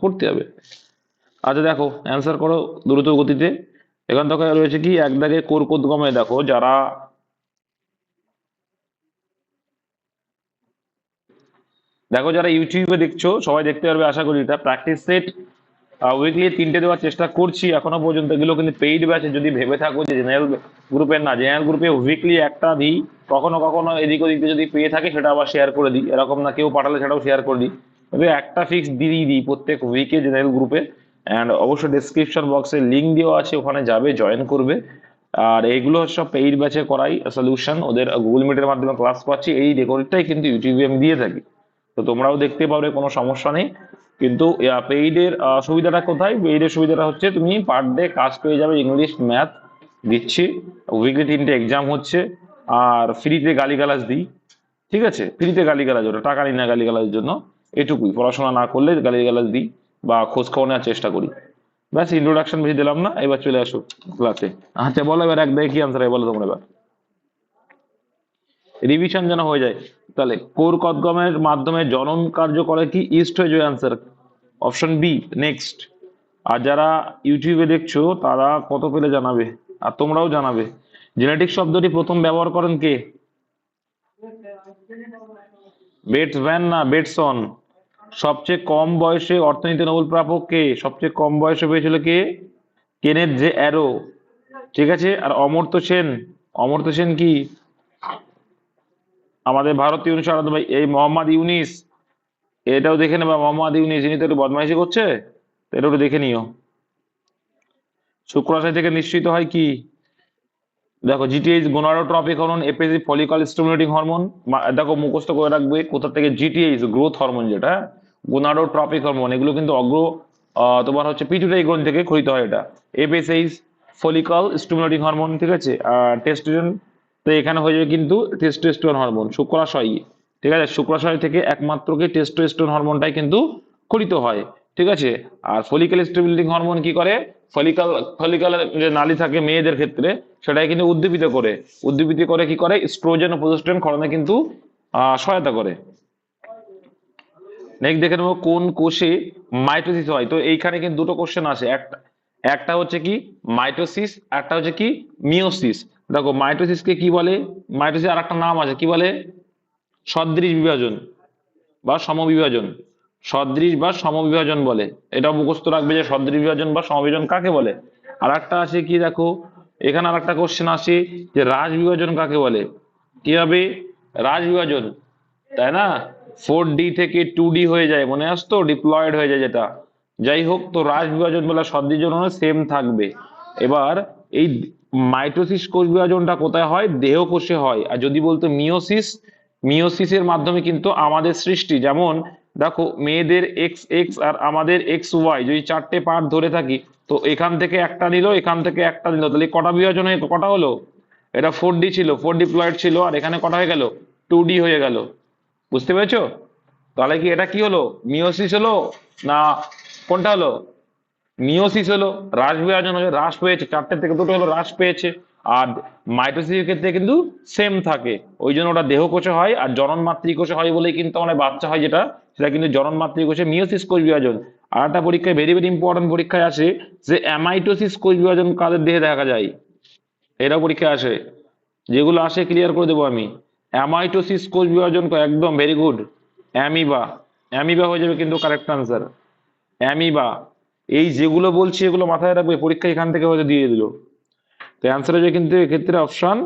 করতে হবে। আচ্ছা দেখো অ্যান্সার করো দ্রুত গতিতে। এখান থেকে রয়েছে কি এক দাগে কোরকোদ্গমে, দেখো যারা ইউটিউবে দেখছো সবাই দেখতে পারবে আশা করি। এটা প্র্যাকটিস সেট উইকলি 3টে দেওয়ার চেষ্টা করছি এখনো পর্যন্ত, এগুলো কিন্তু পেইড ব্যাচে। যদি ভেবে থাকো যে জেনারেল গ্রুপের না, জেনারেল গ্রুপে উইকলি একটা দিই, কখনো কখনো এদিক ওদিক দিয়ে যদি পেয়ে থাকে সেটা আবার শেয়ার করে দিই, এরকম না কেউ পাঠালে সেটাও শেয়ার করে দিই, তবে একটা ফিক্স দিই দিই প্রত্যেক উইকে জেনারেল গ্রুপে। অ্যান্ড অবশ্যই ডেসক্রিপশন বক্সে লিঙ্ক দেওয়া আছে, ওখানে যাবে জয়েন করবে। আর এইগুলো সব পেইড ব্যাচে করাই সলিউশন, ওদের গুগল মিটের মাধ্যমে ক্লাস পাচ্ছি, এই রেকর্ডটাই কিন্তু ইউটিউবে আমি দিয়ে থাকি, তো তোমরাও দেখতে পাবে, কোনো সমস্যা নেই। কিন্তু পেইডের সুবিধাটা কোথায়? পেইডের সুবিধাটা হচ্ছে তুমি পার ডে কাজ পেয়ে যাবে, ইংলিশ ম্যাথ দিচ্ছি, উইকলি 3টে এক্সাম হচ্ছে, আর ফ্রিতে গালিগালাজ দিই। ঠিক আছে, ফ্রিতে গালিগালাজ, ওটা টাকা নিই না গালিগালাজের জন্য, এটুকুই। পড়াশোনা না করলে গালিগালাজ দিই বা খোঁজ খবর নেওয়ার চেষ্টা করি। ব্যাস, ইন্ট্রোডাকশন বেশি দিলাম না, এবার চলে আসো ক্লাসে। আচ্ছা বলো এবার এক দেখে কি আনসার বলো তোমরা এবার, রিভিশন যেন হয়ে যায়। তাহলে কোর কদগমের মাধ্যমে জনন কার্য করে কি? ইস্ট হয়ে যায় আনসার, অপশন বি নেক্সট। আর যারা ইউটিউবে দেখছো তারা কত পেলে জানাবে, আর তোমরাও জানাবে। জেনেটিক শব্দটি প্রথম ব্যবহার করেন কে? বেটসম্যান না বেটসন। সবচেয়ে কম বয়সে অর্থনীতি নোবেল প্রাপক কে? সবচেয়ে কম বয়সে পেয়েছিল কে? Kenneth J arrow. ঠিক আছে, আর অমর্ত্য সেন, অমর্ত্য সেন কি? আমাদের ভারতীয় অনুসার ভাই, এই মোহাম্মদ ইউনিস, এটাও দেখে নেবা। মোহাম্মদ ইউনিস ইনি তো একটু বদমাইশি করছে, তো এটা একটু দেখে নিও। শুক্রাশয় থেকে নিশ্চিত হয় কি? দেখো GTH gonadotropic hormone, APC follicle stimulating hormone. দেখো মুখস্থ করে রাখবে কোথা থেকে, জিটিএইচ গ্রোথ হরমোন যেটা, গোনাডোট্রপিক হরমোন, এগুলো কিন্তু অগ্র তোমার হচ্ছে পিটুইটারি গ্রন্থি থেকে ক্ষরিত হয় এটা। এপিসিএইচ ফলিকল স্টিমুলেটিং হরমোন, ঠিক আছে। আর টেস্টোস্টেরন, তো এখানে হয়ে যাবে কিন্তু টেস্টোস্টেরন হরমোন। শুক্রাশয়, ঠিক আছে, শুক্রাশয় থেকে একমাত্র কি টেস্টোস্টেরন হরমোনটাই কিন্তু ক্ষরিত হয়, ঠিক আছে। আর ফলিকল স্টিমুলেটিং হরমোন কি করে? ফলিকল, ফলিকলের যে নালী থাকে মেয়েদের ক্ষেত্রে, সেটাই কিন্তু উদ্দীপিত করে। উদ্দীপিত করে কি করে? স্ট্রোজেন ও প্রজেস্টেরন ক্ষরণে কিন্তু সহায়তা করে। নেক্সট দেখে নেবো কোন কোষে মাইটোসিস হয়। তো এইখানে কিন্তু দুটো কোশ্চেন আছে, একটা একটা হচ্ছে কি মাইটোসিস, একটা হচ্ছে কি মিওসিস। দেখো মাইটোসিসকে কি বলে? মাইটোসিস আর একটা নাম আছে, কি বলে? সদৃশ বিভাজন বা সমবিভাজন। সদৃশ বা সমবিভাজন বলে, এটা মুখস্থ রাখবে যে সদৃশ বিভাজন বা সমবিভাজন কাকে বলে। আর একটা আছে কি, দেখো এখানে আর একটা কোশ্চেন আসে যে রাজ বিভাজন কাকে বলে। কি হবে? রাজ বিভাজন, তাই না? 4D থেকে 2D হয়ে যায়, মনে আসতো, ডিপ্লয়েড হয়ে যায় যেটা। যাই হোক, তো রাজ বিভাজন বলে সদৃশ বিভাজন সেম থাকবে। এবার এই মাইটোসিস কোষ বিভাজনটা কোথায় হয়? দেহ কোষে হয়। আর যদি বলতো মিওসিস, মিওসিসের মাধ্যমে কিন্তু আমাদের সৃষ্টি, যেমন দেখো মেয়েদের এক্স এক্স আর আমাদের এক্স ওয়াই, যদি 4টে পার্ট ধরে থাকি, তো এখান থেকে একটা নিল, এখান থেকে একটা নিল, তাহলে কটা বিভাজন হয়ে কটা হলো? এটা 4D ছিল, 4 ডিপ্লয়েড ছিল, আর এখানে কটা হয়ে গেল? 2D হয়ে গেল। বুঝতে পেরেছো? তাহলে কি এটা কি হলো? মিওসিস হলো না কোনটা হলো? মিওসিস হলো। হ্রাস বিভাজন হলো, হ্রাস পেয়েছে, 4টে থেকে 2টো হলো, হ্রাস পেয়েছে। আর মাইটোসিসের ক্ষেত্রে কিন্তু সেম থাকে, ওই জন্য ওটা দেহ কোষে হয়। আর জনন মাতৃকোষে হয় বলেই কিন্তু আমাদের বাচ্চা হয় যেটা, সেটা কিন্তু জনন মাতৃকোষে মিওসিস কোষ বিভাজন। আর একটা পরীক্ষায় ভেরি ভেরি ইম্পর্টেন্ট পরীক্ষায় আসে যে অ্যামাইটোসিস কোষ বিভাজন কাদের দেহে দেখা যায়, এটাও পরীক্ষায় আসে। যেগুলো আসে ক্লিয়ার করে দেবো আমি। অ্যামাইটোসিস কোষ বিভাজন একদম ভেরি গুড, অ্যামিবা। অ্যামিবা হয়ে যাবে কিন্তু কারেক্ট আনসার, অ্যামিবা। এই যেগুলো বলছি এগুলো মাথায় রাখবে, পরীক্ষা এখান থেকে হয়তো দিয়ে দিল। তো অ্যান্সার হয়ে যাবে কিন্তু এক্ষেত্রে অপশন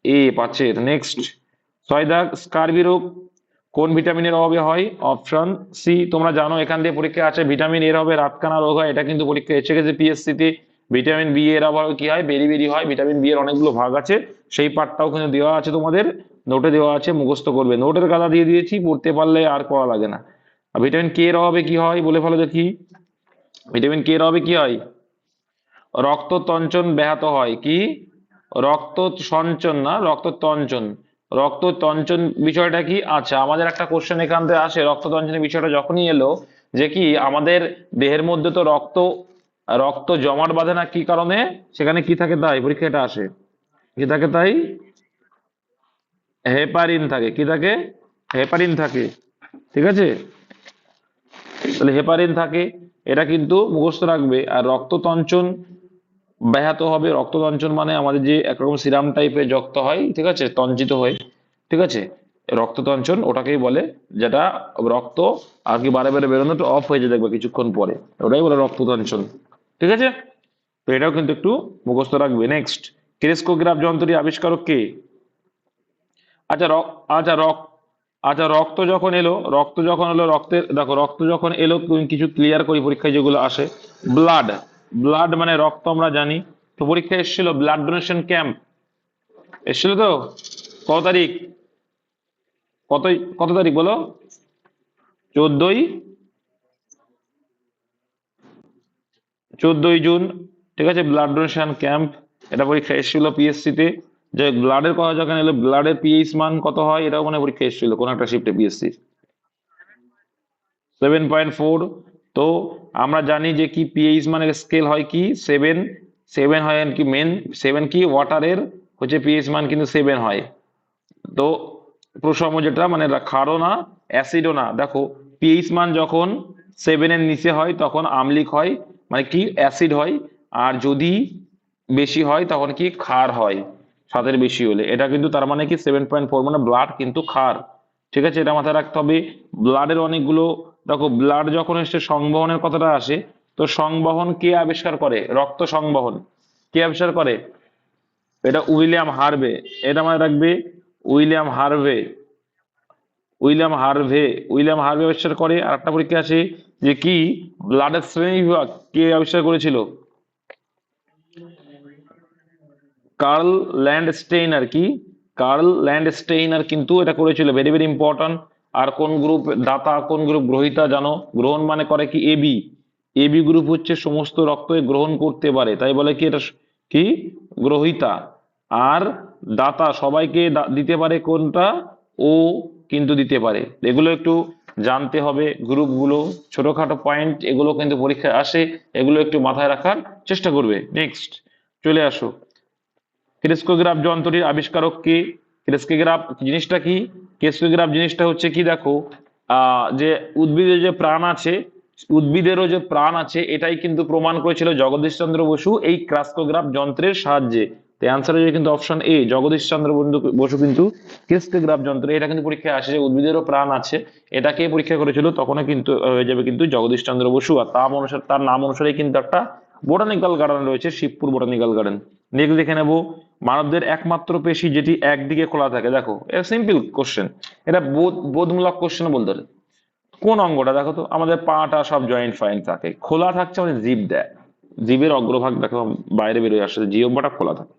এ, 5-এর। নেক্সট, 6 দাগ স্কারবি রোগ কোন ভিটামিনের অভাবে হয়? Option C. তোমরা জানো এখান দিয়ে পরীক্ষা আছে, ভিটামিন এর অভাবে রাতকানা রোগ হয়, এটা কিন্তু পরীক্ষা এসে গেছে পিএসসি তে। ভিটামিন বি এর অভাবে কি হয়? বেরি বেরি হয়। ভিটামিন বি এর অনেকগুলো ভাগ আছে, সেই পার্টটাও কিন্তু দেওয়া আছে তোমাদের নোটে, দেওয়া আছে, মুখস্থ করবে। নোটের গাদা দিয়ে দিয়েছি, পড়তে পারলে আর পড়া লাগে না। আর ভিটামিন কে এর অভাবে কি হয় বলে ফেলো দেখি। ভিটামিন কে এর অভাবে কি হয়? রক্ত তঞ্চন ব্যাহত হয়। কি? রক্ত সঞ্চন না, রক্ত তঞ্চন। রক্ত তঞ্চন বিষয়টা কি? আচ্ছা, আমাদের একটা কোশ্চেন এখান থেকে আসে, রক্ত তঞ্চনের বিষয়টা যখনই এলো, যে কি আমাদের দেহের মধ্যে তো রক্ত রক্ত জমাট বাঁধে না, কি কারণে? সেখানে কি থাকে তাই পরীক্ষা এটা আসে, কি থাকে তাই? হেপারিন থাকে। কি থাকে? হেপারিন থাকে, ঠিক আছে। তাহলে হেপারিন থাকে, এটা কিন্তু মুখস্থ রাখবে। আর রক্ততঞ্চন ব্যাহত হবে, রক্ততঞ্চন মানে আমাদের যে একরকম সিরাম টাইপের রক্ত হয়, ঠিক আছে, তঞ্চিত হয়, ঠিক আছে, রক্ততঞ্চন ওটাকেই বলে, যেটা রক্ত আর কি বারে বারে বেরোনো অফ হয়ে যায় দেখবে কিছুক্ষণ পরে, ওটাই বলে রক্ততঞ্চন, ঠিক আছে। তো এটাও কিন্তু একটু মুখস্থ রাখবে। নেক্সট, ক্রেস্কোগ্রাফ যন্ত্রটি আবিষ্কারক কে? আচ্ছা আচ্ছা আচ্ছা, রক্ত যখন এলো, রক্তের দেখো, রক্ত যখন এলো কিছু ক্লিয়ার করি পরীক্ষায় যেগুলো আসে। ব্লাড, ব্লাড মানে রক্ত আমরা জানি। তো পরীক্ষায় এসেছিল ব্লাড ডোনেশন ক্যাম্প, এসেছিল তো? কত তারিখ, কত তারিখ বলো? 14ই 14ই জুন, ঠিক আছে, ব্লাড ডোনেশন ক্যাম্প। এটা পরীক্ষা এসেছিল পিএসসি তে, যে ব্লাডের কথা যখন এলো, ব্লাডের পিএইচ মান কত হয়, এটাও মানে পরীক্ষা এসেছিল কোন একটা শিফটে পিএসসি। 7.4। তো আমরা জানি যে কি পিএইচ মানে স্কেল হয় কি 7, 7 হয় আর কি মেন, 7 কি ওয়াটারের হচ্ছে পিএইচ মান কিন্তু 7 হয়। তো প্রসম যেটা মানে ক্ষারও না অ্যাসিডও না, দেখো পিএইচ মান যখন 7-এর নিচে হয় তখন আম্লিক হয়, মানে কি অ্যাসিড হয়। আর যদি বেশি হয় তখন কি ক্ষার হয়, 7-এর বেশি হলে। এটা কিন্তু তার মানে কি 7.4 মানে ব্লাড কিন্তু ক্ষার, ঠিক আছে, এটা মাথায় রাখতে হবে। ব্লাডের অনেকগুলো, দেখো ব্লাড যখন এসে সংবহনের কথাটা আসে, তো সংবহন কে আবিষ্কার করে? রক্ত সংবহন কে আবিষ্কার করে? এটা উইলিয়াম হার্ভে, এটা মনে রাখবে, William Harvey, William Harvey, William Harvey আবিষ্কার করে। আর একটা পরীক্ষা আছে যে কি ব্লাডের শ্রেণী বিভাগ কে আবিষ্কার করেছিল? কার্ল ল্যান্ডস্টেইনার, কি কার্ল ল্যান্ডস্টেইনার কিন্তু এটা করেছিল, ভেরি ভেরি ইম্পর্টেন্ট। আর কোন গ্রুপ দাতা, কোন গ্রুপ গ্রহিতা জানো? গ্রহণ মানে করে কি এবি, এবি গ্রুপ হচ্ছে সমস্ত রক্ত গ্রহণ করতে পারে, তাই বলে কি এটা কি গ্রহিতা। আর দাতা সবাইকে দিতে পারে কোনটা? ও কিন্তু দিতে পারে। এগুলো একটু জানতে হবে, গ্রুপগুলো ছোটখাটো পয়েন্ট, এগুলো কিন্তু পরীক্ষায় আসে, এগুলো একটু মাথায় রাখার চেষ্টা করবে। নেক্সট চলে আসো, ক্রেস্কোগ্রাফ যন্ত্রটির আবিষ্কারক কে? ক্রেস্কোগ্রাফ জিনিসটা কি? ক্রেস্কোগ্রাফ জিনিসটা হচ্ছে কি, দেখো যে উদ্ভিদের যে প্রাণ আছে, উদ্ভিদেরও যে প্রাণ আছে, এটাই কিন্তু প্রমাণ করেছিল জগদীশ চন্দ্র বসু এই ক্রেস্কোগ্রাফ যন্ত্রের সাহায্যে। তো অ্যান্সার হয়ে কিন্তু অপশন এ, জগদীশ চন্দ্র বসু কিন্তু ক্রেস্কোগ্রাফ যন্ত্র, এটা কিন্তু পরীক্ষায় আসে যে উদ্ভিদেরও প্রাণ আছে, এটাকে পরীক্ষা করেছিল, তখনও কিন্তু হয়ে যাবে কিন্তু জগদীশ চন্দ্র বসু। আর তার নাম অনুসারে কিন্তু একটা বোটানিক্যাল গার্ডেন রয়েছে, শিবপুর বোটানিক্যাল গার্ডেন। নেক্সট দেখে নেব, মানবদের একমাত্র পেশি যেটি একদিকে খোলা থাকে, দেখো এটা সিম্পল কোশ্চেন, এটা বোধমূলক কোশ্চেন বলতে পারে। কোন অঙ্গটা দেখো তো, আমাদের পাটা সব জয়েন্ট ফয়েন্ট থাকে, খোলা থাকছে আমাদের জিভ দেয়, জিভের অগ্রভাগ দেখো বাইরে বেরোয় আসছে, জিহ্বাটা খোলা থাকে।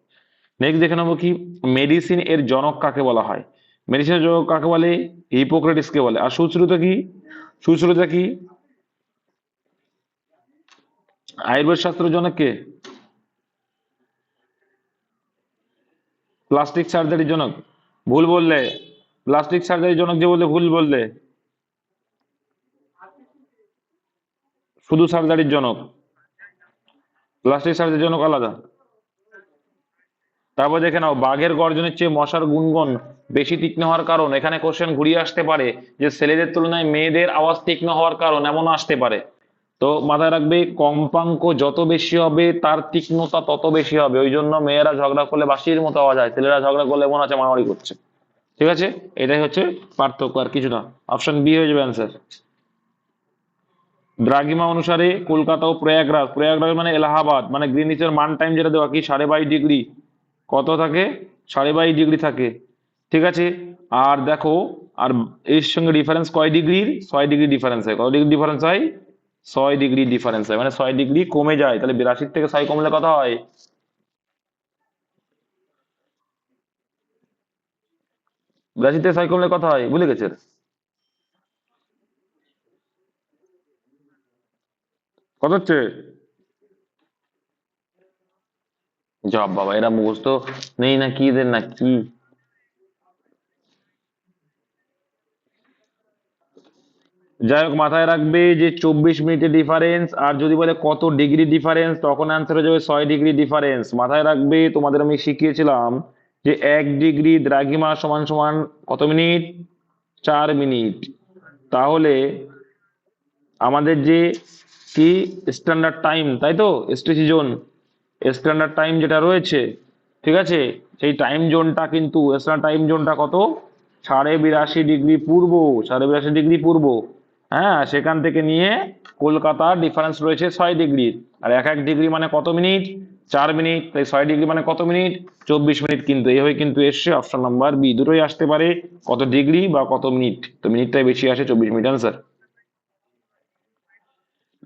নেক্সট দেখে নেবো কি, মেডিসিন এর জনক কাকে বলা হয়? মেডিসিনের জনক কাকে বলে? হিপোক্রেটিস কে বলে। আর সুশ্রুত কি? সুশ্রুতা কি? আয়ুর্বেদ শাস্ত্রের জনক কে? প্লাস্টিক সার্জারির জনক? ভুল বললে, প্লাস্টিক সার্জারির জনক যে বললে ভুল বললে, শুধু সার্জারির জনক, প্লাস্টিক সার্জারির জনক আলাদা। তারপর দেখে নাও, বাঘের গর্জনের চেয়ে মশার গুনগন বেশি তীক্ষ্ণ হওয়ার কারণ, এখানে কোশ্চেন ঘুরিয়ে আসতে পারে যে ছেলেদের তুলনায় মেয়েদের আওয়াজ তীক্ষ্ণ হওয়ার কারণ, এমন আসতে পারে। তো মাথায় রাখবে, কম্পাঙ্ক যত বেশি হবে তার তীক্ষ্ণতা তত বেশি হবে, ওই জন্য মেয়েরা ঝগড়া করলে বাঁশির মতো আওয়াজ হয়, ছেলেরা ঝগড়া করলে মনে হচ্ছে মারামারি করছে, ঠিক আছে, এটাই হচ্ছে পার্থক্য, আর কিছু না। অপশন বি হয়ে যাবে অ্যান্সার। দ্রাঘিমা অনুসারে কলকাতা ও প্রয়াগরাজ, প্রয়াগরাজ মানে এলাহাবাদ, মানে গ্রিনিচের মান টাইম যেটা দেওয়া কি 22.5 ডিগ্রি, কত থাকে? 22.5 ডিগ্রি থাকে, ঠিক আছে। আর দেখো, আর এর সঙ্গে ডিফারেন্স কয় ডিগ্রির? 6 ডিগ্রি ডিফারেন্স হয়। কত ডিগ্রি ডিফারেন্স হয়? 6 ডিগ্রি ডিফারেন্স হয়, মানে 6 ডিগ্রি কমে যায়। তাহলে 82 থেকে 6 কমলে কত হয়? 82 থেকে 6 কমলে কত হয় ভুলে গেছে? কত হচ্ছে? জব বাবা, এরা মুখস্থ নেই না কি এদের, না কি? যাই হোক, মাথায় রাখবে যে 24 মিনিটের ডিফারেন্স, আর যদি বলে কত ডিগ্রি ডিফারেন্স, তখন অ্যান্সার হয়ে যাবে 6 ডিগ্রি ডিফারেন্স। মাথায় রাখবে, তোমাদের আমি শিখিয়েছিলাম যে 1 ডিগ্রি দ্রাঘিমা সমান সমান কত মিনিট? 4 মিনিট। তাহলে আমাদের যে কি স্ট্যান্ডার্ড টাইম, তাই তো, এসটিসি জোন, স্ট্যান্ডার্ড টাইম যেটা রয়েছে, ঠিক আছে, সেই টাইম জোনটা কিন্তু স্ট্যান্ডার্ড টাইম জোনটা কত, 82.5 ডিগ্রি পূর্ব, 82.5 ডিগ্রি পূর্ব। হ্যাঁ, সেখান থেকে নিয়ে কলকাতার ডিফারেন্স রয়েছে 6 ডিগ্রি, আর 1 ডিগ্রি মানে কত মিনিট, 4 মিনিট, তাই 6 ডিগ্রি মানে কত মিনিট, 24 মিনিট। কিন্তু এইভাবে কিন্তু এসছে অপশন নাম্বার বি, দুটোই আসতে পারে, কত ডিগ্রি বা কত মিনিট, তো মিনিটটাই বেশি আসে, 24 মিনিট আনসার।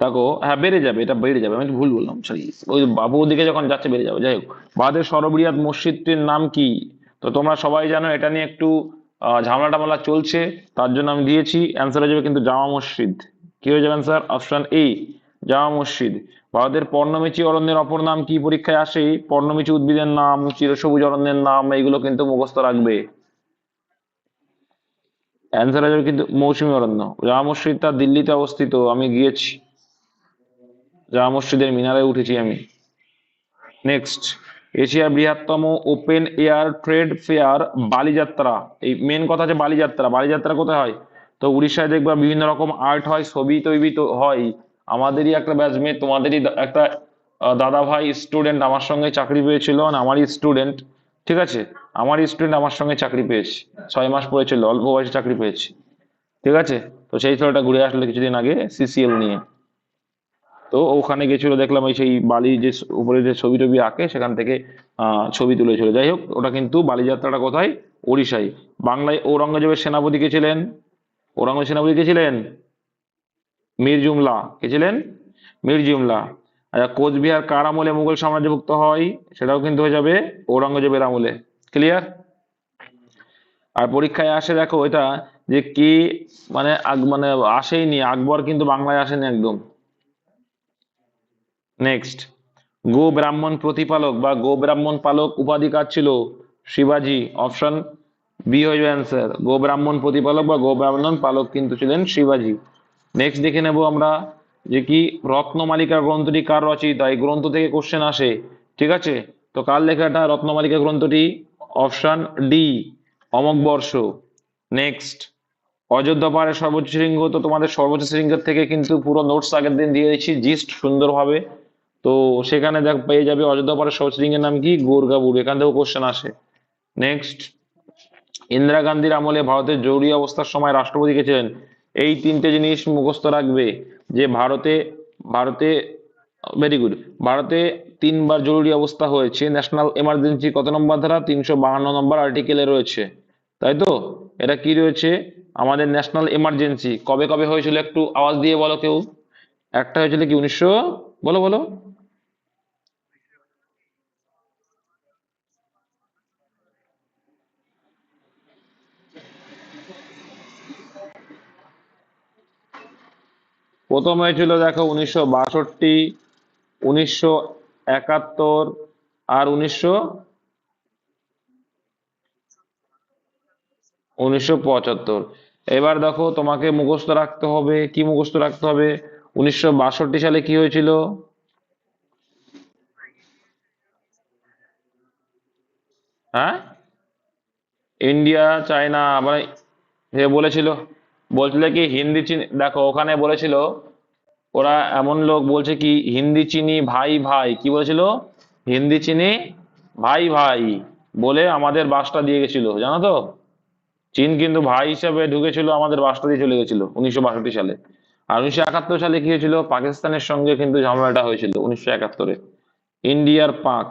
দেখো, হ্যাঁ বেড়ে যাবে, এটা বেড়ে যাবে, আমি একটু ভুল বললাম, সরি, ওই বাবুর দিকে যখন যাচ্ছে বেড়ে যাবে। যাই হোক, ভারতের সর্ববৃহৎ মসজিদটির নাম কি? তো তোমরা সবাই জানো এটা নিয়ে একটু ঝামেলা টামেলা চলছে, তার জন্য আমি দিয়েছি, অ্যান্সার হয়ে যাবে কিন্তু জামা মসজিদ। কি হয়ে যাবে অ্যান্সার, অপশন এ, জামা মসজিদ। ভারতের পর্ণমিচি অরণ্যের অপর নাম কি, পরীক্ষায় আসে, পর্ণমিচি উদ্ভিদের নাম, চিরসবুজ অরণ্যের নাম, এইগুলো কিন্তু মুখস্থ রাখবে। অ্যান্সার হয়ে যাবে কিন্তু মৌসুমী অরণ্য। জামা মসজিদটা দিল্লিতে অবস্থিত, আমি গিয়েছি, জামা মসজিদের মিনারে উঠেছি আমি। নেক্সট, এশিয়ার বৃহত্তম open air trade fair Bali Yatra, এই মেন কথা যে বালিযাত্রা, বালিযাত্রা কোথায় হয়, তো উড়িষ্যায় দেখবা বিভিন্ন রকম আর্ট হয়, ছবি তৈরি তো হয়। আমাদেরই একটা ব্যাচমেট, তোমাদেরই একটা দাদা ভাই স্টুডেন্ট আমার সঙ্গে চাকরি পেয়েছিল, মানে আমারই স্টুডেন্ট, ঠিক আছে, আমারই স্টুডেন্ট আমার সঙ্গে চাকরি পেয়েছি, 6 মাস পড়েছিল, অল্প বয়সে চাকরি পেয়েছি, ঠিক আছে। তো সেই ছেলেটা ঘুরে আসলো কিছুদিন আগে সিসিএল নিয়ে, তো ওখানে গেছিল, দেখলাম এই সেই বালি যে উপরে যে ছবি টবি আঁকে, সেখান থেকে ছবি তুলেছিল। যাই হোক, ওটা কিন্তু বালিযাত্রাটা কোথায়, ওড়িশায়। বাংলায় ঔরঙ্গজেবের সেনাপতি কে ছিলেন, ঔরঙ্গজেব সেনাপতি কে ছিলেন, মীর জুমলা, কে ছিলেন, মীর জুমলা। আচ্ছা, কোচবিহার কার আমলে মুঘল সাম্রাজ্যভুক্ত হয়, সেটাও কিন্তু হয়ে যাবে ঔরঙ্গজেবের আমলে। ক্লিয়ার? আর পরীক্ষায় আসে দেখো এটা, যে কি মানে মানে আসেইনি, আকবর কিন্তু বাংলায় আসেনি একদম। নেক্সট, গো ব্রাহ্মণ প্রতিপালক বা গো ব্রাহ্মণ পালক উপাধি কার ছিল, শিবাজি। অপশন বি হয়ে যাবে অ্যান্সার, গো ব্রাহ্মণ প্রতিপালক বা গো ব্রাহ্মণ পালক কিন্তু ছিলেন শিবাজি। নেক্সট দেখে নেব আমরা, যে কি রত্নমালিকা গ্রন্থটি কার রচিত, এই গ্রন্থ থেকে কোশ্চেন আসে, ঠিক আছে। তো কার লেখাটা রত্নমালিকা গ্রন্থটি, অপশন ডি, অমোঘ বর্ষ। নেক্সট, অযোধ্যা পাহাড়ের সর্বোচ্চ শৃঙ্গ, তো তোমাদের সর্বোচ্চ শৃঙ্গের থেকে কিন্তু পুরো নোটস আগের দিন দিয়ে দিচ্ছি জিস্ট সুন্দরভাবে, তো সেখানে দেখ পেয়ে যাবে অযোধ্যা পাহাড়ের সর্বোচ্চ শৃঙ্গের নাম কি, গোরগাবুর, এখান থেকেও কোশ্চেন আসে। নেক্সট, ইন্দিরা গান্ধীর আমলে ভারতের জরুরি অবস্থার সময় রাষ্ট্রপতি কে ছিলেন, এই তিনটে জিনিস মুখস্থ রাখবে, যে ভারতে, ভারতে, ভেরি গুড, ভারতে 3বার জরুরি অবস্থা হয়েছে, ন্যাশনাল এমার্জেন্সি কত নম্বর ধারা, 352 নম্বর আর্টিকেলে রয়েছে, তাই তো। এটা কি রয়েছে, আমাদের ন্যাশনাল এমার্জেন্সি কবে কবে হয়েছিল, একটু আওয়াজ দিয়ে বলো কেউ। একটা হয়েছিল কি 1900, বলো বলো, প্রথম হয়েছিল দেখো 1962, 1971, আর 1975। এবার দেখো তোমাকে মুখস্থ রাখতে হবে, কি মুখস্থ রাখতে হবে, 1962 সালে কি হয়েছিল, হ্যাঁ, ইন্ডিয়া চায়না মানে, যে বলেছিল, বলছিল কি হিন্দি চীন, দেখো ওখানে বলেছিল, ওরা এমন লোক বলছে কি হিন্দি চিনি ভাই ভাই, কি বলেছিল, হিন্দি চিনি ভাই ভাই বলে আমাদের বাসটা দিয়ে গেছিল, জানো তো। চীন কিন্তু ভাই হিসাবে ঢুকেছিল, আমাদের বাসটা দিয়ে চলে গেছিল 1962 সালে। আর 1971 সালে কি হয়েছিল, পাকিস্তানের সঙ্গে কিন্তু ঝামেলাটা হয়েছিল 1971-এ, ইন্ডিয়ার পাক।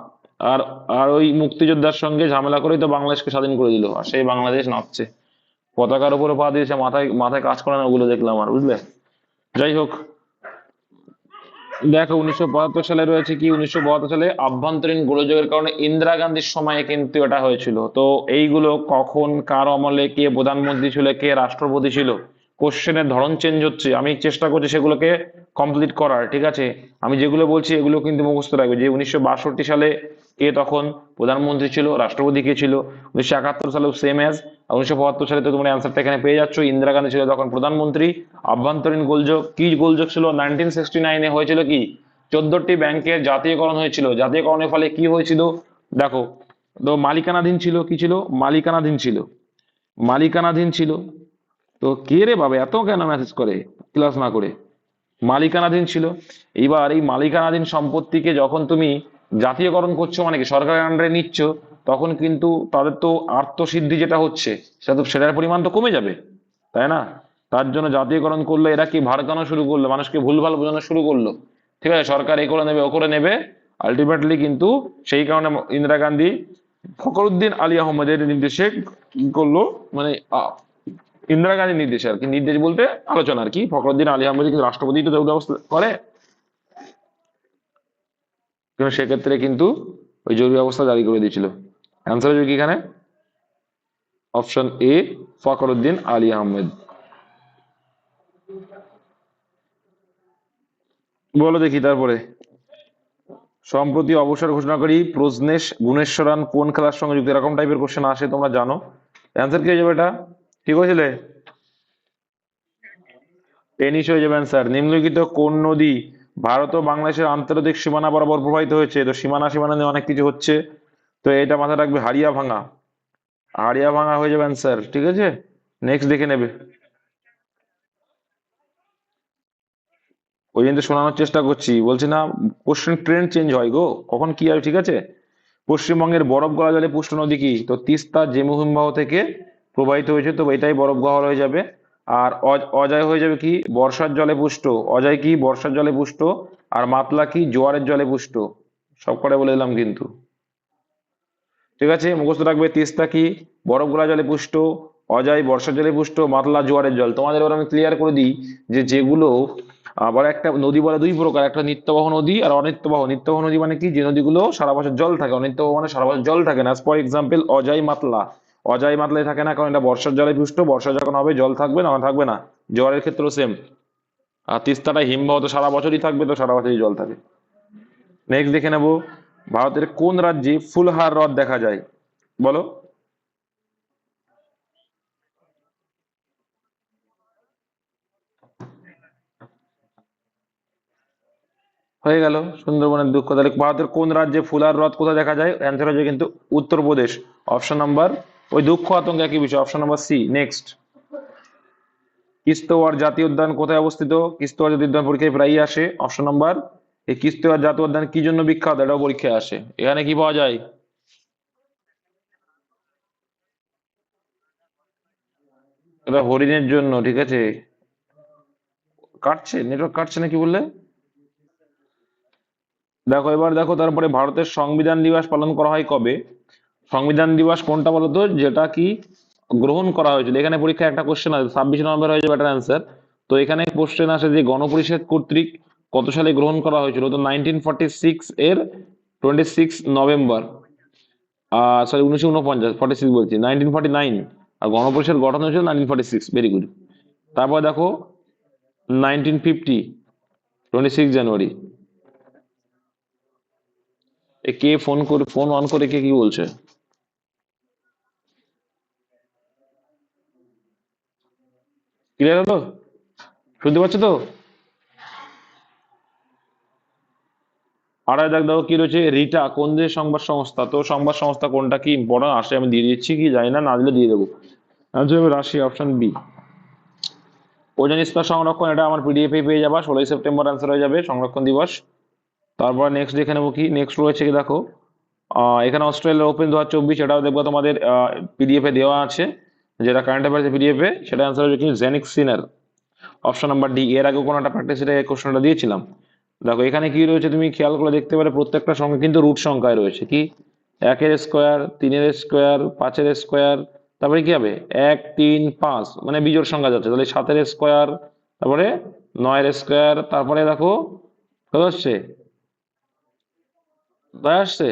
আর আর ওই মুক্তিযোদ্ধার সঙ্গে ঝামেলা করেই তো বাংলাদেশকে স্বাধীন করে দিল, আর সেই বাংলাদেশ নাচছে, পতাকার উপরে পা দিয়েছে, মাথায় মাথায় কাজ করে না, ওগুলো দেখলাম, আর বুঝলে। যাই হোক, দেখো 1972 সালে রয়েছে কি, 1972 সালে আভ্যন্তরীণ গোলযোগের কারণে ইন্দিরা গান্ধীর সময়ে কিন্তু এটা হয়েছিল। তো এইগুলো কখন কার আমলে কে প্রধানমন্ত্রী ছিল, কে রাষ্ট্রপতি ছিল, কোশ্চেনের ধরন চেঞ্জ হচ্ছে, আমি চেষ্টা করছি সেগুলোকে কমপ্লিট করার, ঠিক আছে। আমি যেগুলো বলছি এগুলো কিন্তু মুখস্থ রাখবে, যে 1962 সালে কে তখন প্রধানমন্ত্রী ছিল, রাষ্ট্রপতি কে ছিল, 1971 সালেও সেম অ্যাজ, 1972 সালে তো তোমরা অ্যান্সারটা এখানে পেয়ে যাচ্ছ, ইন্দিরা গান্ধী ছিল তখন প্রধানমন্ত্রী। আভ্যন্তরীণ গোলযোগ, কি গোলযোগ ছিল, 1969-এ হয়েছিল কি, 14টি ব্যাংকের জাতীয়করণ হয়েছিল, জাতীয়করণের ফলে কি হয়েছিল, দেখো, তো মালিকানাধীন ছিল, কি ছিল, মালিকানাধীন ছিল, মালিকানাধীন ছিল। তো কে রে বাবা এত কেন মেসেজ করে ক্লাস না করে, মালিকানাধীন ছিল। এইবার এই মালিকানাধীন সম্পত্তিকে যখন তুমি জাতীয়করণ করছো, মানে কি সরকারের আন্ডারে নিচ্ছ, তখন কিন্তু তাদের তো আত্মসিদ্ধি যেটা হচ্ছে, সেটার পরিমাণ তো কমে যাবে, তাই না? তার জন্য জাতীয়করণ করলো, এরা কি ভাড়কানো শুরু করলো, মানুষকে ভুলভাল বোঝানো শুরু করলো। ঠিক আছে, সরকার এই করে নেবে ও করে নেবে, আলটিমেটলি কিন্তু সেই কারণে ইন্দিরা গান্ধী ফখরুদ্দিন আলী আহমেদের নির্দেশে কি করলো, মানে ইন্দিরা গান্ধীর নির্দেশে আর কি, নির্দেশ বলতে আলোচনা আর কি, ফখরুদ্দিন আলী আহমেদ কিন্তু রাষ্ট্রপতি তো জরুরি অবস্থা করে, কিন্তু সেক্ষেত্রে কিন্তু ওই জরুরি অবস্থা জারি করে দিয়েছিল। অ্যান্সার হচ্ছে কি এখানে অপশন এ, ফখরুদ্দিন আলী আহমেদ। বলো দেখি তারপরে, সম্প্রতি অবসর ঘোষণাকারী প্রজনেশ গুণেশ্বরন কোন খেলার সঙ্গে যুক্ত, এরকম টাইপের কোশ্চেন আসে, তোমরা জানো। অ্যান্সার কি হয়ে যাবে এটা? ঠিক হয়েছিলে? টেনিস হয়ে যাবে অ্যান্সার। নিম্নলিখিত কোন নদী ভারত ও বাংলাদেশের আন্তর্জাতিক সীমানা বরাবর প্রবাহিত হয়েছে? তো সীমানা নিয়ে অনেক কিছু হচ্ছে, তো এটা মাথায় রাখবে, হারিয়া ভাঙা। হারিয়া ভাঙা হয়ে যাবে অ্যান্সার, ঠিক আছে। নেক্সট দেখে নেবে, ওই জন্য তো শোনানোর চেষ্টা করছি, বলছি না কোশ্চেন ট্রেন্ড চেঞ্জ হয় গো, কখন কি হয়, ঠিক আছে। পশ্চিমবঙ্গের বরফ গলা জলে পুষ্ট নদী কি? তো তিস্তা জেমু হিমবাহ থেকে প্রবাহিত হয়েছে, তো এটাই বরফ গহ্বর হয়ে যাবে। আর অজয় হয়ে যাবে কি? বর্ষার জলে পুষ্ট। অজয় কি? বর্ষার জলে পুষ্ট। আর মাতলা কি? জোয়ারের জলে পুষ্ট। সব কটা বলে দিলাম কিন্তু, ঠিক আছে, মুখস্থ রাখবে। তিস্তা কি? বরফ গলা জলে পুষ্ট। অজয় বর্ষার জলে পুষ্ট। মাতলা জোয়ারের জল। তোমাদের এবার আমি ক্লিয়ার করে দিই যে যেগুলো আবার, একটা নদী বলে দুই প্রকার, একটা নিত্যবহ নদী আর অনিত্যবহ। নিত্যবহ নদী মানে কি? যে নদীগুলো সারা বছর জল থাকে। অনিত্যবহ মানে সারা বছর জল থাকে না। For example Ajay Matla. অজয় মাতলায় থাকে না, কারণ এটা বর্ষার জলে পুষ্ট, বর্ষা যখন হবে জল থাকবে না, থাকবে না। জোয়ারের ক্ষেত্রেও সেম। আর তিস্তাটা হিমবাহ, তো সারা বছরই থাকবে, তো সারা বছরই জল থাকে। নেক্সট দেখে নেবো, ভারতের কোন রাজ্যে ফুলহার হ্রদ দেখা যায়? বলো। হয়ে গেল, সুন্দরবনের দুঃখ। তাহলে ভারতের কোন রাজ্যে ফুলার হ্রদ কোথায় দেখা যায়? অ্যান্সার হচ্ছে কিন্তু উত্তরপ্রদেশ। অপশন নাম্বার, ওই দুঃখ আতঙ্ক একই বিষয়, অপশন নাম্বার সি। নেক্সট, কিস্তোয়ার জাতীয় উদ্যান কোথায় অবস্থিত? কিস্তোয়ার জাতীয় উদ্যান পরীক্ষায় প্রায়ই আসে। অপশন নাম্বার, এই কিস্তোয়ার জাতীয় উদ্যান কি জন্য বিখ্যাত, এটাও পরীক্ষায় আসে। এখানে কি পাওয়া যায়? এটা হরিণের জন্য, ঠিক আছে। কাটছে, নেটওয়ার্ক কাটছে না কি বললে? দেখো এবার দেখো, তারপরে ভারতের সংবিধান দিবস পালন করা হয় কবে? সংবিধান দিবস কোনটা বলতো, যেটা কি গ্রহণ করা হয়েছিল? এখানে পরীক্ষায় একটা কোশ্চেন আছে, 26 নভেম্বর হয়ে যাবে এটার অ্যান্সার। তো এখানে কোশ্চেন আসে যে গণপরিষদ কর্তৃক কত সালে গ্রহণ করা হয়েছিল? তো 1946 এর 26 নভেম্বর। সরি, 1949, 46 বলছি, 1949। আর গণপরিষদ গঠন হয়েছিল 1946। Very good. তারপর দেখো 1950, 26 জানুয়ারি। এ কে ফোন করে, ফোন অন করে কে কি বলছে? ক্লিয়ার হলো? শুনতে পাচ্ছ তো? আর দেখ, দেখো কি রয়েছে, রিটা কোন দেশের সংবাদ সংস্থা? তো সংবাদ সংস্থা কোনটা, কি ইম্পর্টেন্ট আসে, আমি দিয়ে দিচ্ছি, কি জানি না, না দিলে দিয়ে দেবো। আনসার হবে রাশিয়া, অপশন বি। ওজন স্তর সংরক্ষণ, এটা আমার পিডিএফ এ পেয়ে যাবা, 16 সেপ্টেম্বর অ্যান্সার হয়ে যাবে সংরক্ষণ দিবস। তারপর নেক্সট দেখে নেবো, কি নেক্সট রয়েছে কি দেখো, এখানে অস্ট্রেলিয়া ওপেন 2024, এটাও দেখবো তোমাদের পিডিএফ এ দেওয়া আছে, যেটা কারেন্ট অ্যাফেয়ার্স পিডিএফ এ, সেটা অ্যান্সার হচ্ছে কি জেনিক সিনার। Option number D. এর আগে কোনো একটা প্র্যাকটিস এটা কোশ্চেনটা দিয়েছিলাম। দেখো এখানে কি রয়েছে, তুমি খেয়াল করে দেখতে পারে, প্রত্যেকটা সংখ্যা কিন্তু রুট সংখ্যায় রয়েছে। কি? 1-এর স্কোয়ার, 3-এর স্কোয়ার, 5-এর স্কোয়ার, তারপরে কি হবে 1, 3, 5, মানে বিজোড় সংখ্যা যাচ্ছে, তাহলে 7-এর স্কোয়ার, তারপরে 9-এর স্কোয়ার, তারপরে দেখো কত আসছে, 10 আসছে।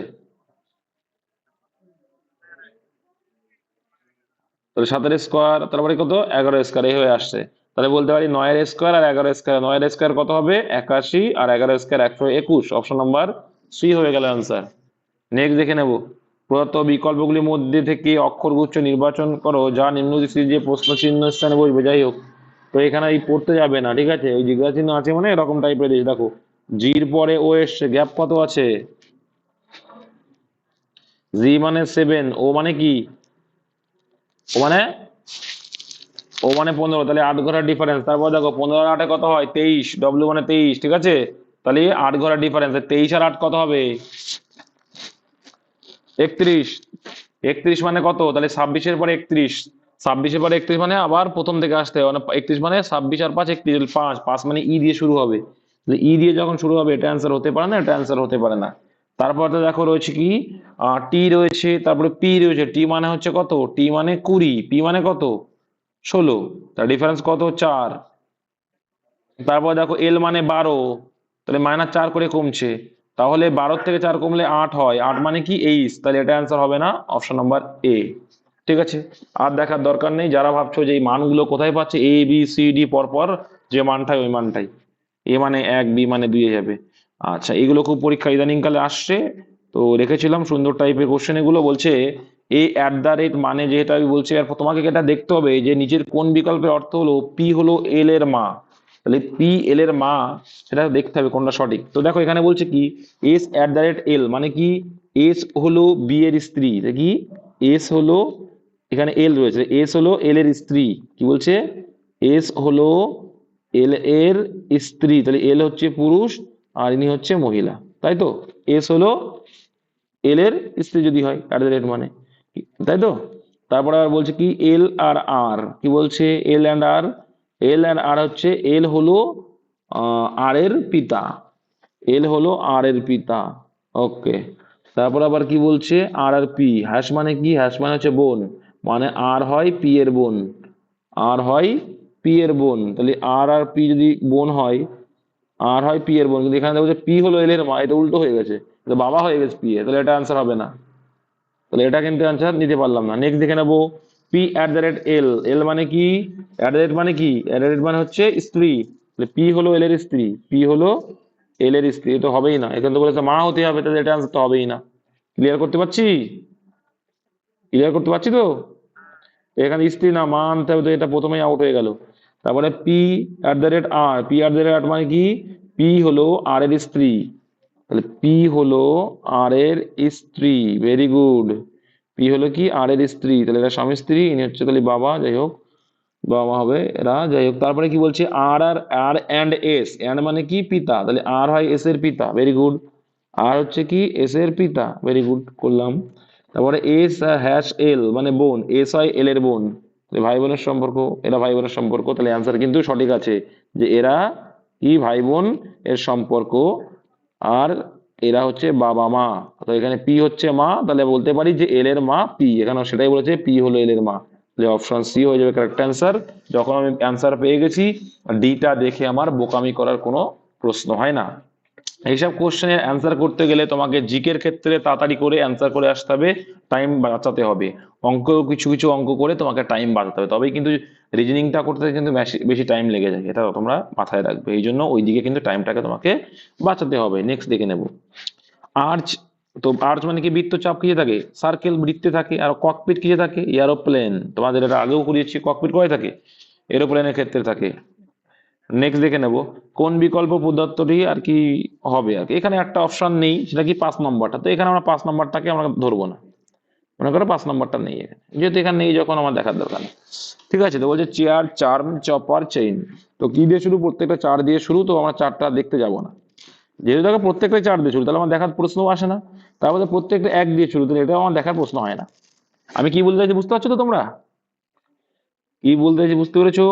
তাহলে 7-এর স্কোয়ার, তারপরে কত, 11-এর স্কোয়ার, এই হয়ে আসছে। তাহলে বলতে পারি 9-এর স্কোয়ার আর 11-এর স্কোয়ার, 9-এর স্কোয়ার কত হবে 81, আর 11-এর স্কোয়ার 121। অপশন নাম্বার সি হয়ে গেল আনসার। নেক্সট দেখে নেব, প্রদত্ত বিকল্পগুলির মধ্যে থেকে অক্ষরগুচ্ছ নির্বাচন করো যা নিম্নলিখিত যে প্রশ্ন চিহ্ন স্থানে বসবে। যাই হোক, তো এখানে এই পড়তে যাবে না, ঠিক আছে, ওই জিজ্ঞাসা চিহ্ন আছে মানে এরকম টাইপের। দেখো জির পরে ও এসছে, গ্যাপ কত আছে? জি মানে 7, ও মানে কি? ও মানে ও মানে 15, তাহলে 8 ঘরের ডিফারেন্স। তারপর দেখো 15 আর 8 কত হয় 23, ডব্লিউ মানে 23, ঠিক আছে। তাহলে 8 ঘরের ডিফারেন্স, 23 আর 8 কত হবে 31। 31 মানে কত, তাহলে 26-এর পরে 31, 26-এর পরে 31 মানে আবার প্রথম থেকে আসতে হবে, মানে 31 মানে 26 আর 5 31, 5 5 মানে ই দিয়ে শুরু হবে। ই দিয়ে যখন শুরু হবে এটা অ্যান্সার হতে পারে না, এটা অ্যান্সার হতে পারে না। তারপর তো দেখো রয়েছে কি টি রয়েছে, তারপরে পি রয়েছে। টি মানে হচ্ছে কত, টি মানে 20, পি মানে কত 16, তার ডিফারেন্স কত 4। তারপর দেখো এল মানে 12, তাহলে -4 করে কমছে, তাহলে 12 থেকে 4 কমলে 8 হয়, 8 মানে কি 8, তাহলে এটা অ্যান্সার হবে না, অপশন নাম্বার এ। ঠিক আছে, আর দেখার দরকার নেই। যারা ভাবছো যে এই মানগুলো কোথায় পাচ্ছে, এ বি সি ডি পরপর যে মানটাই ওই মানটাই, এ মানে 1, বি মানে 2 যাবে। আচ্ছা, এগুলো খুব পরীক্ষা ইদানিং কালে আসছে, তো রেখেছিলাম সুন্দর টাইপের কোশ্চেন। এগুলো বলছে এই @, মানে যেটা আমি বলছি, আর তোমাকে এটা দেখতে হবে যে নিচের কোন বিকল্পের অর্থ হলো পি হলো এল এর মা, তাহলে পি এল এর মা, সেটা দেখতে হবে কোনটা সঠিক। তো দেখো এখানে বলছে কি S@L মানে কি, এস হলো বি এর স্ত্রী, কি এস হলো, এখানে এল রয়েছে, এস হলো এল এর স্ত্রী, কি বলছে এস হলো এল এর স্ত্রী, তাহলে এল হচ্ছে পুরুষ আর ইনি হচ্ছে মহিলা, তাই তো। এস হলো এল এর স্ত্রী যদি হয় @, তাই তো। তারপরে আবার বলছে কি এল আর আর, কি বলছে L and R, L and আর হচ্ছে এল হলো আর এর পিতা, এল হলো আর এর পিতা। ওকে, তারপর আবার কি বলছে আর আর পি, হ্যাশ মানে কি, হ্যাশ মানে হচ্ছে বোন, মানে আর হয় পি এর বোন, আর হয় পি এর বোন, তাহলে আর আর পি যদি বোন হয়, আর হয় পি এর বোন, কিন্তু এখানে বলছে পি হলো এল এর মা, এটা উল্টো হয়ে গেছে, এটা বাবা হয়ে গেছে পি এ, তাহলে এটা আনসার হবে না, তাহলে এটা কিন্তু অ্যান্সার নিতে পারলাম না। নেক্সট দেখে নেবো P@L, এল মানে কি, মানে কি, মানে হচ্ছে স্ত্রী, তাহলে পি হলো এল এর স্ত্রী, পি হলো এল এর স্ত্রী, এটা হবেই না, এখানে তো বলেছে মা হতে হবে, তাহলে এটা আনসার তো হবেই না। ক্লিয়ার করতে পারছি, ক্লিয়ার করতে পারছি তো। এখানে স্ত্রী না মা আনতে হবে, তো এটা প্রথমেই আউট হয়ে গেল। তারপরে P@R, P@R মানে কি, পি হলো আর এর স্ত্রী, তাহলে পি হলো আর এর স্ত্রী, ভেরি গুড। পি হলো কি আর এর স্ত্রী, তাহলে এরা স্বামী স্ত্রী, ইনি হচ্ছে তাহলে বাবা, যাই হোক বাবা মা হবে এরা, যাই হোক। তারপরে কি বলছে আর আর আর অ্যান্ড এস, অ্যান্ড মানে কি পিতা, তাহলে আর হয় এস এর পিতা, ভেরি গুড। আর হচ্ছে কি এস এর পিতা, ভেরি গুড করলাম। তারপরে এস হ্যাশ এল মানে বোন, এস হয় এল এর বোন, তাহলে ভাই বোনের সম্পর্ক, এরা ভাই বোনের সম্পর্ক, তাহলে অ্যান্সার কিন্তু সঠিক আছে যে এরা কি ভাই বোন এর সম্পর্ক, আর এরা হচ্ছে বাবা মা। তো এখানে পি হচ্ছে মা, তাহলে বলতে পারি যে এল এর মা পি, এখানে সেটাই বলেছে পি হলো এল এর মা, তাহলে অপশন সি হয়ে যাবে কারেক্ট অ্যান্সার। যখন আমি অ্যান্সার পেয়ে গেছি, ডিটা দেখে আমার বোকামি করার কোনো প্রশ্ন হয় না। এইসব কোশ্চেনের অ্যান্সার করতে গেলে তোমাকে জিকের ক্ষেত্রে তাড়াতাড়ি করে অ্যান্সার করে আসতে হবে, টাইম বাঁচাতে হবে। অঙ্ক কিছু কিছু অঙ্ক করে তোমাকে টাইম বাঁচাতে হবে, তবেই কিন্তু রিজনিংটা করতে কিন্তু বেশি বেশি টাইম লেগে যায়, এটা তোমরা মাথায় রাখবে। এই জন্য ওইদিকে কিন্তু টাইমটাকে তোমাকে বাঁচাতে হবে। নেক্সট দেখে নেব আর্চ। তো আর্চ মানে কি, বৃত্তচাপ কিসে থাকে, সার্কেল বৃত্তে থাকে। আর ককপিট কিসে থাকে, এরোপ্লেন, তোমাদের এটা আগেও করিয়েছি, ককপিট কোথায় থাকে, এরোপ্লেনের ক্ষেত্রে থাকে। নেক্সট দেখে নেব কোন বিকল্প পদার্থটি আর কি হবে, আর কি এখানে একটা অপশন নেই, সেটা কি 5 নম্বরটা, তো এখানে আমরা 5 নম্বরটাকে আমরা ধরবো না, মনে করো 5 নম্বরটা নেই এখানে, যেহেতু এখানে নেই যখন আমার দেখার দরকার নেই। ঠিক আছে, তো বলছে চেয়ার, চার্ম, চপার, চেইন। তো কি দিয়ে শুরু, প্রত্যেকটা 4 দিয়ে শুরু, তো আমরা 4টা দেখতে যাব না, যেহেতু দেখো প্রত্যেকটা 4 দিয়ে শুরু, তাহলে আমার দেখার প্রশ্ন আসে না। তারপরে প্রত্যেকটা 1 দিয়ে শুরু, তাহলে এটাও আমার দেখার প্রশ্ন হয় না। আমি কি বলতে চাইছি বুঝতে পারছো তো তোমরা, কি বলতে চাইছি বুঝতে পেরেছো।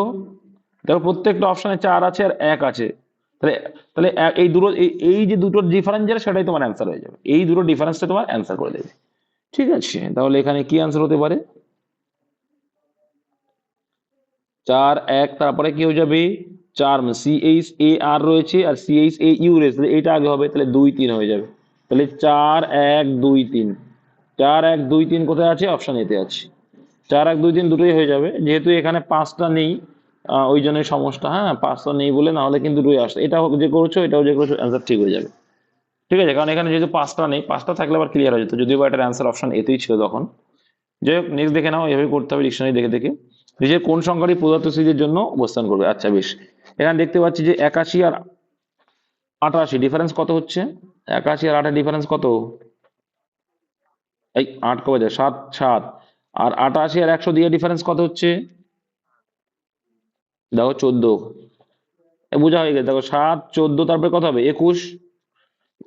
দেখো প্রত্যেকটা অপশনে 4 আছে আর 1 আছে, তাহলে তাহলে এই দুটো এই যে দুটোর ডিফারেন্স যেটা, সেটাই তোমার অ্যান্সার হয়ে যাবে, এই দুটো ডিফারেন্সটা তোমার অ্যান্সার করে দেবে। ঠিক আছে, তাহলে এখানে কি অ্যান্সার হতে পারে, 4 1, তারপরে কি হয়ে যাবে চার্ম, CHAR রয়েছে আর CHAU রয়েছে, তাহলে এটা আগে হবে, তাহলে 2 3 হয়ে যাবে, তাহলে 4 1 2 3, 4 1 2 3 কোথায় আছে, অপশন এতে আছে। 4 1 2 3 দুটোই হয়ে যাবে, যেহেতু এখানে 5টা নেই, ওই জন্যই সমস্যা, হ্যাঁ 5টা নেই বলে, না হলে কিন্তু দুটোই আসছে, এটা যে করেছো এটাও যে করেছো অ্যান্সার ঠিক হয়ে যাবে। ঠিক আছে, কারণ এখানে যেহেতু 5টা নেই, 5টা থাকলে আবার ক্লিয়ার হয়ে যেত, যদিও বা এটার অ্যান্সার অপশন এতেই ছিল তখন। যাই হোক, নেক্সট দেখে নাও, এভাবে করতে হবে ডিকশনারি দেখে দেখে। নিজের কোন সংখ্যাটি পদার্থ সিরিজের জন্য অবস্থান করবে, আচ্ছা বেশ। এখানে দেখতে পাচ্ছি যে 81 আর 88 ডিফারেন্স কত হচ্ছে, 81 আর 8 ডিফারেন্স কত, এই 8 কবে যায় 7 7, আর 88 আর 100 দিয়ে ডিফারেন্স কত হচ্ছে, দেখো 14, বোঝা হয়ে গেছে। দেখো 7 14 তারপরে কত হবে 21,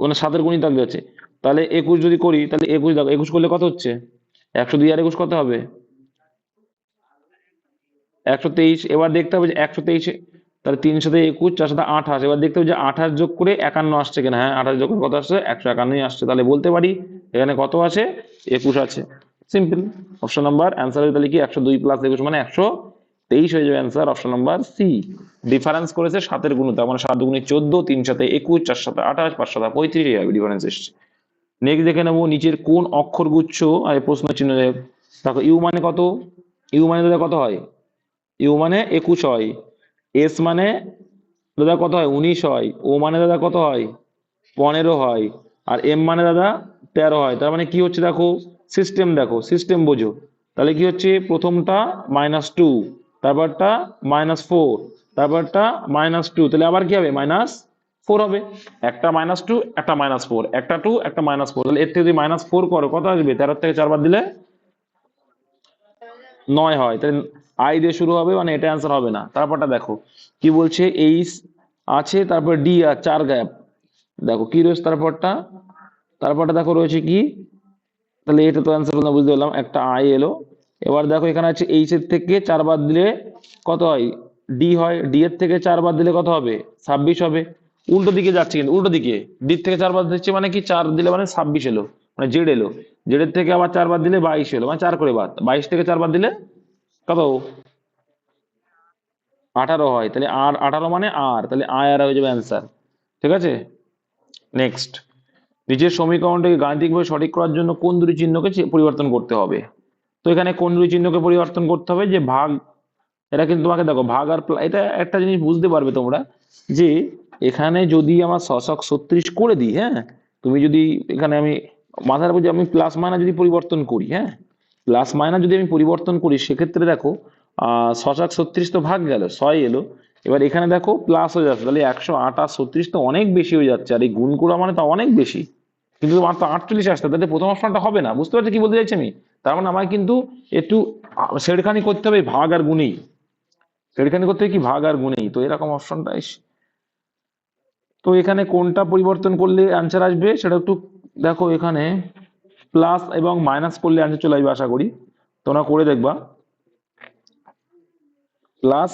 মানে 7-এর গুণিতক থাকবে আছে। তাহলে 21 যদি করি তাহলে 21, দেখো 21 করলে কত হচ্ছে 102 আর 21 কত হবে 123। এবার দেখতে হবে যে 123, তাহলে 3 7 21 4 7 28, এবার দেখতে হবে যে 28 যোগ করে 51 আসছে কিনা। হ্যাঁ 28 যোগ করে কত আসছে 151 আসছে, তাহলে বলতে পারি এখানে কত আছে 21 আছে। সিম্পল। অপশন নাম্বার অ্যান্সার হবে তাহলে কি 102 প্লাস 21 মানে 123 হয়ে যাবে answer, option number C. Difference করেছে 7-এর গুণিতক, মানে 7 দুগুণে 14, 3 7 21, 4 7 28, 5 7 35 হবে ডিফারেন্স এসছে। নেক্সট দেখে নেবো নিচের কোন অক্ষরগুচ্ছ আর প্রশ্ন চিহ্ন দেখো ইউ মানে কত, ইউ মানে দাদা কত হয়, ইউ মানে 21 হয়, এস মানে দাদা কত হয় 19 হয়, ও মানে দাদা কত হয় 15 হয়, আর এম মানে দাদা 13 হয়। তার মানে কি হচ্ছে দেখো সিস্টেম, দেখো সিস্টেম বোঝো। তাহলে কি হচ্ছে প্রথমটা -2, তারপরটা -4, তারপরটা -2, তাহলে আবার কি হবে -4 হবে। একটা -2 একটা -4, একটা 2 একটা -4, তাহলে এর থেকে যদি -4 করো কত আসবে, 13 থেকে 4 বাদ দিলে 9 হয়। তাহলে আই দিয়ে শুরু হবে, মানে এটা অ্যান্সার হবে না। তারপরটা দেখো কি বলছে, এইচ আছে তারপর ডি আর 4 গ্যাপ, দেখো কি রয়েছে তারপরটা, তারপরটা দেখো রয়েছে কি, তাহলে এটা তো অ্যান্সার না, বুঝতে পারলাম একটা আই এলো। এবার দেখো এখানে আছে এইচ এর থেকে 4 বাদ দিলে কত হয় ডি হয়, ডি এর থেকে 4 বাদ দিলে কত হবে 26 হবে। উল্টো দিকে যাচ্ছে কিন্তু, উল্টো দিকে ডি থেকে 4 বাদ দিচ্ছে মানে কি 4 দিলে মানে 26 এলো, মানে জেড এলো, জেড এর থেকে আবার 4 বাদ দিলে 22 এলো, মানে 4 করে বাদ, 22 থেকে 4 বাদ দিলে কত 18 হয়। তাহলে আর 18 মানে আর, তাহলে আয় আর হয়ে যাবে অ্যান্সার। ঠিক আছে, নেক্সট নিচের সমীকরণটাকে গাণিতিকভাবে সঠিক করার জন্য কোন দুটি চিহ্নকে পরিবর্তন করতে হবে। তো এখানে কোন দুটি চিহ্নকে পরিবর্তন করতে হবে, যে ভাগ, এটা কিন্তু তোমাকে দেখো ভাগ আর এটা একটা জিনিস বুঝতে পারবে তোমরা, যে এখানে যদি আমার শতক 36 করে দিই, হ্যাঁ তুমি যদি এখানে আমি মাথার উপর আমি প্লাস মাইনাস যদি পরিবর্তন করি, হ্যাঁ প্লাস মাইনাস যদি আমি পরিবর্তন করি, সেক্ষেত্রে দেখো শতক 36 তো ভাগ গেল 6 এলো, এবার এখানে দেখো প্লাস হয়ে যাচ্ছে, তাহলে 108 আর 36 তো অনেক বেশি হয়ে যাচ্ছে, আর এই গুণ করা মানে তো অনেক বেশি, কিন্তু মাত্র 48 আসতে, তাহলে প্রথম অপশনটা হবে না। বুঝতে পারছো কি বলতে চাইছি আমি? তার মানে আমায় কিন্তু একটু ছেড়খানি করতে হবে ভাগ আর গুণেই, ছেড়খানি করতে হবে কি ভাগ আর গুণেই, তো এরকম অপশনটা তো এখানে কোনটা পরিবর্তন করলে অ্যান্সার আসবে সেটা একটু দেখো, এখানে প্লাস এবং মাইনাস করলে অ্যান্সার চলে আসবে আশা করি, তোমরা করে দেখবা। প্লাস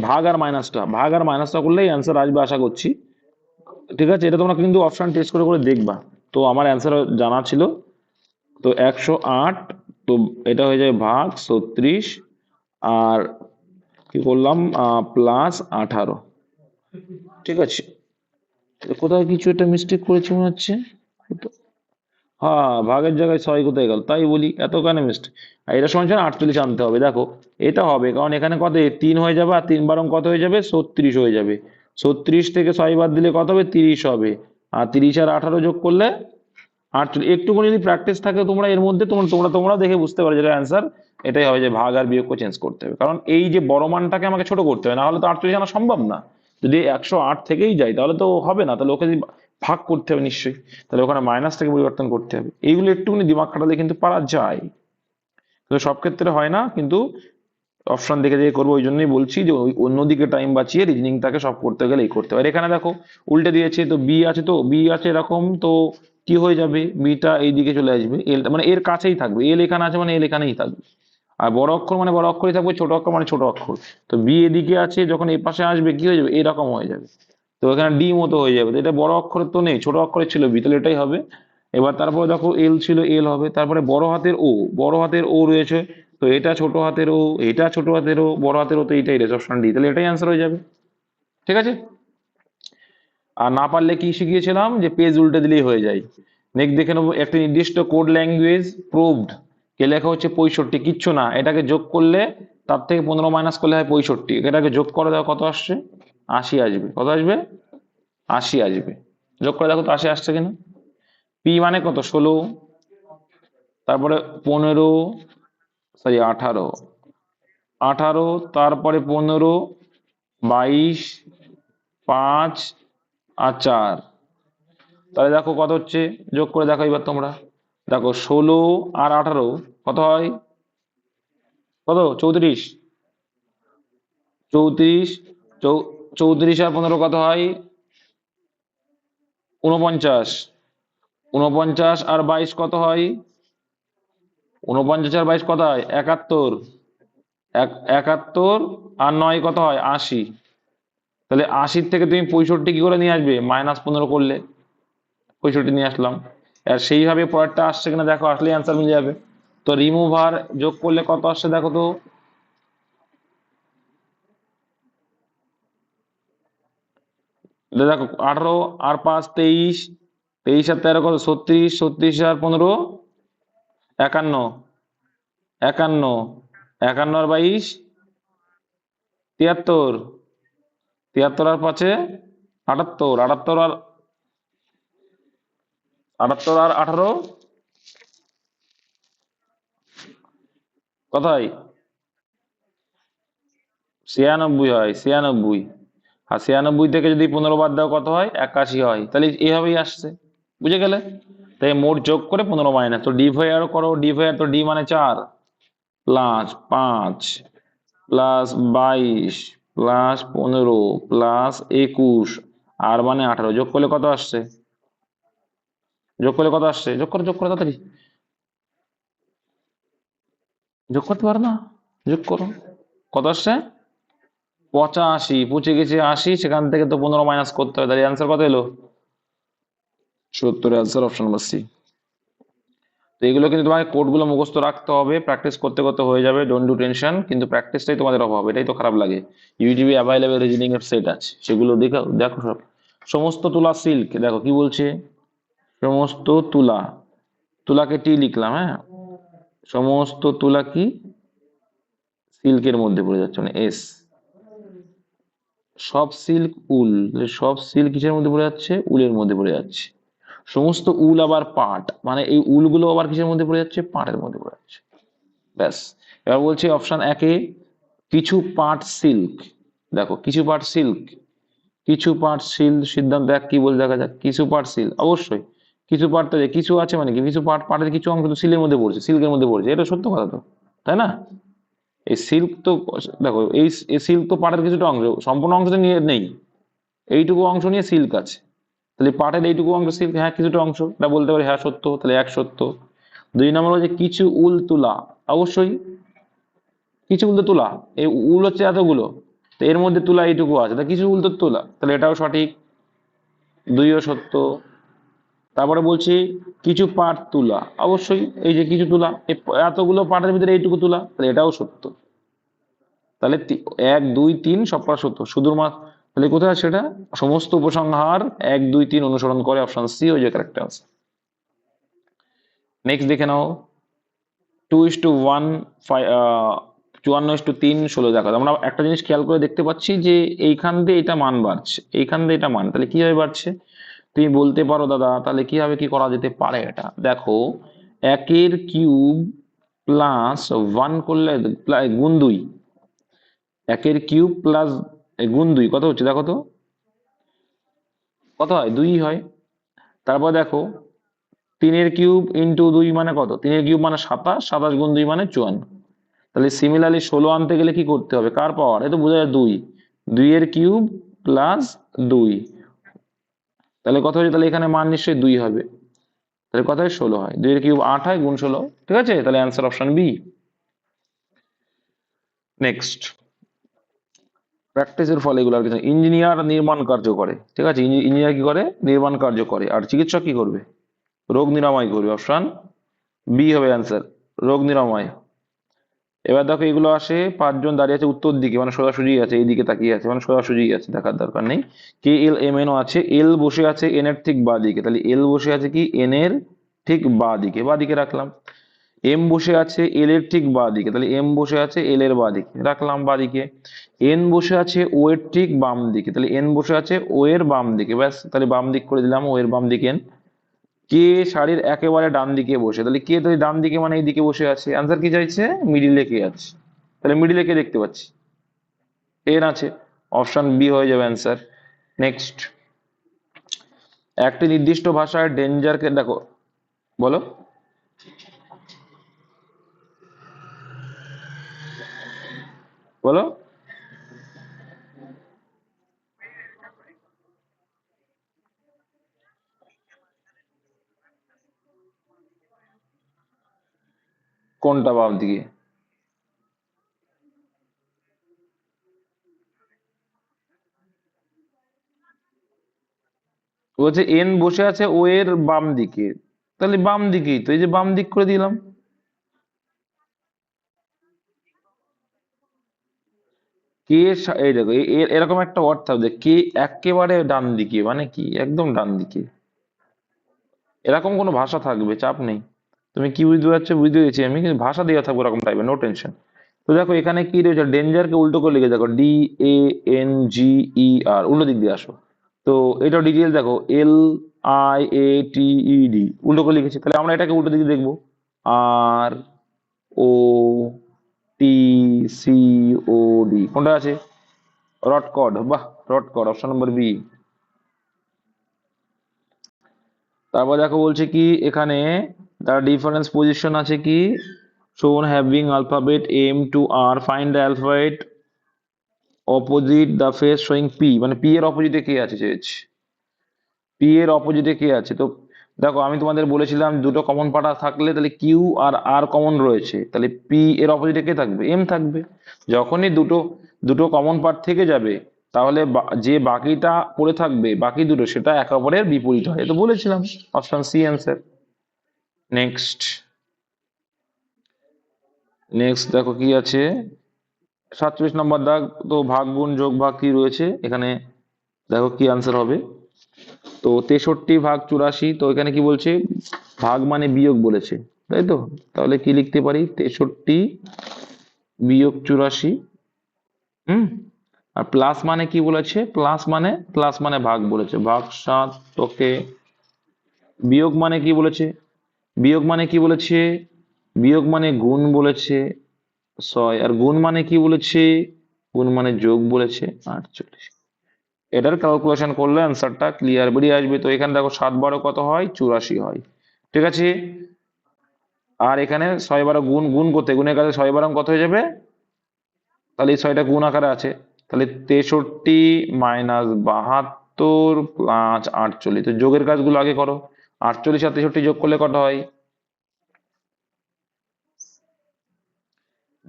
ভাগ আর মাইনাসটা করলেই অ্যান্সার আসবে আশা করছি। ঠিক আছে, এটা তোমরা কিন্তু অপশন টেস্ট করে করে দেখবা। তো আমার অ্যান্সার জানা ছিল, তো 108, তো এটা হয়ে যায় ভাগ 36, আর কি করলাম প্লাস 18। ঠিক আছে, কোথায় কিছু একটা মিস্টেক করেছি মনে হচ্ছে। হ্যাঁ ভাগের জায়গায় 6 কোথায় গেল, তাই বলি এত কেন মিস্টেক। আর এটা সমান সমান 48 আনতে হবে, দেখো এটা হবে কারণ এখানে কত 3 হয়ে যাবে, আর 3 বারং কত হয়ে যাবে 36 হয়ে যাবে, 36 থেকে 6 বাদ দিলে কত হবে 30 হবে, আর 30 আর 18 যোগ করলে 48। একটুখানি যদি প্র্যাকটিস থাকে তোমরা এর মধ্যে, তোমরা দেখে বুঝতে পারো যেটা অ্যান্সার এটাই হবে, যে ভাগ আর বিয়োগকে চেঞ্জ করতে হবে, কারণ এই যে বড় মানটাকে আমাকে ছোট করতে হবে, না হলে তো 48 আনা সম্ভব না। যদি 108 থেকেই যাই তাহলে তো হবে না, তাহলে ওকে যদি ভাগ করতে হবে নিশ্চয়ই, তাহলে ওখানে মাইনাস থেকে পরিবর্তন করতে হবে। এইগুলো একটুখানি দিমাগ খাটালে কিন্তু পারা যায়, তো সব ক্ষেত্রে হয় না, কিন্তু অপশন দেখে দেখে করবো, ওই জন্যই বলছি যে ওই অন্যদিকে টাইম বাঁচিয়ে রিজনিংটাকে সব করতে গেলে এই করতে হবে। আর এখানে দেখো উল্টে দিয়েছে, তো বি আছে, তো বি আছে এরকম, তো কি হয়ে যাবে বিটা এইদিকে চলে আসবে, এল মানে এর কাছেই থাকবে, এল এখানে আছে মানে এল এখানেই থাকবে, আর বড় অক্ষর মানে বড় অক্ষরই থাকবে, ছোট অক্ষর মানে ছোট অক্ষর। তো বি এদিকে আছে, যখন এ পাশে আসবে কি হয়ে যাবে এরকম হয়ে যাবে, তো এখানে ডি মতো হয়ে যাবে, তো এটা বড় অক্ষরের তো নেই, ছোট অক্ষরের ছিল বি, তাহলে এটাই হবে। এবার তারপরে দেখো এল ছিল এল হবে, তারপরে বড় হাতের ও, বড় হাতের ও রয়েছে, তো এটা ছোট হাতের ও, এটা ছোট হাতের ও, বড় হাতের ও, তো এইটাই রয়েছে অপশন ডি, তাহলে এটাই অ্যান্সার হয়ে যাবে। ঠিক আছে, আর না পারলে কি শিখিয়েছিলাম যে পেজ উল্টে দিলেই হয়ে যায়। নেক্সট দেখে নেবো, একটি নির্দিষ্ট কোড ল্যাঙ্গুয়েজ প্রুভড কে লেখা হচ্ছে 65, কিচ্ছু না, এটাকে যোগ করলে তার থেকে 15 মাইনাস করলে হয় 65, এটাকে যোগ করে দেখো কত আসছে 80 আসবে, কত আসবে 80 আসবে, যোগ করে দেখো তো 80 আসছে কিনা। পি মানে কত 16, তারপরে 15, সরি 18, 18 তারপরে 15, 22, 5 আর 4, তাহলে দেখো কত হচ্ছে, যোগ করে দেখো এবার তোমরা, দেখো 16 আর 18 কত হয়, কত 34, 34, 34 আর 15 কত হয়? 49। 49 আর 22 কত হয়? 49 আর 22 কত হয়? 71। 71 আর 9 কত হয়? 80। তাহলে 80 থেকে তুমি 65 কি করে নিয়ে আসবে? -15 করলে 65 নিয়ে আসলাম। আর সেইভাবে পরেরটা আসছে কিনা দেখো, আসলে অ্যান্সার মিলে যাবে। তো রিমুভ আর যোগ করলে কত আসছে দেখো তো। দেখো 18 আর 5 23, 23 আর 13 কত? 36, 36 আর 15 51, 51, 51 আর 22 73, 73 আর 5 78, 78 আর 18 কত হয়? 96 হয়, 96। আর 96 থেকে যদি 15 বাদ দাও কত হয়? 81 হয়। তাহলে এইভাবেই আসছে, বুঝে গেলে? তাই মোট যোগ করে 15 মাইনাস, তো ডিভাইড করো, ডিভাইড তো ডি মানে 4 প্লাস 5 প্লাস 22 প্লাস 15 প্লাস 21 আর মানে 18, যোগ করলে কত আসছে? যোগ করলে কত আসছে? যোগ করো, যোগ করো তাড়াতাড়ি, যোগ করতে পারো না? যোগ করো, কত আসছে? 85। পৌঁছে গেছে 80, সেখান থেকে তো 15 মাইনাস করতে হবে, তাহলে অ্যান্সার কত এলো? 70। Answer option number C. তো এগুলো কিন্তু তোমাকে কোডগুলো মুখস্থ রাখতে হবে, প্র্যাকটিস করতে করতে হয়ে যাবে, ডোন্ট ডু টেনশন। কিন্তু প্র্যাকটিসটাই তোমাদের অভাব, এটাই তো খারাপ লাগে। ইউটিউবে অ্যাভেলেবেল রিজনিং এর সেট আছে, সেগুলো দেখো দেখো সব। সমস্ত তুলা সিল্ক, দেখো কি বলছে, সমস্ত তুলা, তুলাকে টি লিখলাম, হ্যাঁ, সমস্ত তুলা কি সিল্কের মধ্যে পড়ে যাচ্ছে, মানে এস। সব সিল্ক উল, সব সিল্ক কিসের মধ্যে পড়ে যাচ্ছে? উলের মধ্যে পড়ে যাচ্ছে। সমস্ত উল আবার পাট, মানে এই উলগুলো আবার কিসের মধ্যে পড়ে যাচ্ছে? পাটের মধ্যে পড়ে যাচ্ছে। ব্যাস। এবার বলছি অপশন একে, কিছু পাট সিল্ক, দেখো কিছু পাট সিল্ক, কিছু পাট সিল্ক, সিদ্ধান্ত এক কি বলে দেখা যাক। কিছু পাট সিল্ক, অবশ্যই কিছু পাট, তো কিছু আছে মানে কি, কিছু পাট, পাটের কিছু অংশ তো সিলের মধ্যে পড়ছে, সিল্কের মধ্যে পড়ছে, এটা সত্য কথা তো, তাই না? এই সিল্ক তো, দেখো এই সিল্ক তো পাটের কিছুটা অংশ, সম্পূর্ণ অংশ তো নিয়ে নেই, এইটুকু অংশ নিয়ে সিল্ক আছে। তাহলে পাটের এইটুকু অংশ সিল্ক, হ্যাঁ কিছুটা অংশ, এটা বলতে পারি, হ্যাঁ সত্য, তাহলে এক সত্য। দুই নম্বর হচ্ছে কিছু উল তুলা, অবশ্যই কিছু উল তো তুলা, এই উল হচ্ছে এতগুলো, তো এর মধ্যে তুলা এইটুকু আছে, তা কিছু উল তো তুলা, তাহলে এটাও সঠিক, দুইও সত্য। তারপরে বলছি কিছু পাট তুলা, অবশ্যই এই যে কিছু তুলা, এতগুলো পাটের ভিতরে এইটুকু তুলা, তাহলে এটাও সত্য। তাহলে এক দুই তিন সবকটা সত্য, শুধুমাত্র, তাহলে কোথায় সেটা? সমস্ত উপসংহার 1 2 3 অনুসরণ করে, অপশন সি ওই যে কারেক্ট আনসার। নেক্সট দেখে নাও, 2:1, 54:3, 16 দেখা, আমরা একটা জিনিস খেয়াল করে দেখতে পাচ্ছি যে এইখান দিয়ে এটা মান বাড়ছে, এইখান দিয়ে এটা মান, তাহলে কিভাবে বাড়ছে? তুমি বলতে পারো দাদা, তাহলে কিভাবে কি করা যেতে পারে? এটা দেখো, একের কিউব প্লাস 1 করলে গুণ 2, একের কিউব প্লাস গুণ 2 কত হচ্ছে দেখো তো, কত হয়? 2 হয়। তারপর দেখো, 3 কিউব ইন্টু 2 মানে কত? 3 কিউব মানে 27, 27 গুণ 2 মানে 54। তাহলে সিমিলারলি 16 আনতে গেলে কি করতে হবে? কার পাওয়ার? এ তো বোঝা যায় 2, 2 এর কিউব প্লাস 2, তাহলে কত হচ্ছে? তাহলে এখানে মান নিশ্চয়ই 2 হবে, তাহলে কত হয়? 16 হয়, 2 এর কিউব 8 হয়, গুণ 16, ঠিক আছে? তাহলে অ্যান্সার অপশন বি। নেক্সট, প্র্যাকটিসের ফলে এগুলো আর কিছু, ইঞ্জিনিয়ার নির্মাণ কার্য করে, ঠিক আছে? ইঞ্জিনিয়ার কি করে? নির্মাণ কার্য করে। আর চিকিৎসক কি করবে? রোগ নিরাময় করবে, অপশন বি হবে অ্যান্সার, রোগ নিরাময়। এবার দেখো এগুলো আসে, 5 জন দাঁড়িয়ে আছে উত্তর দিকে, মানে সোজাসুজি আছে, এইদিকে তাকিয়ে আছে, মানে সোজাসুজি আছে, দেখার দরকার নেই। কে এল এম এন ও আছে, এল বসে আছে এন এর ঠিক বা দিকে, তাহলে এল বসে আছে কি এন এর ঠিক বা দিকে, বা দিকে রাখলাম। এম বসে আছে এল এর ঠিক বা দিকে, তাহলে এম বসে আছে এল এর বা দিকে, রাখলাম বা দিকে। এন বসে আছে ও এর ঠিক বাম দিকে, তাহলে এন বসে আছে ও এর বাম দিকে, ব্যাস, তাহলে বাম দিক করে দিলাম, ও এর বাম দিকে এন। কে শাড়ির একেবারে ডান দিকে বসে, তাহলে কে তো ডান দিকে মানে এই দিকে বসে আছে, আনসার কি চাইছে? মিডিলে কে আছে, তাহলে মিডিলে কে দেখতে পাচ্ছি? এন আছে, অপশন বি হয়ে যাবে অ্যান্সার। নেক্সট, একটি নির্দিষ্ট ভাষায় ডেঞ্জারকে, দেখো বলো, বলো, কোনটা বাম দিকে? বলছে এন বসে আছে ও এর বাম দিকে, তাহলে বাম দিকেই তো, এই যে বাম দিক করে দিলাম। কে এই দেখো এরকম একটা ওয়ার্ড থাকবে, কে একেবারে ডান দিকে মানে কি একদম ডান দিকে, এরকম কোনো ভাষা থাকবে, চাপ নেই। তুমি কি বুঝতে পারছো বুঝতে পেরেছি আমি, কিন্তু ভাষা দেওয়া থাকবে এরকম টাইপের, নো টেনশন। তো দেখো এখানে কি রয়েছে, ডেঞ্জারকে উল্টো করে লিখে দেখো, DANGER, উল্টো দিক দিয়ে আসো। তো এটা ডিটেল দেখো, LIATED, উল্টো করে লিখেছি, তাহলে আমরা এটাকে উল্টো দিকে দেখবো, ROTCOD, কোনটা আছে? রটকড, বাহ, রটকড, অপশন নম্বর বি। তারপর দেখো বলছে কি এখানে, তার ডিফারেন্স পজিশন আছে কি, shown having alphabet M to R, find the alphabet opposite the face showing P, মানে P এর অপোজিটে কে আছে চেয়েছে, P এর অপোজিটে কে আছে। তো দেখো আমি তোমাদের বলেছিলাম দুটো কমন পার্ট থাকলে তাহলে কিউ আর আর কমন রয়েছে, তাহলে পি এর অপোজিটে কে থাকবে, এম থাকবে। যখনই দুটো দুটো কমন পার্ট থেকে যাবে, তাহলে যে বাকিটা পড়ে থাকবে বাকি দুটো, সেটা একে অপরের বিপরীত হয়, তো বলেছিলাম, option C answer. Next, next দেখো কি আছে, 47 নম্বর দাগ, তো ভাগ গুণ যোগ ভাগ কি রয়েছে এখানে, দেখো কি আনসার হবে। তো 63 ভাগ 84, তো এখানে কি বলছে, ভাগ মানে বিয়োগ বলেছে, তাই তো, তাহলে কি লিখতে পারি, 63 - 84। হুম। আর প্লাস মানে কি বলেছে, প্লাস মানে ভাগ বলেছে, ভাগ 7, ওকে। বিয়োগ মানে কি বলেছে, বিয়োগ মানে কি বলেছে, বিয়োগ মানে গুণ বলেছে 6, আর গুণ মানে কি বলেছে, গুণ মানে যোগ বলেছে 48। এটার ক্যালকুলেশন করলে অ্যান্সারটা ক্লিয়ার বেরিয়ে আসবে। তো এখানে দেখো 7 × 12 কত হয়, 84 হয়, ঠিক আছে। আর এখানে 6 × 12 গুণ, গুণ করতে গুণের কাছে 6 × 12 কত হয়ে যাবে, তাহলে এই 6টা গুণ আকারে আছে, তাহলে 63 - 72 + 48, তো যোগের কাজগুলো আগে করো। 48 আর 63 যোগ করলে কত হয়,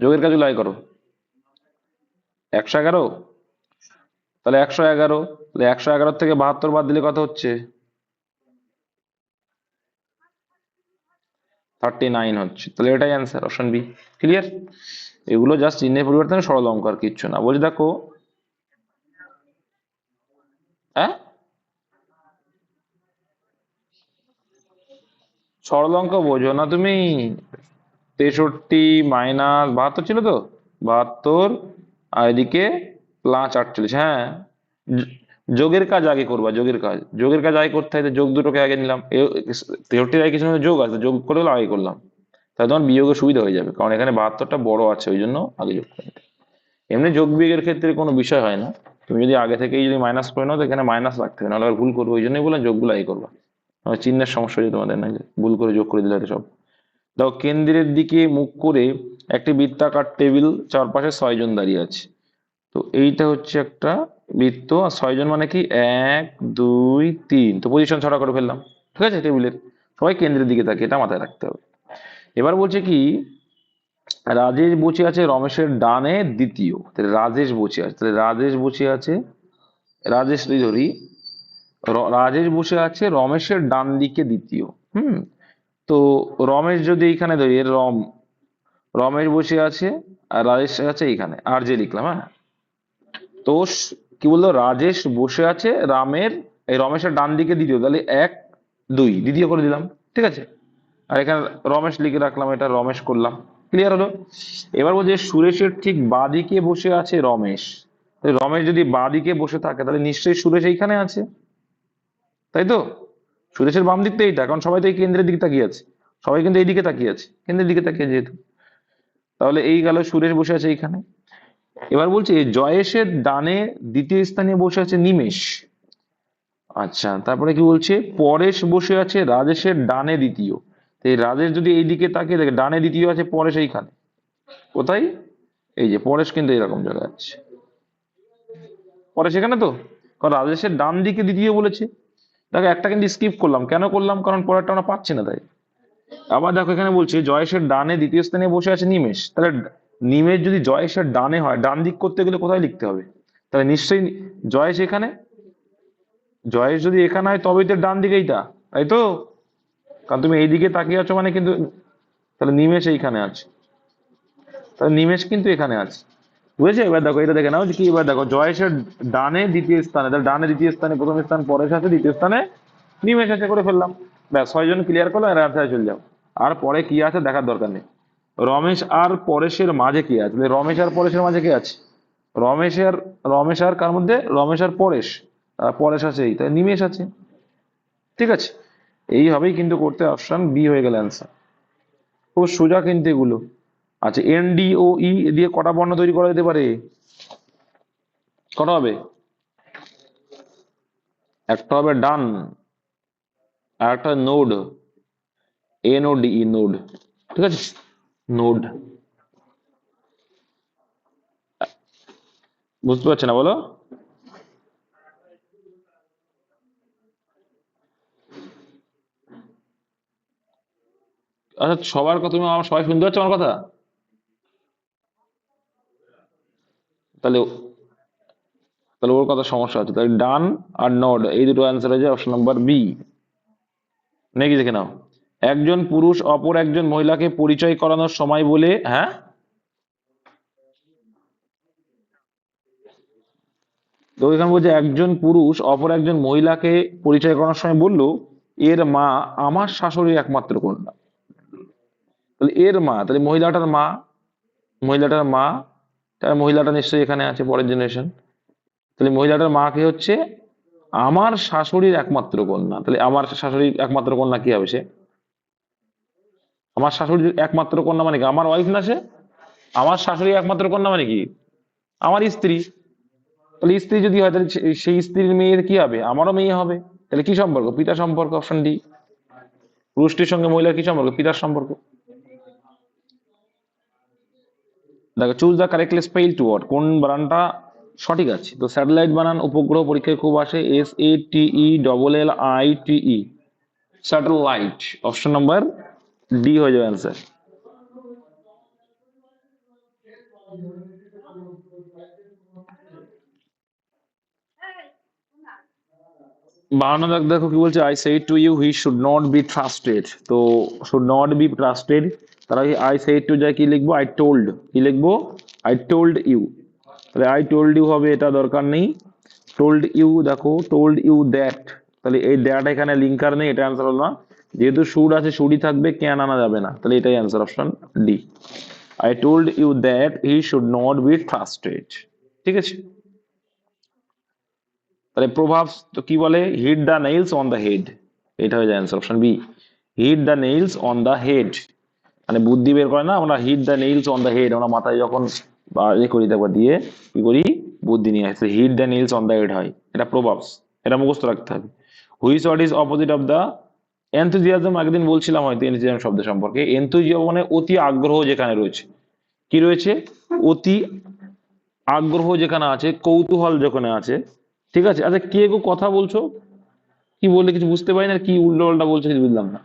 যোগের কাজগুলো আগে করো, 111। তাহলে 111, তাহলে 111 থেকে 72 বাদ দিলে কত হচ্ছে, 39 হচ্ছে, তাহলে এটাই অ্যান্সার, অপশন বি। ক্লিয়ার? এগুলো জাস্ট চিহ্নের পরিবর্তনে সরল অঙ্ক, আর কিচ্ছু না। বলছি দেখো, হ্যাঁ সরল অঙ্ক বোঝো না তুমি, 63 - 72 ছিল তো, 72, আর এদিকে +48, হ্যাঁ। য- যোগের কাজ আগে করবা, যোগের কাজ, যোগের কাজ আগে করতে হয়, তো যোগ দুটোকে আগে নিলাম, 63 আগে কিছু না, যোগ আছে, যোগ করে হলো আগে করলাম, তাহলে তোমার বিয়োগের সুবিধা হয়ে যাবে, কারণ এখানে 72টা বড় আছে, ওই জন্য আগে যোগ করে নিতে। এমনি যোগ বিয়োগের ক্ষেত্রে কোনো বিষয় হয় না, তুমি যদি আগে থেকেই যদি মাইনাস করে নাও, তো এখানে মাইনাস রাখতে হবে, নাহলে আবার ভুল করবো, ওই জন্যই বললাম যোগগুলো আগে করবা, চিহ্নের সমস্যা হয়েছে তোমাদের, না ভুল করে যোগ করে দিলে সব। দেখো কেন্দ্রের দিকে মুখ করে একটি বৃত্তাকার টেবিল, চারপাশে 6 জন দাঁড়িয়ে আছে। তো এইটা হচ্ছে একটা বৃত্ত, আর 6 জন মানে কি, 1 2 3, তো পজিশন ছড়া করে ফেললাম, ঠিক আছে, টেবিলের সবাই কেন্দ্রের দিকে থাকে, এটা মাথায় রাখতে হবে। এবার বলছে কি, রাজেশ বসে আছে রমেশের ডানে দ্বিতীয়, তাহলে রাজেশ বসে আছে, তাহলে রাজেশ বসে আছে, রাজেশ ধরি, রাজেশ বসে আছে রমেশের ডান দিকে দ্বিতীয়। হুম। তো রমেশ যদি এইখানে ধরি, এর রমেশ বসে আছে আর রাজেশ আছে এইখানে, আর যে লিখলাম, হ্যাঁ। তো কি বললো, রাজেশ বসে আছে রামের, এই রমেশের ডান দিকে দ্বিতীয়, তাহলে 1 2 দ্বিতীয় করে দিলাম, ঠিক আছে। আর এখানে রমেশ লিখে রাখলাম, এটা রমেশ করলাম, ক্লিয়ার হলো। এবার বলছে সুরেশের ঠিক বাঁদিকে বসে আছে রমেশ, তাহলে রমেশ যদি বাঁদিকে বসে থাকে, তাহলে নিশ্চয়ই সুরেশ এইখানে আছে, তাই তো। সুরেশের বাম দিকটা এইটা, কারণ সবাই তো এই কেন্দ্রের দিকে তাকিয়ে আছে, সবাই কিন্তু এইদিকে তাকিয়ে আছে, কেন্দ্রের দিকে তাকিয়ে যেহেতু, তাহলে এই গেল, সুরেশ বসে আছে এইখানে। এবার বলছে জয়েশের ডানে দ্বিতীয় স্থানে বসে আছে নিমেষ। আচ্ছা, তারপরে কি বলছে, পরেশ বসে আছে রাজেশের ডানে দ্বিতীয়, তো এই রাজেশ যদি এইদিকে তাকিয়ে দেখে, ডানে দ্বিতীয় আছে, পরেশ এইখানে, কোথায়, এই যে পরেশ কিন্তু এরকম জায়গায় আছে, পরেশ এখানে তো, কারণ রাজেশের ডান দিকে দ্বিতীয় বলেছে। দেখো একটা কিন্তু স্কিপ করলাম, কেন করলাম, কারণ পরেরটা আমরা পাচ্ছি না, তাই। আবার দেখো এখানে বলছে জয়েশের ডানে দ্বিতীয় স্থানে বসে আছে নিমেষ, তাহলে নিমেষ যদি জয়েশের ডানে হয়, ডান দিক করতে গেলে কোথায় লিখতে হবে? তাহলে নিশ্চয়ই জয়েশ এখানে, জয়েশ যদি এখানে হয় তবেই তো ডান দিকে এইটা, তাই তো? কারণ তুমি এইদিকে তাকিয়ে আছো মানে কিন্তু, তাহলে নিমেষ এইখানে আছে, তাহলে নিমেষ কিন্তু এখানে আছে। বুঝেছো? এবার দেখো এটা দেখে নাও যে কি, এবার দেখো জয়েশের ডানে দ্বিতীয় স্থানে, তাহলে ডানে দ্বিতীয় স্থানে প্রথম স্থান পরেশ আছে, দ্বিতীয় স্থানে নিমেষ আছে, করে ফেললাম। ব্যাস, 6 জন ক্লিয়ার করলো, আর আনসারে চলে যাও। আর পরে কি আছে দেখার দরকার নেই। রমেশ আর পরেশের মাঝে কি আছে? তাহলে রমেশ আর পরেশের মাঝে কি আছে? রমেশের, রমেশ আর কার মধ্যে? রমেশ আর পরেশ, আর পরেশ আছে এই, তাই নিমেষ আছে। ঠিক আছে, এইভাবেই কিন্তু করতে, অপশন বি হয়ে গেল অ্যান্সার। খুব সোজা কিন্তু এগুলো। আচ্ছা, এন ডি ও ই দিয়ে কটা বর্ণ তৈরি করা যেতে পারে? কটা হবে? একটা হবে ডান, আর একটা node, N O D E, node. ঠিক আছে, নোড। বুঝতে পারছে না বলো? আচ্ছা, সবার কথা তুমি, আমার সবাই শুনতে পাচ্ছ আমার কথা? তাহলে, তাহলে ওর কথা সমস্যা আছে। তাহলে ডান আর নড এই দুটো অ্যান্সার হয়ে যায় অপশন নাম্বার বি। নাকি দেখে নাও, একজন পুরুষ অপর একজন মহিলাকে পরিচয় করানোর সময় বলে, হ্যাঁ, তো এখানে বলছে একজন পুরুষ অপর একজন মহিলাকে পরিচয় করানোর সময় বললো, এর মা আমার শাশুড়ির একমাত্র কন্যা। তাহলে এর মা, তাহলে মহিলাটার মা, মহিলাটার মা, তাহলে মহিলাটা নিশ্চয়ই এখানে আছে, পরের জেনারেশন। তাহলে মহিলাটার মা কে হচ্ছে আমার শাশুড়ির একমাত্র কন্যা। তাহলে আমার শাশুড়ির একমাত্র কন্যা কি হবে? সে আমার শাশুড়ির একমাত্র কন্যা মানে কি? আমার ওয়াইফ না সে? আমার শাশুড়ির একমাত্র কন্যা মানে কি? আমার স্ত্রী। তাহলে স্ত্রী যদি হয়, তাহলে সেই স্ত্রীর মেয়ের কি হবে? আমারও মেয়ে হবে। তাহলে কি সম্পর্ক? পিতা সম্পর্ক, অপশন ডি। পুরুষটির সঙ্গে মহিলার কি সম্পর্ক? পিতার সম্পর্ক। দেখো, choose the correctly spelled word, কোন বানানটা সঠিক আছে? তো স্যাটেলাইট বানান উপগ্রহ পরীক্ষায় খুব আসে, S A T E double L I T E, satellite. Option number D হয়ে যাবে অ্যান্সার। বাহান্ন দাগ দেখো কি বলছে, I said to you he should not be trusted. তো শুড নট বি ট্রাস্টেড, তার আগে আই সেড টু যায় কি লিখবো? আই টোল্ড, কি লিখবো? I told you. তাহলে আই টোল্ড ইউ হবে, এটা দরকার নেই। টোল্ড ইউ, দেখো টোল্ড ইউ দ্যাট, তাহলে এই দ্যাট এখানে লিঙ্কার নেই, এটা অ্যান্সার হলো না। যেহেতু শুড আছে, শুডই থাকবে, ক্যান আনা যাবে না, তাহলে এটাই answer, option D. I told you that he should not be trusted. ঠিক আছে, তাহলে প্রভাব তো কি বলে? Hit the nails on the head, এটা হয়ে যায় answer, option B. Hit the nails on the head, মানে বুদ্ধি বের করে না আমরা, hit the nails on the head, আমরা মাথায় যখন ইয়ে করি তারপর দিয়ে কি করি? বুদ্ধি নিয়ে আসে, hit the nails on the head হয়, এটা প্রভাবস, এটা মুখস্থ রাখতে হবে। Which word is opposite of the enthusiasm? আগের দিন বলছিলাম হয়তো এনথুজিয়াজম শব্দ সম্পর্কে। এনথুজিয়াম মানে অতি আগ্রহ যেখানে রয়েছে, কি রয়েছে? অতি আগ্রহ যেখানে আছে, কৌতূহল যেখানে আছে। ঠিক আছে, আচ্ছা কে গো কথা বলছো? কি বললে কিছু বুঝতে পারি না, কি উল্টো পাল্টা বলছো কিছু বুঝলাম না।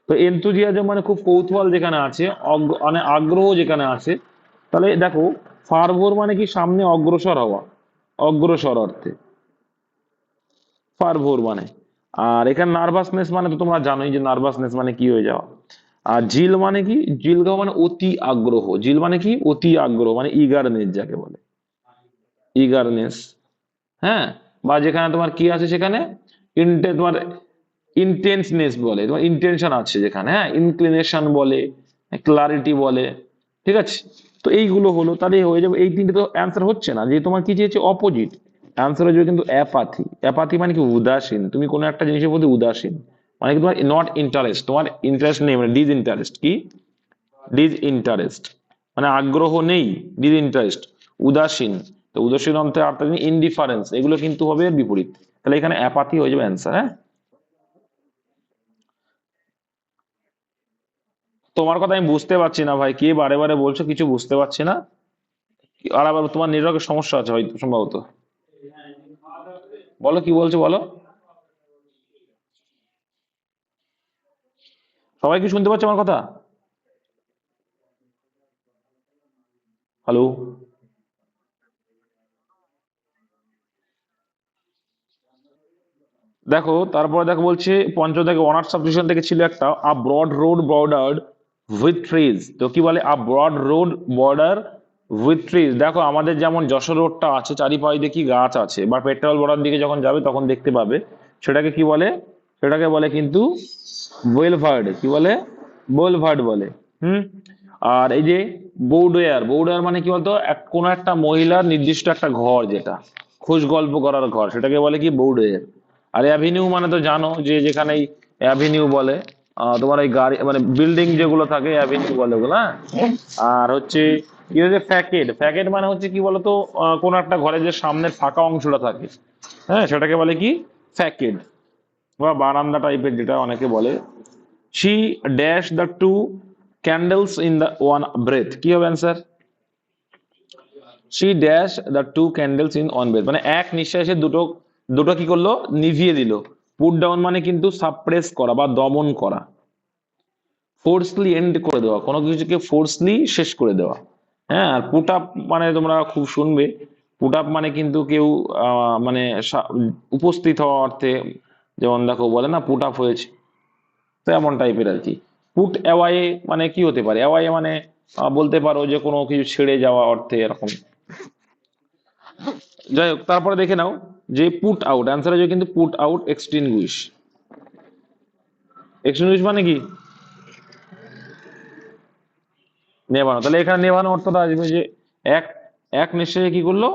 তো এনথুজিয়াজম মানে খুব কৌতূহল যেখানে আছে, মানে আগ্রহ যেখানে আছে। তাহলে দেখো, ফার্ভোর মানে কি? সামনে অগ্রসর হওয়া, অগ্রসর অর্থে ফার্ভোর মানে। আর এখানে নার্ভাসনেস মানে তো তোমরা জানোই যে নার্ভাসনেস মানে কি হয়ে যাওয়া। আর জিল মানে কি? জিলগাও মানে অতি আগ্রহ, জিল মানে কি? অতি আগ্রহ, মানে ইগারনেস যাকে বলে, ইগারনেস। হ্যাঁ, বা যেখানে তোমার কি আছে সেখানে তোমার ইন্টেন্সনেস বলে, তোমার ইন্টেনশন আছে যেখানে, হ্যাঁ, ইনক্লিনেশন বলে, ক্লারিটি বলে। ঠিক আছে, তো এইগুলো হলো, তাহলে হয়ে যাবে। এই তিনটে তো অ্যান্সার হচ্ছে না, যে তোমার কি চেয়েছে? অপোজিট। অ্যান্সার হয়ে যাবে কিন্তু অ্যাপাথি। অ্যাপাথি মানে কি? উদাসীন, তুমি কোনো একটা জিনিসের প্রতি উদাসীন, মানে কি তোমার নট ইন্টারেস্ট, তোমার ইন্টারেস্ট নেই, মানে ডিজ ইন্টারেস্ট। কি? ডিজ ইন্টারেস্ট মানে আগ্রহ নেই, ডিজ ইন্টারেস্ট, উদাসীন। তো উদাসীন অন্তে অর্থাৎ ইনডিফারেন্স, এগুলো কিন্তু হবে এর বিপরীত। তাহলে এখানে অ্যাপাথি হয়ে যাবে অ্যান্সার। হ্যাঁ, তোমার কথা আমি বুঝতে পারছি না ভাই, কে বারে বারে বলছো কিছু বুঝতে পারছি না। আর আবার তোমার নেটওয়ার্কের সমস্যা আছে হয়তো, সম্ভবত। বলো কি বলছো, বলো। সবাই কি শুনতে পাচ্ছে আমার কথা? হ্যালো? দেখো তারপরে দেখো বলছে পঞ্চম থেকে অনার্স সাবডিভিশন থেকে ছিল একটা a broad road border with trees. তো কি বলে a broad road border with trees. দেখো আমাদের যেমন যশোর রোডটা আছে চারিপাশ দিয়ে কি গাছ আছে, বা পেট্রোল বর্ডার দিকে যখন যাবে তখন দেখতে পাবে, সেটাকে কি বলে? সেটাকে বলে কিন্তু বুলেভার্ড। কি বলে? বুলেভার্ড বলে। হুম। আর এই যে বৌডোয়ার, বৌডোয়ার মানে কি বলতো, কোনো একটা মহিলার নির্দিষ্ট একটা ঘর, যেটা খোশ গল্প করার ঘর, সেটাকে বলে কি বৌডোয়ার। আর অ্যাভিনিউ মানে তো জানো যে যেখানে অ্যাভিনিউ বলে, তোমার এই গাড়ি মানে বিল্ডিং যেগুলো থাকে অ্যাভিনিউ বলে ওগুলো, হ্যাঁ? আর হচ্ছে কি হচ্ছে ফ্যাকেট, ফ্যাকেট মানে হচ্ছে কি বলতো, কোনো একটা ঘরে যে সামনের ফাঁকা অংশটা থাকে, হ্যাঁ, সেটাকে বলে কি ফ্যাকেট, বা বারান্দা টাইপের যেটা অনেকে বলে। She dash the two candles in the one breath. কি হবে answer? She dash the two candles in one breath, মানে এক নিঃশ্বাসে দুটো দুটো কি করলো? নিভিয়ে দিল। পুট ডাউন মানে কিন্তু সাপ্রেস করা বা দমন করা, ফোর্সলি এন্ড করে দেওয়া, কোনো কিছুকে ফোর্সলি শেষ করে দেওয়া। হ্যাঁ, আর পুট আপ মানে তোমরা খুব শুনবে, পুট আপ মানে কিন্তু কেউ মানে উপস্থিত হওয়া অর্থে, যেমন দেখো বলে না পুট আপ হয়েছে, তো এমন টাইপের আর কি। পুট অ্যাওয়ে মানে কি হতে পারে? অ্যাওয়ে মানে বলতে পারো যে কোনো কিছু ছেড়ে যাওয়া অর্থে এরকম। যাই হোক, তারপরে দেখে নাও যে পুট আউট, অ্যান্সার হচ্ছে কিন্তু পুট আউট এক্সটিংগুইশ। এক্সটিংগুইশ মানে কি? নেভানো। তাহলে এখানে নেভানো অর্থটা আসবে যে এক এক নিঃশ্বাসে কি করলো?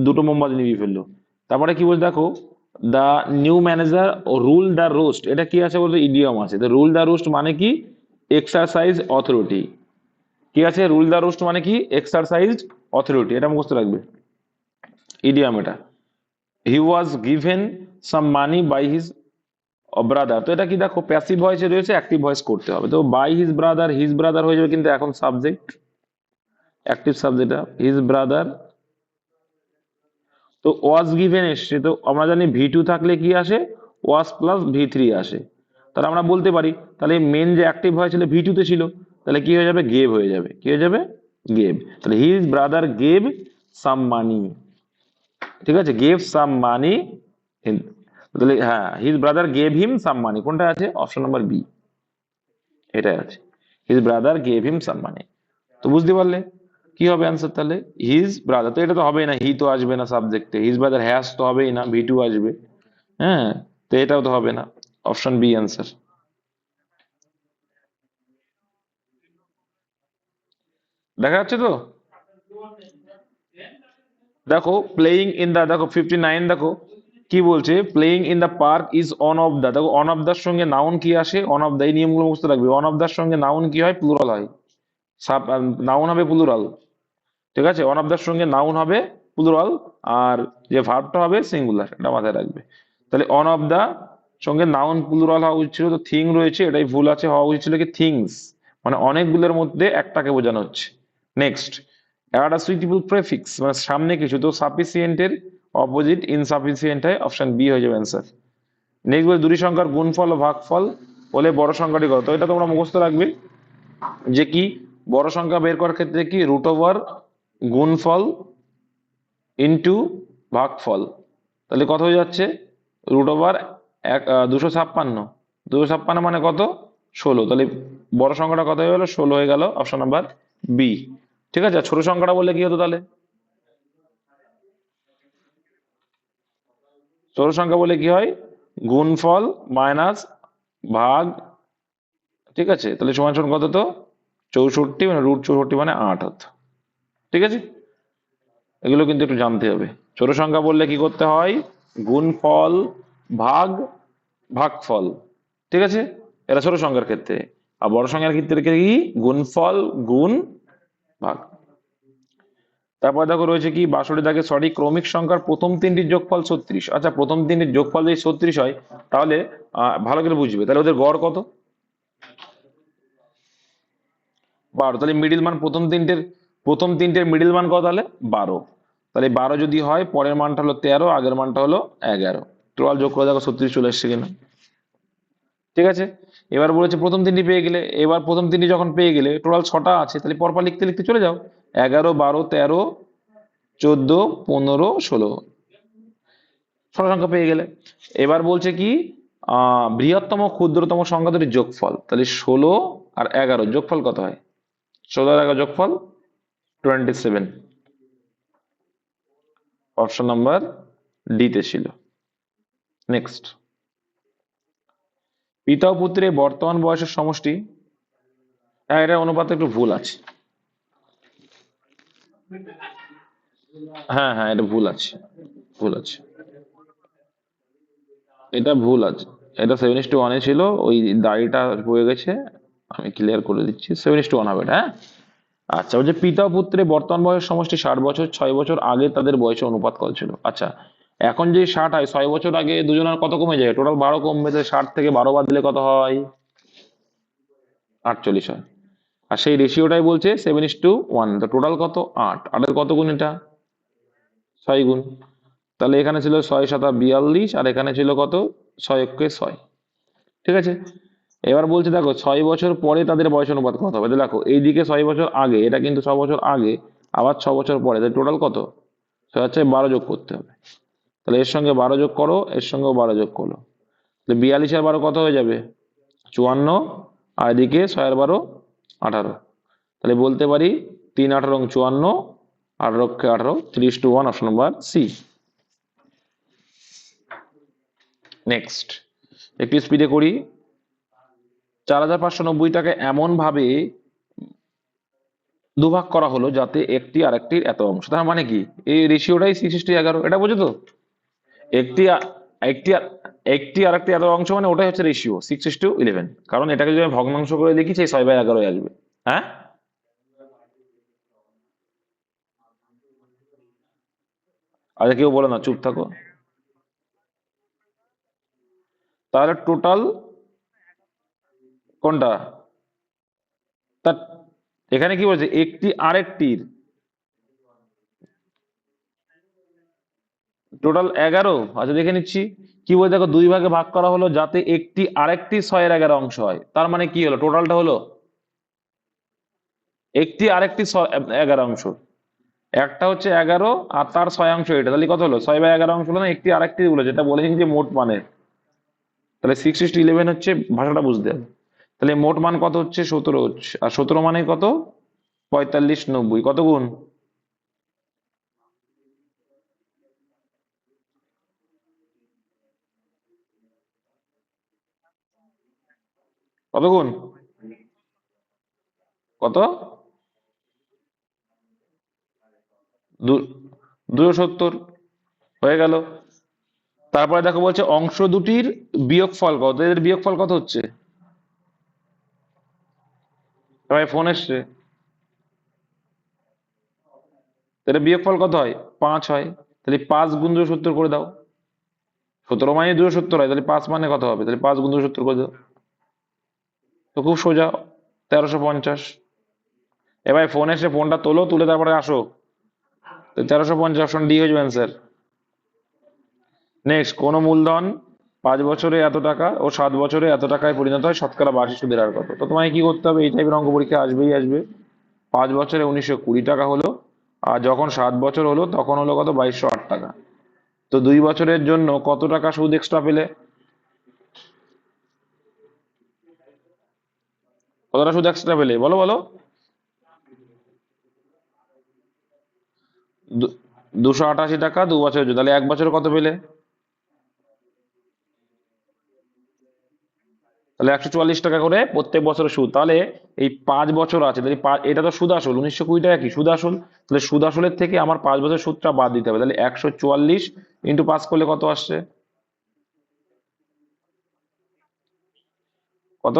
দুটো মোমবাতি নিভিয়ে ফেললো। তারপরে কি বলছে দেখো, the new manager rule the roast, এটা কি আছে বলতে? ইডিয়ম আছে। তো রুল দ্য রোস্ট মানে কি? Exercise authority. কি আছে? রুল দ্য রোস্ট মানে কি? এক্সারসাইজ অথরিটি, এটা মুখস্থ রাখবে, ইডিয়ম এটা। He was given some money by his brother. তো এটা কি দেখো প্যাসিভ ভয়েসে রয়েছে, অ্যাক্টিভ ভয়েস করতে হবে। তো by his brother, his brother হয়ে যাবে কিন্তু এখন subject, active subject his brother. তো ওয়াজ গিভেন এসছে, তো আমরা জানি ভি2 থাকলে কি আসে? ওয়াজ প্লাস ভি3 আসে। তাহলে আমরা বলতে পারি, তাহলে মেন যে অ্যাক্টিভ ভয়েস ছিল ভি2 তে ছিল, তাহলে কি হয়ে যাবে? গেভ হয়ে যাবে। কি হয়ে যাবে? গেভ। তাহলে হিজ ব্রাদার গেভ সাম মানি। ঠিক আছে, গেভ সাম মানি। তাহলে হ্যাঁ, হিজ ব্রাদার গেভ হিম সাম মানি, কোনটা আছে? অপশন নাম্বার বি, এটাই আছে, হিজ ব্রাদার গেভ হিম সাম মানি। তো বুঝতে পারলে কি হবে অ্যান্সার? তাহলে হিজ ব্রাদার, তো এটা তো হবেই না, হি তো আসবে না সাবজেক্টে, হিজ ব্রাদার হ্যাজ তো হবেই না, ভি2 আসবে। হ্যাঁ, তো এটাও তো হবে না, অপশন বি অ্যান্সার। দেখা যাচ্ছে তো? দেখো প্লেইং ইন দা, দেখো 59 দেখো কি বলছে, playing in the park is on off the. দেখো অন অফ দার সঙ্গে নাউন কি আসে? অন অফ দা, এই নিয়মগুলো মুখস্থ রাখবে। অন অফ দার সঙ্গে নাউন কি হয়? প্লুরাল হয়। নাউন হবে প্লুরাল। ঠিক আছে, ওয়ান অফ দার সঙ্গে নাউন হবে প্লুরাল, আর যে ভার্বটা হবে সিঙ্গুলার, এটা মাথায় রাখবে। তাহলে অন অফ দা সঙ্গে নাউন প্লুরাল হওয়া উচিত ছিল, তো থিং রয়েছে, এটাই ভুল আছে, হওয়া উচিত ছিল কি থিংস, মানে অনেকগুলোর মধ্যে একটাকে বোঝানো হচ্ছে। Next, add a suitable prefix, মানে সামনে কিছু, তো সাফিসিয়েন্টের অপোজিট ইনসাফিসিয়েন্ট হয়, অপশন বি হয়ে যাবে অ্যান্সার। নেক্সট বলে দুটি সংখ্যার গুণফল ও ভাগফল হলে বড় সংখ্যাটি কত? তো এটা তোমরা মুখস্থ রাখবে যে কি, বড় সংখ্যা বের করার ক্ষেত্রে কি রুট ওভার গুণফল ইন্টু ভাগফল। তাহলে কত হয়ে যাচ্ছে? Root over 256। 256 মানে কত? 16। তাহলে বড় সংখ্যাটা কত হয়ে গেল? 16 হয়ে গেল, অপশন নাম্বার বি। ঠিক আছে, আর ছোট সংখ্যাটা বললে কি হতো তাহলে? ছোট সংখ্যা বলে কি হয়? গুণফল মাইনাস ভাগ। ঠিক আছে, তাহলে সমান সমান কত তো? 64, মানে √64 মানে 8 হতো। ঠিক আছে, এগুলো কিন্তু একটু জানতে হবে। ছোট সংখ্যা বললে কি করতে হয়? গুণফল ভাগ ভাগফল। ঠিক আছে, এটা ছোট সংখ্যার ক্ষেত্রে। আর বড় সংখ্যার ক্ষেত্রে কি? গুণফল গুণ ভাগ। তারপর দেখো রয়েছে কি, 62 দাগে সঠিক ক্রমিক সংখ্যার প্রথম তিনটির যোগফল 36। আচ্ছা, প্রথম তিনটির যোগফল যদি 36 হয়, তাহলে ভালো করে বুঝবে, তাহলে ওদের গড় কত? 12। তাহলে মিডিল মান প্রথম তিনটের মিডিল মান কত তাহলে? 12। তাহলে 12 যদি হয়, পরের মানটা হলো 13, আগের মানটা হলো 11। টোটাল যোগ করে দেখো 36 চলে এসছে কিনা। ঠিক আছে, এবার বলেছে প্রথম তিনটি পেয়ে গেলে, এবার প্রথম তিনটি যখন পেয়ে গেলে টোটাল 6টা আছে, তাহলে পরপর লিখতে লিখতে চলে যাও। 11, 12, 13, 14, 15, 16, 6 সংখ্যা পেয়ে গেলে। এবার বলছে কি বৃহত্তম ক্ষুদ্রতম সংখ্যা দুটির যোগফল, তাহলে 16 আর 11 যোগফল কত হয়? 16 আর 11 যোগফল 27। অপশন নাম্বার ডি তে ছিল। নেক্সট, পিতা ও পুত্রের বর্তমান বয়সের সমষ্টি। হ্যাঁ, এটা অনুপাতে একটু ভুল আছে। হ্যাঁ হ্যাঁ, এটা ভুল আছে, ভুল আছে, এটা ভুল আছে। এটা 7:1 ছিল, ওই দাড়িটা হয়ে গেছে, আমি ক্লিয়ার করে দিচ্ছি। 7:1 হবে এটা, হ্যাঁ। আচ্ছা, বলছে পিতা ও পুত্রের বর্তমান বয়স সমষ্টি 60 বছর, 6 বছর আগে তাদের বয়সের অনুপাত কত ছিল? আচ্ছা, এখন যে 60 হয়, 6 বছর আগে দুজনের কত কমে যায়? টোটাল 12 কমবে, তাহলে 60 থেকে 12 বাদ দিলে কত হয়? 48 হয়। আর সেই রেশিওটাই বলছে 7:1, তো টোটাল কত? 8। 8-এর কত গুণ এটা? 6 গুণ। তাহলে এখানে ছিল 6×7=42, আর এখানে ছিল কত? 6×6। ঠিক আছে, এবার বলছে দেখো 6 বছর পরে তাদের বয়স অনুপাত কত হবে। দেখো এইদিকে 6 বছর আগে, এটা কিন্তু 6 বছর আগে, আবার 6 বছর পরে, তাহলে টোটাল কত? 6 আর 12 যোগ করতে হবে। তাহলে এর সঙ্গে 12 যোগ করো, এর সঙ্গেও 12 যোগ করো, তাহলে 42 আর 12 কত হয়ে যাবে? 54। আর এদিকে 6 আর 12 18। তাহলে বলতে পারি 3×18 = 54, 18×18 3:1, অপশন নাম্বার সি। নেক্সট, একটু স্পিডে করি। 4,590 টাকা এমন ভাবে দুভাগ করা হলো যাতে একটি আরেকটির এত অংশ। তার মানে কি? এই রেশিওটাই 6:11, এটা বুঝো তো? একটি একটি একটি আরেকটি এত অংশ, মানে ওটাই হচ্ছে রেশিও 6:11। কারণ এটাকে যদি আমি ভগ্নাংশ করে দেখি, সেই 6/11 আসবে। হ্যাঁ, আচ্ছা কেউ বলো না, চুপ থাকো। তাহলে টোটাল কোনটা? তা এখানে কি বলছে? একটি আরেকটির টোটাল 11। আচ্ছা দেখে নিচ্ছি কি বলছে, দেখো 2 ভাগে ভাগ করা হলো যাতে একটি আরেকটি 6/11 অংশ হয়। তার মানে কি হলো? টোটালটা হলো একটি আরেকটি 11 অংশ। একটা হচ্ছে 11 আর তার 6 অংশ, এটা তাহলে কত হলো? 6/11 অংশ হলো না, একটি আরেকটি গুলো, যেটা বলেছি যে মোট মানে। তাহলে 6:11 হচ্ছে, ভাষাটা বুঝতে হবে। তাহলে মোট মান কত হচ্ছে? 17 হচ্ছে। আর 17 মানে কত? 45/90। কত গুণ? কত গুণ? কত? 270 হয়ে গেল। তারপরে দেখো বলছে অংশ দুটির বিয়োগফল কত। এদের বিয়োগফল কত হচ্ছে? ভাই ফোন এসছে, তাহলে বিয়োগফল কত হয়? 5 হয়। তাহলে 5×270 করে দাও। 17 মানে 270 হয়, তাহলে 5 মানে কত হবে? তাহলে 5×270 করে দাও। তো খুব সোজা, 1350। এবার ফোন এসে, ফোনটা তোলো, তুলে তারপরে আসো। তো 1350, অপশন ডি হয়ে যাবে অ্যান্সার। নেক্সট, কোন মূলধন 5 বছরে এত টাকা ও 7 বছরে এত টাকায় পরিণত হয়, শতকরা বার্ষিক সুদের হার কত? তো তোমায় কি করতে হবে? এই টাইপের অঙ্ক পরীক্ষা আসবেই আসবে। 5 বছরে 1920 টাকা হলো, আর যখন 7 বছর হলো তখন হলো কত? 2208 টাকা। তো 2 বছরের জন্য কত টাকা সুদ এক্সট্রা পেলে? কতটা সুদ এক্সট্রা পেলে বলো বলো? 288 টাকা 2 বছরের জন্য। তাহলে 1 বছরে কত পেলে? তাহলে 144 টাকা করে প্রত্যেক বছরের সুদ। তাহলে এই 5 বছর আছে, তাহলে এটা তো সুদ আসল, 1920 টাকা কি সুদ আসল। তাহলে সুদ আসলের থেকে আমার 5 বছরের সুদটা বাদ দিতে হবে। তাহলে 144 × 5 করলে কত আসছে? কত?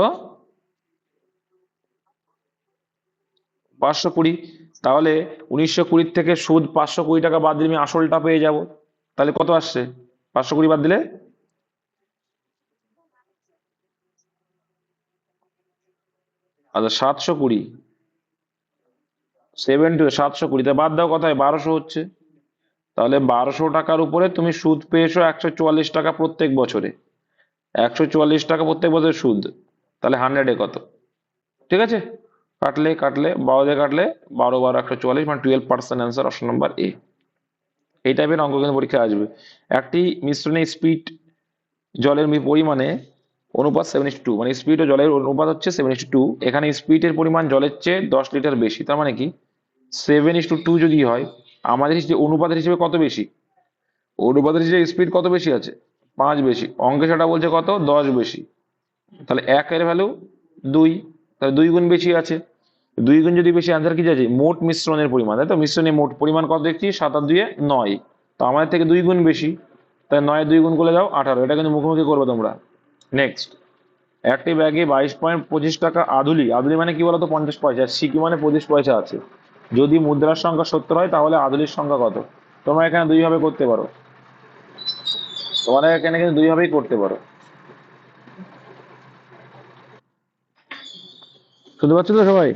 520। তাহলে 1920 থেকে সুদ 520 টাকা বাদ দিলে আমি আসলটা পেয়ে যাব। তাহলে কত আসছে? 520 বাদ দিলে, আচ্ছা 720। 720 তা বাদ দাও, কত হয়? 1200 হচ্ছে। তাহলে 1200 টাকার উপরে তুমি সুদ পেয়েছো 144 টাকা প্রত্যেক বছরে। 144 টাকা প্রত্যেক বছর সুদ, তাহলে 100-এ কত? ঠিক আছে, কাটলে কাটলে 12 দিয়ে কাটলে 12 12 144, মানে 12% অ্যান্সার, অপশন নাম্বার এ। এই টাইপের অঙ্ক কিন্তু পরীক্ষায় আসবে। একটি মিশ্রণে স্পিড জলের পরিমাণে অনুপাত 7:2, মানে স্পিড ও জলের অনুপাত হচ্ছে 7:2। এখানে স্পিডের পরিমাণ জলের চেয়ে 10 লিটার বেশি, তার মানে কি 7:2 যদি হয়, আমাদের যে অনুপাতের হিসেবে কত বেশি? অনুপাতের হিসেবে স্পিড কত বেশি আছে? 5 বেশি। অঙ্কে সেটা বলছে কত? 10 বেশি। তাহলে 1-এর ভ্যালু 2, তাহলে 2 গুণ বেশি আছে। 2 গুণ যদি বেশি, অ্যান্সার কি যাচ্ছে? মোট মিশ্রণের পরিমাণ, তাই তো? মিশ্রণের মোট পরিমাণ কত দেখছি? 7 আর 2 9, তো আমাদের থেকে 2 গুণ বেশি, তাই 9 2 গুণ করে দাও 18। এটা কিন্তু মুখোমুখি করবে তোমরা। নেক্সট, একটি ব্যাগে 22.25 টাকা আধুলি, আধুলি মানে কি বলতো? 50 পয়সা। সিকি মানে 25 পয়সা আছে। যদি মুদ্রার সংখ্যা 70 হয়, তাহলে আধুলির সংখ্যা কত? তোমরা এখানে দুই ভাবে করতে পারো, তোমরা এখানে কিন্তু দুই ভাবেই করতে পারো। শুনতে পাচ্ছ তো সবাই?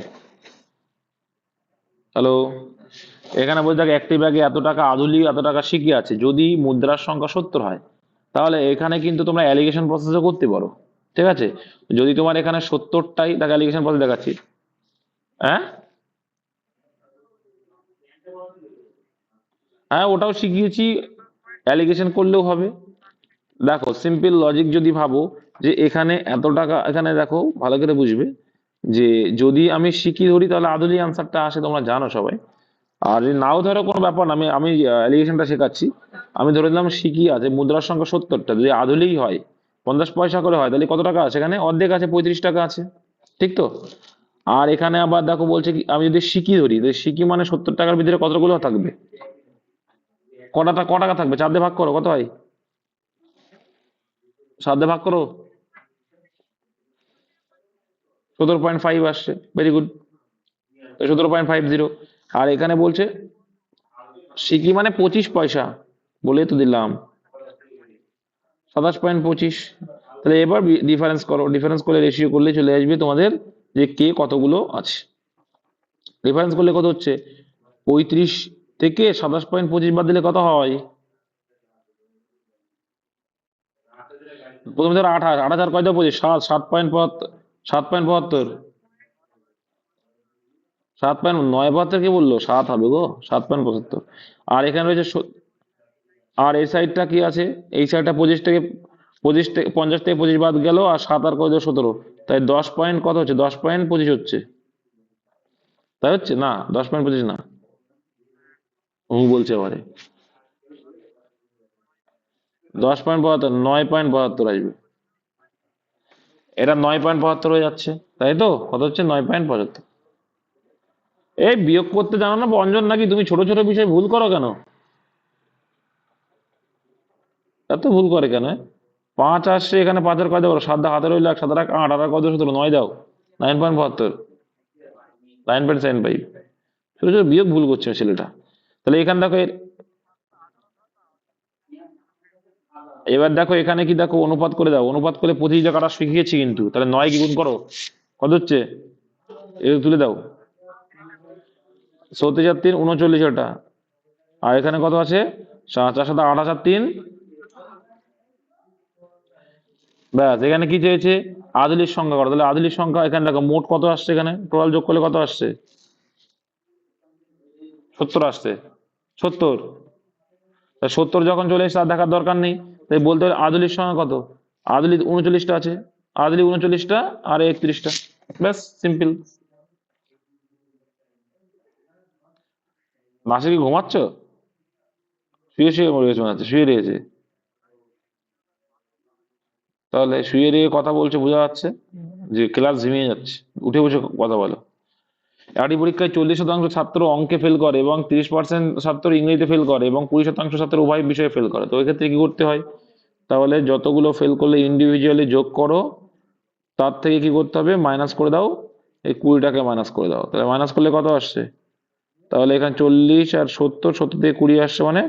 হ্যালো, এখানে বলতে থাকে একটি ব্যাগে এত টাকা আধুলি এত টাকা সিকি আছে, যদি মুদ্রার সংখ্যা 70 হয়, তাহলে এখানে কিন্তু তোমরা অ্যালিগেশন প্রসেসও করতে পারো। ঠিক আছে, যদি তোমার এখানে 70টাই, তাকে অ্যালিগেশন প্রসেস দেখাচ্ছি। হ্যাঁ হ্যাঁ, ওটাও শিখিয়েছি, অ্যালিগেশন করলেও হবে। দেখো, সিম্পল লজিক যদি ভাবো যে এখানে এত টাকা, এখানে দেখো ভালো করে বুঝবে যে যদি আমি সিকি ধরি, তাহলে আদুলি আনসারটা আসে, তোমরা জানো সবাই। আর যদি নাও ধরো, কোনো ব্যাপার না, আমি আমি অ্যালিগেশনটা শেখাচ্ছি। আমি ধরে নিলাম সিকি আছে, মুদ্রার সংখ্যা 70টা, যদি আদুলিই হয় 50 পয়সা করে হয়, তাহলে কত টাকা আছে? এখানে অর্ধেক আছে, 35 টাকা আছে। ঠিক তো? আর এখানে আবার দেখো বলছে কি, আমি যদি সিকি ধরি, সিকি মানে 70 টাকার ভিতরে কতগুলো থাকবে? ক টাকা থাকবে? 4 দিয়ে ভাগ করো, কত হয়? 7 দিয়ে ভাগ করো, 17.5 আসছে। Very good, 17.50। আর এখানে বলছে সিকি মানে 25 পয়সা, বলে তো দিলাম 27.25। তাহলে এবার ডিফারেন্স করো, ডিফারেন্স করলে রেশিও করলে চলে আসবে তোমাদের যে কে কতগুলো আছে। ডিফারেন্স করলে কত হচ্ছে? 35 থেকে 27.25 বাদ দিলে কত হয়? প্রথমে ধরো 28, 28 আর কয়টা 25, 7, 7.75, 7.75, 7.972। কে বললো 7 হবে গো? 7.75। আর এখানে রয়েছে আর এই সাইডটা কি আছে? এই সাইডটা 25 থেকে 50 থেকে 25 বাদ গেল, আর 7 আর কত? 17। তাই 10 পয়েন্ট কত হচ্ছে? 10.25 হচ্ছে, তাই হচ্ছে না? 10.25 না, হুম বলছে এবারে 10.72, 9.72 আসবে। এটা 9.72 হয়ে যাচ্ছে, তাই তো? কত হচ্ছে? 9.75। এই বিয়োগ করতে জানো না অঞ্জন, নাকি তুমি ছোট ছোট বিষয় ভুল করো কেন? এত ভুল করে কেন? 5 আসছে এখানে, 5-এর কয় দাও? 7 হাতে রইল, 1 7 8, 8 কত? 17, 9 দাও, 9.72, 9.75। ছোট ছোট বিয়োগ ভুল করছে ছেলেটা। তাহলে এখানে দেখো এবার দেখো এখানে কি, দেখো অনুপাত করে দাও, অনুপাত করে প্রতিটা কাটা শিখিয়েছি কিন্তু। তাহলে 9 কি গুণ করো, কত হচ্ছে? তুলে দাও, 37 39 ওটা। আর এখানে কত আছে? 4 7 8 আর 3, ব্যাস। এখানে কি চেয়েছে? আদলির সংখ্যা করো। তাহলে আদলির সংখ্যা এখানে দেখো মোট কত আসছে, এখানে টোটাল যোগ করলে কত আসছে? 70 আসছে। 70, 70 যখন চলে এসে আর দেখার দরকার নেই, তাই বলতে হবে আদলির সংখ্যা কত? আদলি 39টা আছে, আদলি 39টা আর 31টা, ব্যাস সিম্পল। মাসে কি ঘুমাচ্ছ? শুয়ে শুয়ে মরে গেছে মনে হচ্ছে, শুয়ে রয়েছে। তাহলে শুয়ে রয়ে কথা বলছে, বোঝা যাচ্ছে যে ক্লাস ঝিমিয়ে যাচ্ছে। উঠে বসে কথা বলো। একটি পরীক্ষায় 40% ছাত্র অঙ্কে ফেল করে, এবং 30% ছাত্র ইংরেজিতে ফেল করে, এবং 20% ছাত্র উভয় বিষয়ে ফেল করে। তো ওই ক্ষেত্রে কি করতে হয়? তাহলে যতগুলো ফেল করলে ইন্ডিভিজুয়ালি যোগ করো, তার থেকে কি করতে হবে? মাইনাস করে দাও, এই 20টাকে মাইনাস করে দাও। তাহলে মাইনাস করলে কত আসছে? তাহলে এখানে 40 আর 70, 70 থেকে 20 আসছে, মানে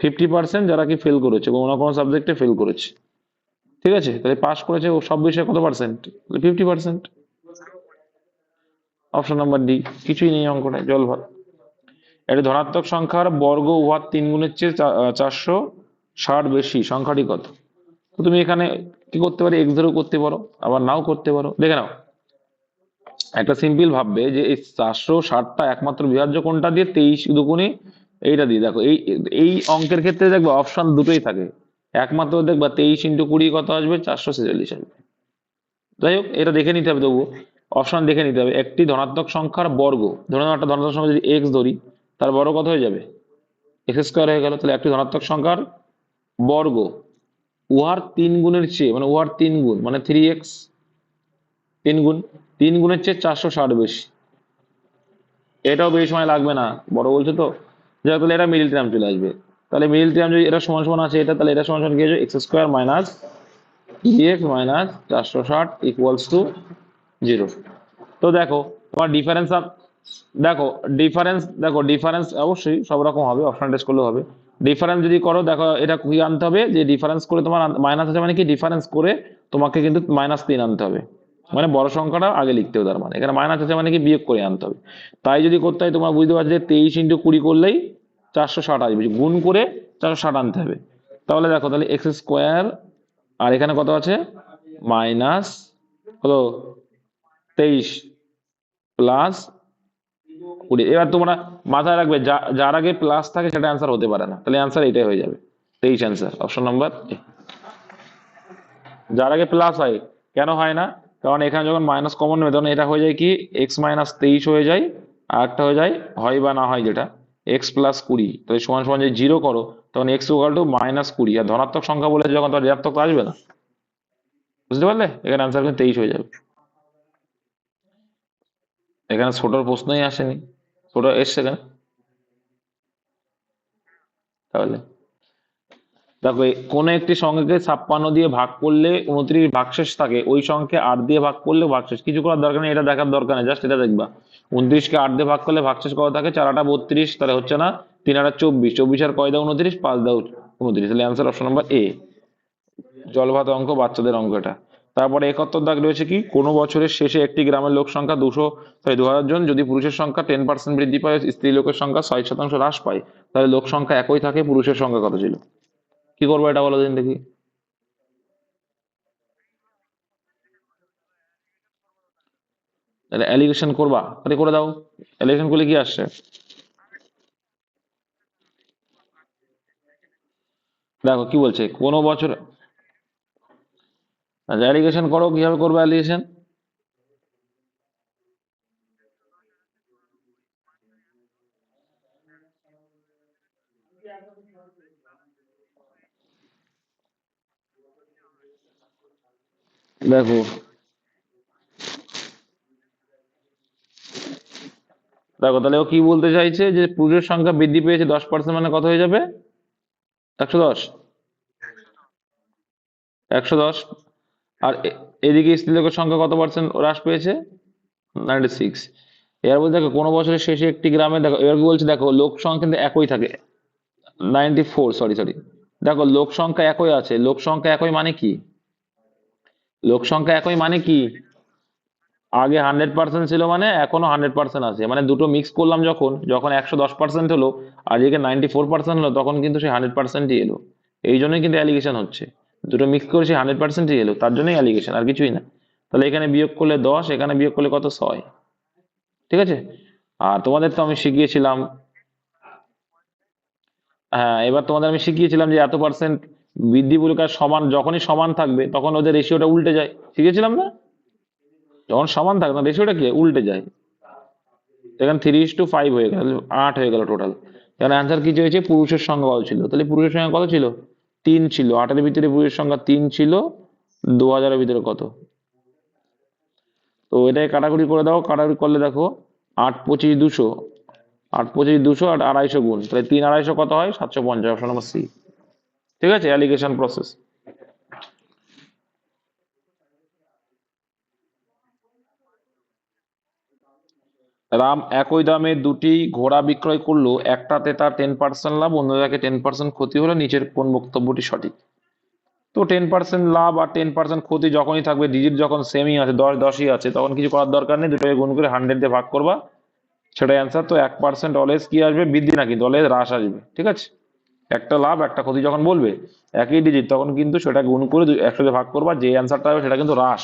50% যারা কি ফেল করেছে, কোনো না কোনো সাবজেক্টে ফেল করেছে। ঠিক আছে, তাহলে পাস করেছে ও সব বিষয়ে কত পার্সেন্ট? 50%। অপশন নাম্বার ডি, কিছুই নেই অঙ্কটায়, জল ভাত। একটি ধনাত্মক সংখ্যার বর্গ উহার 3 গুণের চেয়ে 460 বেশি, সংখ্যাটি কত? তো তুমি এখানে কি করতে পারি, এক্স ধরেও করতে পারো, আবার নাও করতে পারো। দেখে নাও, একটা সিম্পল ভাববে যে এই 460টা একমাত্র বিভাজ্য কোনটা দিয়ে, 23 দুগুণে এইটা দিয়ে। দেখো এই এই অঙ্কের ক্ষেত্রে দেখবে অপশন দুটোই থাকে, একমাত্র দেখবা 23 × 20 কত আসবে, 446 আসবে। যাই হোক, এটা দেখে নিতে হবে, তবুও অপশন দেখে নিতে হবে। একটি ধনাত্মক সংখ্যার বর্গ, ধরে নাও একটা ধনাত্মক সংখ্যা যদি এক্স ধরি, তার বর্গ কত হয়ে যাবে, এক্স স্কোয়ার হয়ে গেল। তাহলে একটি ধনাত্মক সংখ্যার বর্গ উহার 3 গুণের চেয়ে, মানে উহার 3 গুণ মানে 3x, 3 গুণ, 3 গুণের চেয়ে 460 বেশি। এটাও বেশি সময় লাগবে না, বড় বলছে তো। যাই হোক, তাহলে এটা মিডিল টার্ম চলে আসবে। তাহলে মিডিল টার্ম যদি এটা সমান সমান আছে এটা, তাহলে এটা সমান সমান কি হচ্ছে, x square minus 3x minus 460 equals to 0। তো দেখো তোমার ডিফারেন্স, দেখো ডিফারেন্স অবশ্যই সব রকম হবে, অপশন টেস্ট করলেও হবে। ডিফারেন্স যদি করো, দেখো এটা কি আনতে হবে, যে ডিফারেন্স করে তোমার মাইনাস আছে মানে কি, ডিফারেন্স করে তোমাকে কিন্তু -3 আনতে হবে, মানে বড় সংখ্যাটা আগে লিখতে হবে। তার মানে এখানে মাইনাস আছে মানে কি, বিয়োগ করে আনতে হবে। তাই যদি করতে হয়, তোমার বুঝতে পারছো যে 23 × 20 করলেই 460 আসবে, গুণ করে 460 আনতে হবে। তাহলে দেখো, তাহলে এক্স স্কোয়ার, আর এখানে কত আছে, মাইনাস হলো 23 প্লাস 20। এবার তোমরা মাথায় রাখবে, যার আগে প্লাস থাকে সেটা অ্যান্সার হতে পারে না, তাহলে অ্যান্সার এটাই হয়ে যাবে 23 অ্যান্সার, অপশন নাম্বার এ। যার আগে প্লাস হয়, কেন হয় না, কারণ এখানে যখন মাইনাস কমন নেবে তখন এটা হয়ে যায় কি, x-23 হয়ে যায়, আর একটা হয়ে যায় হয় বা না হয় যেটা x + 20। তাহলে সমান সমান যদি 0 করো, তখন x = -20। আর ধনাত্মক সংখ্যা বলে যখন, তখন ঋণাত্মক তো আসবে না, বুঝতে পারলে? এখানে অ্যান্সার কিন্তু 23 হয়ে যাবে। এখানে ছোটর প্রশ্নই আসেনি, ছোট এসছে এখানে। তাহলে দেখো, কোন একটি সংখ্যাকে 56 দিয়ে ভাগ করলে 29 ভাগশেষ থাকে, ওই সংখ্যাকে 8 দিয়ে ভাগ করলে ভাগশেষ। কিছু করার দরকার নেই, এটা দেখার দরকার নেই, জাস্ট এটা দেখবা। 29কে 8 দিয়ে ভাগ করলে ভাগশেষ কত থাকে, 4 8 32, তাহলে হচ্ছে না, 3 8 24, 24 আর কয় দাও 29, 5 দাও 29। তাহলে অ্যান্সার অপশন নাম্বার এ, জলভাত অঙ্ক, বাচ্চাদের অঙ্ক এটা। তারপরে 71 দাগ রয়েছে কি, কোনো বছরের শেষে একটি গ্রামের লোক সংখ্যা 2000 জন, যদি পুরুষের সংখ্যা 10% বৃদ্ধি পায়, স্ত্রী লোকের সংখ্যা 60% হ্রাস পায়, তাহলে লোক সংখ্যা একই থাকে, পুরুষের সংখ্যা কত ছিল? কি করবো এটা বলো দিন দেখি। তাহলে অ্যালিগেশন করবা, তাহলে করে দাও। অ্যালিগেশন করলে কি আসছে, দেখো কি বলছে, কোনো বছর, আচ্ছা অ্যালিগেশন করো, কিভাবে করবে অ্যালিগেশন। দেখো দেখো তাহলে ও কি বলতে চাইছে, যে পুরুষের সংখ্যা বৃদ্ধি পেয়েছে 10%, মানে কত হয়ে যাবে, 110, 110। আর এদিকে স্ত্রী লোকের সংখ্যা কত পার্সেন্ট হ্রাস পেয়েছে, 96। এবার বলছে দেখো, কোনো বছরের শেষে একটি গ্রামে, দেখো এবার কি বলছে, দেখো লোক সংখ্যা কিন্তু একই থাকে, 94, সরি। দেখো লোক সংখ্যা একই আছে, লোক সংখ্যা একই মানে কি, লোক সংখ্যা একই মানে কি, আগে 100% ছিল মানে এখনো 100% আছে, মানে দুটো মিক্স করলাম, যখন যখন 110% হলো আর এদিকে 94% হলো, তখন কিন্তু সেই 100%ই এলো। এই জন্যই কিন্তু অ্যালিগেশন হচ্ছে, দুটো মিক্স করে সেই 100%ই এলো, তার জন্যই অ্যালিগেশন, আর কিছুই না। তাহলে এখানে বিয়োগ করলে 10, এখানে বিয়োগ করলে কত, 6। ঠিক আছে। আর তোমাদের তো আমি শিখিয়েছিলাম, হ্যাঁ এবার তোমাদের আমি শিখিয়েছিলাম যে এত পার্সেন্ট বৃদ্ধি পুরস্কার সমান, যখনই সমান থাকবে তখন ওদের রেশিওটা উল্টে যায়, শিখেছিলাম না? যখন সমান থাকে না, রেশিওটা কি হয়? উল্টে যায়। এখানে 3:5 হয়ে গেল, 8 হয়ে গেল টোটাল। এখানে অ্যান্সার কি হয়েছে, পুরুষের সংখ্যা কত ছিল, তাহলে পুরুষের সংখ্যা কত ছিল, 3 ছিল। 8-এর ভিতরে পুরুষের সংখ্যা 3 ছিল, 2000-এর ভিতরে কত। তো এটাই কাটাকুটি করে দাও, কাটাকুটি করলে দেখো 8 25 200, 8 25 200 আর 250 গুণ, তাহলে 3 250 কত হয়, 750, অপশন নম্বর সি। ঠিক আছে, অ্যালিগেশন প্রসেস। রাম একই দামে দুটি ঘোড়া বিক্রয় করলো, একটাতে তার 10% লাভ, অন্যটাকে 10% ক্ষতি হলো, নিচের কোন বক্তব্যটি সঠিক। তো 10% লাভ আর 10% ক্ষতি যখনই থাকবে, ডিজিট যখন সেমই আছে, 10 10ই আছে, তখন কিছু করার দরকার নেই, দুটোকে গুণ করে 100 দিয়ে ভাগ করবা, সেটাই অ্যান্সার। তো 1% অলওয়েজ কি আসবে, বৃদ্ধি না, কিন্তু অলওয়েজ হ্রাস আসবে। ঠিক আছে। একটা লাভ একটা ক্ষতি যখন বলবে একই ডিজিট, তখন কিন্তু সেটা গুণ করে 100 দিয়ে ভাগ করবা, যে অ্যান্সারটা হবে সেটা কিন্তু হ্রাস।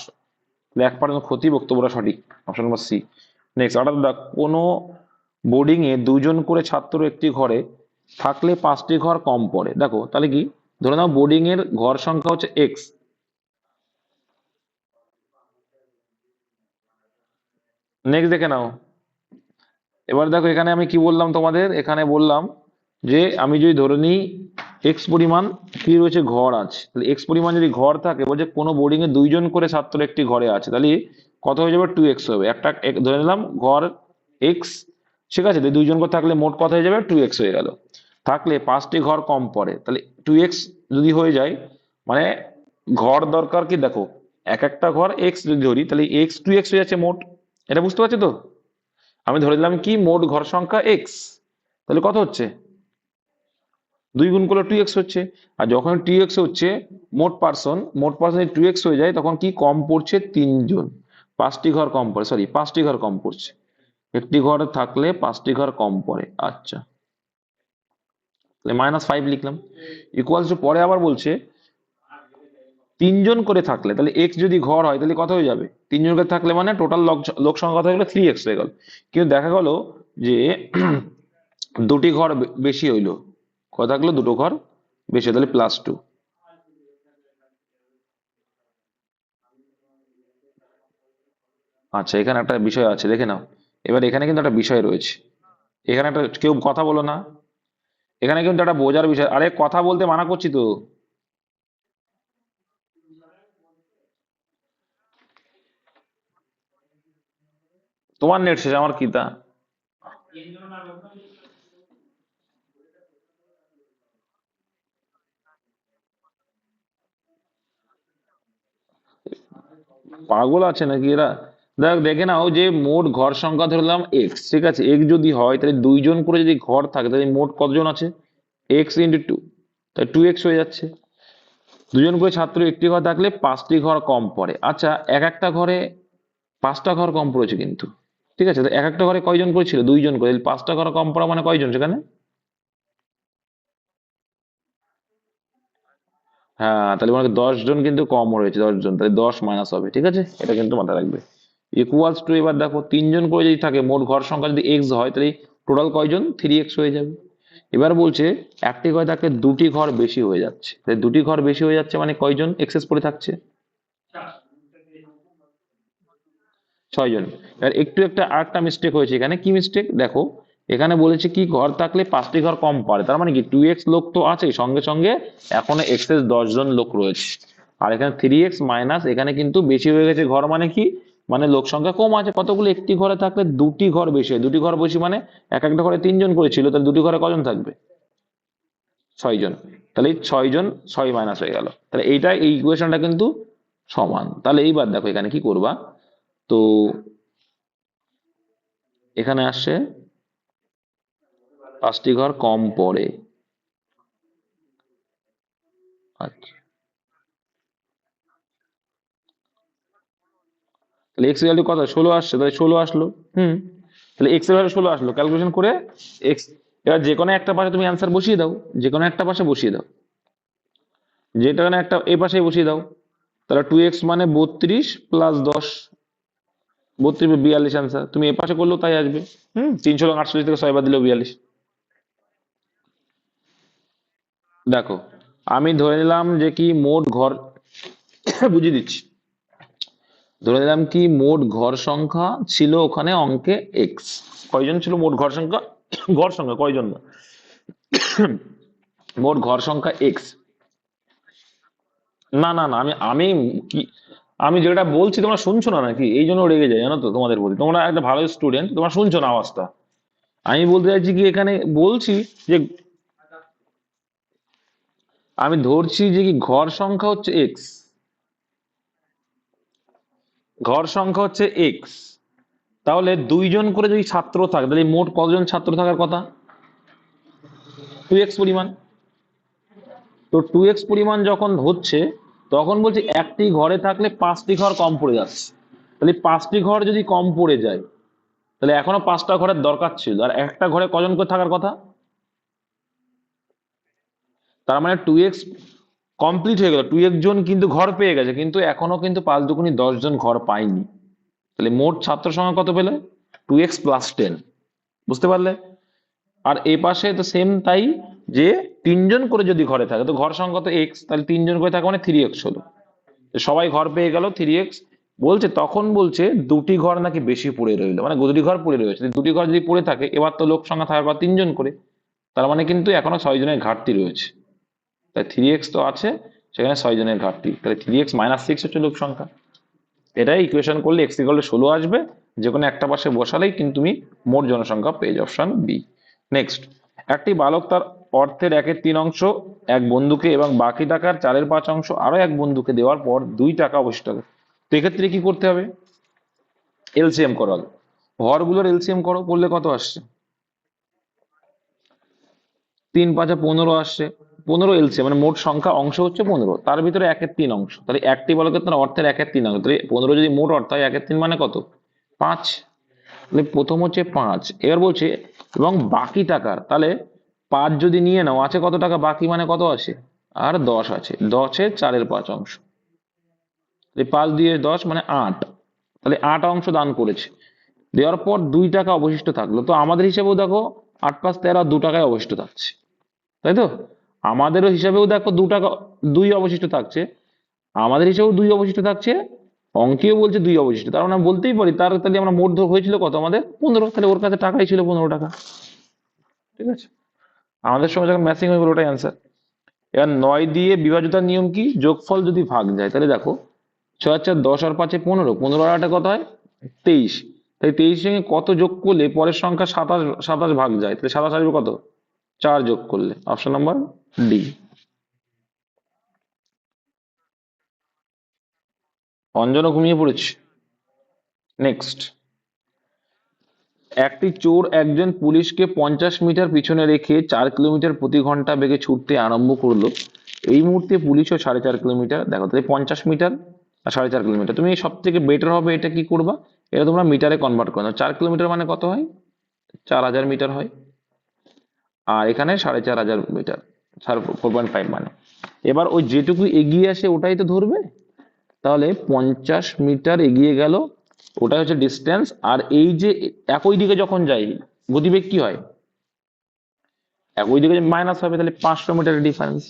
1% ক্ষতি, বক্তব্যটা সঠিক, অপশন নম্বর সি। নেক্সট, অর্থাৎ কোনো বোর্ডিং এ 2 জন করে ছাত্র একটি ঘরে থাকলে 5টি ঘর কম পড়ে। দেখো তাহলে কি, ধরে নাও বোর্ডিং এর ঘর সংখ্যা হচ্ছে এক্স। নেক্সট দেখে নাও, এবার দেখো এখানে আমি কি বললাম তোমাদের, এখানে বললাম যে আমি যদি ধরে নিই এক্স পরিমাণ কি রয়েছে ঘর আছে, তাহলে এক্স পরিমাণ যদি ঘর থাকে, বলছে কোনো বোর্ডিং এ 2 জন করে ছাত্র একটি ঘরে আছে, তাহলে কত হয়ে যাবে, 2x হবে। একটা ধরে নিলাম ঘর এক্স, ঠিক আছে, 2 জন করে থাকলে মোট কত হয়ে যাবে, 2x হয়ে গেল। থাকলে 5টি ঘর কম পড়ে, তাহলে 2x যদি হয়ে যায়, মানে ঘর দরকার কি, দেখো একটা ঘর এক্স যদি ধরি, তাহলে এক্স 2x হয়ে যাচ্ছে মোট। এটা বুঝতে পারছো তো? আমি ধরে দিলাম কি মোট ঘর সংখ্যা এক্স, তাহলে কত হচ্ছে, 2 গুণ করলে 2x হচ্ছে। আর যখন 2x হচ্ছে, মোট পার্সন যদি 2x হয়ে যায়, তখন কি কম পড়ছে, 3 জন। 5টি ঘর কম পড়ে, সরি 5টি ঘর কম পড়ছে। একটি ঘর থাকলে 5টি ঘর কম পড়ে, আচ্ছা, তাহলে -5 লিখলাম। ইকুয়ালস টু, পরে আবার বলছে 3 জন করে থাকলে, তাহলে এক্স যদি ঘর হয় তাহলে কত হয়ে যাবে, 3 জন করে থাকলে মানে টোটাল লোক সংখ্যা কত হয়ে গেলো, 3x হয়ে গেল। কিন্তু দেখা গেল যে দুটি ঘর বেশি হইলো, কত থাকলো, দুটো ঘর বেশি, তাহলে +2। আচ্ছা, এখানে একটা বিষয় আছে দেখে নাও। এবার এখানে কিন্তু একটা বিষয় রয়েছে, এখানে একটা, কেউ কথা বলো না, এখানে কিন্তু একটা বোঝার বিষয়, আরে কথা বলতে মানা করছি তো। তোমার নেট শেষ, আমার কি তা। পাগল আছে নাকি এরা? দেখ দেখে নাও, যে মোট ঘর সংখ্যা ধরলাম এক্স, ঠিক আছে, এক্স যদি হয় তাহলে 2 জন করে যদি ঘর থাকে, তাহলে মোট কতজন আছে, x × 2, তাই 2x হয়ে যাচ্ছে। 2 জন করে ছাত্র একটি ঘর থাকলে 5টি ঘর কম পড়ে। আচ্ছা, একটা ঘরে 5টা ঘর কম পড়েছে কিন্তু, ঠিক আছে, তো একটা ঘরে কয়জন করে ছিল, 2 জন করে, তাহলে 5টা ঘর কম পড়া মানে কয়জন সেখানে, হ্যাঁ, তাহলে মানে 10 জন কিন্তু কম রয়েছে, 10 জন, তাহলে 10 মাইনাস হবে, ঠিক আছে, এটা কিন্তু মাথায় রাখবে। ইকুয়ালস টু, এবার দেখো 3 জন করে যদি থাকে, মোট ঘর সংখ্যা যদি এক্স হয়, তাহলে টোটাল কয়জন, 3x হয়ে যাবে। এবার বলছে একটি ঘরে থাকলে দুটি ঘর বেশি হয়ে যাচ্ছে, তাহলে দুটি ঘর বেশি হয়ে যাচ্ছে মানে কয়জন এক্সেস পড়ে থাকছে, 6 জন। এবার একটু একটা আরেকটা মিস্টেক হয়েছে এখানে, কি মিস্টেক দেখো, এখানে বলেছে কি ঘর থাকলে 5টি ঘর কম পারে, তার মানে কি 2x লোক তো আছে, সঙ্গে সঙ্গে এখনো এক্সেস 10 জন লোক রয়েছে। আর এখানে 3x মাইনাস, এখানে কিন্তু বেশি হয়ে গেছে ঘর, মানে কি, মানে লোক সংখ্যা কম আছে কতগুলো, একটি ঘরে থাকলে দুটি ঘর বেশি হয়, দুটি ঘর বেশি মানে একটা ঘরে 3 জন করেছিল, তাহলে দুটি ঘরে কজন থাকবে, 6 জন। তাহলে এই 6 জন, 6 মাইনাস হয়ে গেল, তাহলে এইটা, এই ইকুয়েশনটা কিন্তু সমান। তাহলে এইবার দেখো এখানে কি করবা, তো এখানে আসছে 5টি ঘর কম পড়ে, আচ্ছা, তাহলে এক্স ভ্যালু কত, 16 আসছে, তাহলে 16 আসলো। হুম, তাহলে এক্স এর ভ্যালু 16 আসলো, ক্যালকুলেশন করে এক্স, এবার যে কোনো একটা পাশে তুমি অ্যান্সার বসিয়ে দাও, যে কোনো একটা পাশে বসিয়ে দাও, যেটা কোনো একটা এই পাশে বসিয়ে দাও, তাহলে 2x মানে 32 প্লাস 10, 32 42 অ্যান্সার, তুমি এ পাশে করলেও তাই আসবে। হুম, 348 থেকে 6 বাদ দিলেও 42। দেখো আমি ধরে নিলাম যে কি মোট ঘর বুঝিয়ে দিচ্ছি, ধরে নিলাম কি মোট ঘর সংখ্যা ছিল ওখানে অঙ্কে এক্স, কয়জন ছিল মোট ঘর সংখ্যা, ঘর সংখ্যা কয়জন না, মোট ঘর সংখ্যা এক্স। না না না, আমি আমি কি, আমি যেটা বলছি তোমরা শুনছো না নাকি, এই জন্য রেগে যায় জানো তো, তোমাদের প্রতি, তোমরা একটা ভালো স্টুডেন্ট, তোমরা শুনছো না আওয়াজটা। আমি বলতে চাইছি কি, এখানে বলছি যে আমি ধরছি যে কি ঘর সংখ্যা হচ্ছে এক্স, ঘর সংখ্যা হচ্ছে এক্স, তাহলে 2 জন করে যদি ছাত্র থাকে, তাহলে মোট কতজন ছাত্র থাকার কথা, 2x পরিমাণ। তো 2x পরিমাণ যখন হচ্ছে, তখন বলছি একটি ঘরে থাকলে 5টি ঘর কম পড়ে যাচ্ছে, তাহলে 5টি ঘর যদি কম পড়ে যায়, তাহলে এখনো 5টা ঘরের দরকার ছিল, আর একটা ঘরে কজন করে থাকার কথা, তার মানে 2x কমপ্লিট হয়ে গেল, 2x জন কিন্তু ঘর পেয়ে গেছে, কিন্তু এখনো কিন্তু 5 2 10 জন ঘর পায়নি। তাহলে মোট ছাত্র সংখ্যা কত পেলে? 2x + 10। বুঝতে পারলে? আর এ পাশে তো সেম তাই, যে 3 জন করে যদি ঘরে থাকে তো ঘর সংখ্যা তো x, তাহলে 3 জন করে থাকে মানে 3x হলো। তো সবাই ঘর পেয়ে গেল 3x। বলছে তখন বলছে দুটি ঘর নাকি বেশি পড়ে রইলো, মানে দুটি ঘর পড়ে রয়েছে, দুটি ঘর যদি পড়ে থাকে এবার তো লোক সংখ্যা থাকবে 3 জন করে, তার মানে কিন্তু এখনো 6 জনের ঘাটতি রয়েছে। তাই 3x তো আছে, সেখানে 6 জনের ঘাটতি, তাহলে 3x - 6 হচ্ছে লোক সংখ্যা। এটাই ইকুয়েশন করলে x = 16 আসবে, যে কোনো একটা পাশে বসালেই কিন্তু তুমি মোট জনসংখ্যা পেয়ে যাবে, অপশন বি। নেক্সট, একটি বালক তার অর্থের 1/3 এক বন্ধুকে এবং বাকি টাকার 4/5 আরো এক বন্ধুকে দেওয়ার পর 2 টাকা অবশিষ্ট থাকে। তো এক্ষেত্রে কি করতে হবে? এলসিএম করো আগে। হরগুলোর এলসিএম করো, করলে কত আসছে? 3 × 5 = 15 আসছে। 15 এলসিএম মানে মোট সংখ্যা অংশ হচ্ছে 15, তার ভিতরে 1/3। তাহলে একটি বলকের তোমার অর্থের 1/3, তাহলে 15 যদি মোট অর্থ হয় 1/3 মানে কত? 5। তাহলে প্রথম হচ্ছে 5। এবার বলছে এবং বাকি টাকার, তাহলে 5 যদি নিয়ে নাও, আছে কত টাকা বাকি, মানে কত আছে? আর 10 আছে, 10-এর 4/5। তাহলে 5 দিয়ে 10 মানে 8, তাহলে 8 দান করেছে। দেওয়ার পর 2 টাকা অবশিষ্ট থাকলো। তো আমাদের হিসাবেও দেখো 8 + 13 আর 2 টাকায় অবশিষ্ট থাকছে, তাই তো? আমাদেরও হিসাবেও দেখো 2 টাকা 2 অবশিষ্ট থাকছে, আমাদের হিসাবেও 2 অবশিষ্ট থাকছে, অঙ্কেও বলছে 2 অবশিষ্ট, তার মানে বলতেই পারি তার, তাহলে আমরা মোট হয়েছিল কত আমাদের? 15, তাহলে ওর কাছে টাকাই ছিল 15 টাকা। ঠিক আছে, আমাদের সময় যখন ম্যাচিং হয়ে গেল ওটাই অ্যান্সার। এবার 9 দিয়ে বিভাজ্যতার নিয়ম কি? যোগফল যদি ভাগ যায়, তাহলে দেখো 6 × 4 = 10 আর 5 = 15, 15 আর 8 কত হয়? 23। তাই 23 সঙ্গে কত যোগ করলে পরের সংখ্যা 27 ভাগ যায়? তাহলে 27 আসবে কত? 4 যোগ করলে, অপশন নাম্বার ডি। অঞ্জনও ঘুমিয়ে পড়েছে। নেক্সট, একটি চোর একজন পুলিশকে 50 মিটার পিছনে রেখে 4 কিলোমিটার প্রতি ঘন্টা বেগে ছুটতে আরম্ভ করলো। এই মুহূর্তে পুলিশও 4.5 কিলোমিটার, দেখো তাহলে 50 মিটার আর 4.5 কিলোমিটার, তুমি সব থেকে বেটার হবে এটা কি করবা, এটা তোমরা মিটারে কনভার্ট করে নাও। 4 কিলোমিটার মানে কত হয়? 4000 মিটার হয়। আর এখানে 4500 মিটার, 4.5 মানে। এবার ওই যেটুকু এগিয়ে আসে ওটাই তো ধরবে, তাহলে 50 মিটার এগিয়ে গেল, ওটা হচ্ছে ডিস্টেন্স। আর এই যে একই দিকে যখন যাই, গতিবেগ কি হয়? একই দিকে মাইনাস হবে, তাহলে 500 মিটারের ডিফারেন্স,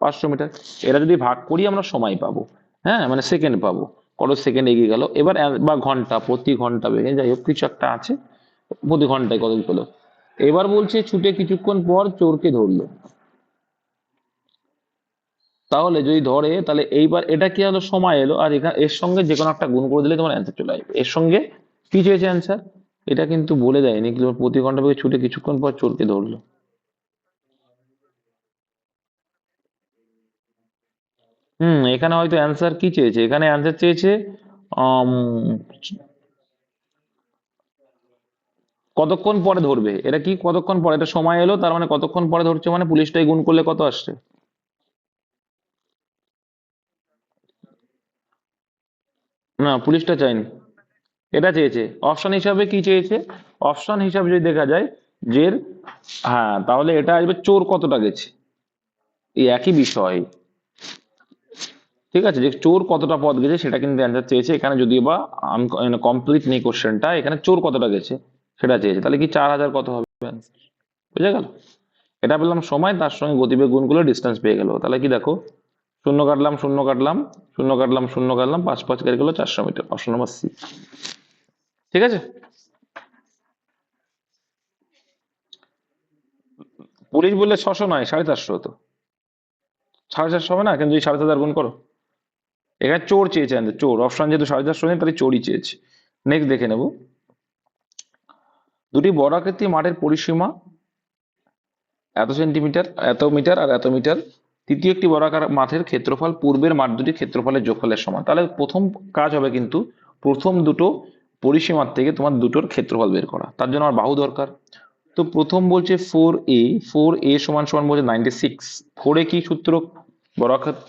500 মিটার। এটা যদি ভাগ করি আমরা সময় পাবো, হ্যাঁ মানে সেকেন্ড পাবো, কত সেকেন্ড এগিয়ে গেল। এবার বা ঘন্টা, প্রতি ঘন্টা বেগে, যাই হোক কিছু একটা আছে, প্রতি ঘন্টায় কত পেলো। এবার বলছে ছুটে কিছুক্ষণ পর চোরকে ধরলো। তাহলে যদি ধরে, তাহলে এইবার এটা কি হলো? সময় এলো, আর এখানে এর সঙ্গে যে কোনো একটা গুণ করে দিলে তোমার অ্যান্সার চলে আসবে। এর সঙ্গে কি চেয়েছে অ্যান্সার, এটা কিন্তু বলে দেয়নি, কিন্তু প্রতি ঘন্টা বেগে ছুটে কিছুক্ষণ পর চোরকে ধরলো। এখানে হয়তো অ্যান্সার কি চেয়েছে, এখানে অ্যান্সার চেয়েছে আম, কতক্ষণ পরে ধরবে। এটা কি কতক্ষণ পরে, এটা সময় এলো, তার মানে কতক্ষণ পরে ধরছে, মানে পুলিশটাই গুণ করলে কত আসছে? না, পুলিশটা চাইনি, এটা চেয়েছে। অপশন হিসাবে কি চেয়েছে? অপশন হিসাবে যদি দেখা যায় যে, হ্যাঁ তাহলে এটা আসবে চোর কতটা গেছে, এই একই বিষয়। ঠিক আছে, যে চোর কতটা পথ গেছে সেটা কিন্তু অ্যান্সার চেয়েছে এখানে, যদিও বা কমপ্লিট নেই কোশ্চেনটা, এখানে চোর কতটা গেছে সেটা চেয়েছে। তাহলে কি 4000 কত হবে answer? বুঝে গেল? এটা পেলাম সময়, তার সঙ্গে গতিবেগ গুণ করলে ডিস্টেন্স পেয়ে গেল। তাহলে কি দেখো, শূন্য কাটলাম, শূন্য কাটলাম, শূন্য কাটলাম, শূন্য কাটলাম, 5 5 কেটে গেল 400 মিটার, অপশন নাম্বার সি। ঠিক আছে, পুলিশ বললে 600 নয় 450 হতো, 450 হবে না, কিন্তু এই 4500 গুণ করো। এখানে চোর চেয়েছে আমাদের, চোর অপশন যেহেতু 450 নেই, তাহলে চোরই চেয়েছে। নেক্সট দেখে নেব, দুটি বর্গাকৃতি মাঠের পরিসীমা এত সেন্টিমিটার, এত মিটার আর এত মিটার। তৃতীয় একটি বর্গাকার মাঠের ক্ষেত্রফল পূর্বের মাঠ দুটি ক্ষেত্রফলের যোগফলের সমান। তাহলে প্রথম কাজ হবে কিন্তু প্রথম দুটো পরিসীমার থেকে তোমার দুটোর ক্ষেত্রফল বের করা, তার জন্য আমার বাহু দরকার। তো প্রথম বলছে 4a, 4a সমান সমান বলছে 96। 4a কি সূত্র?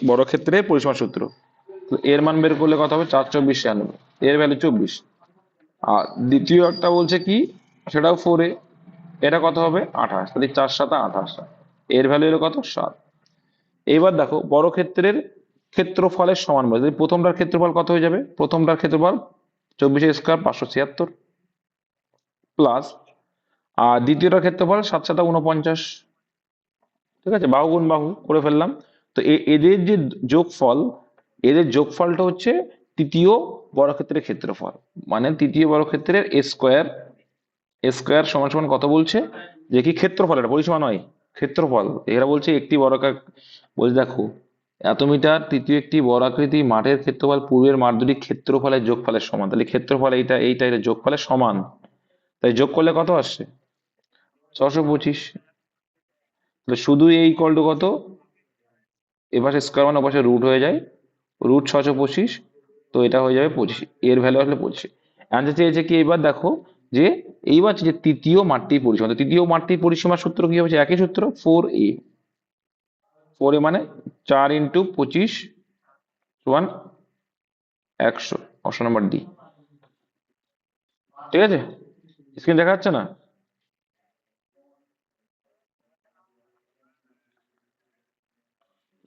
বর্গক্ষেত্রে পরিসীমার সূত্র। তো এর মান বের করলে কত হবে? 4 24 96, এর ভ্যালু 24। আর দ্বিতীয় একটা বলছে কি, সেটাও 4a, এটা কত হবে? 28, তাহলে 4 7 28। এর ভ্যালু এলো কত 7। এইবার দেখো বর্গক্ষেত্রের ক্ষেত্রফলের সমান বলে প্রথমটার ক্ষেত্রফল কত হয়ে যাবে, প্রথমটার ক্ষেত্রফল 24 স্কোয়ার 576 প্লাস আর দ্বিতীয়টার ক্ষেত্রফল 7 7 49। ঠিক আছে, বাহু গুণ বাহু করে ফেললাম। তো এদের যে যোগফল, এদের যোগফলটা হচ্ছে তৃতীয় বর্গক্ষেত্রের ক্ষেত্রফল, মানে তৃতীয় বর্গক্ষেত্রের স্কোয়ার। স্কোয়ার সমান সমান কত বলছে, যে কি ক্ষেত্রফল, এটা পরিসীমা নয়, ক্ষেত্রফল। এরা বলছে একটি বর্গাকার, বলছে দেখো এত মিটার তৃতীয় একটি বর্গাকৃতি মাঠের ক্ষেত্রফল পূর্বের মাঠ দুটি ক্ষেত্রফলের যোগফলের সমান। তাহলে ক্ষেত্রফল এইটা এটা যোগফলের সমান, তাই যোগ করলে কত আসছে 625। তাহলে শুধু এই ইকুয়াল টু কত, এপাশে স্কোয়ার মানে ওপাশে রুট হয়ে যায়, রুট 625, তো এটা হয়ে যাবে 25, এর ভ্যালু আসলে 25। অ্যান্সার চেয়েছে কি, এবার দেখো যে এইবার যে তৃতীয় মাঠটির পরিসীমা, তো তৃতীয় মাঠটির পরিসীমার সূত্র কি হচ্ছে, একই সূত্র 4a। 4a মানে 4 × 25 সমান 100, অপশন নাম্বার ডি। ঠিক আছে, স্ক্রিন দেখা যাচ্ছে না?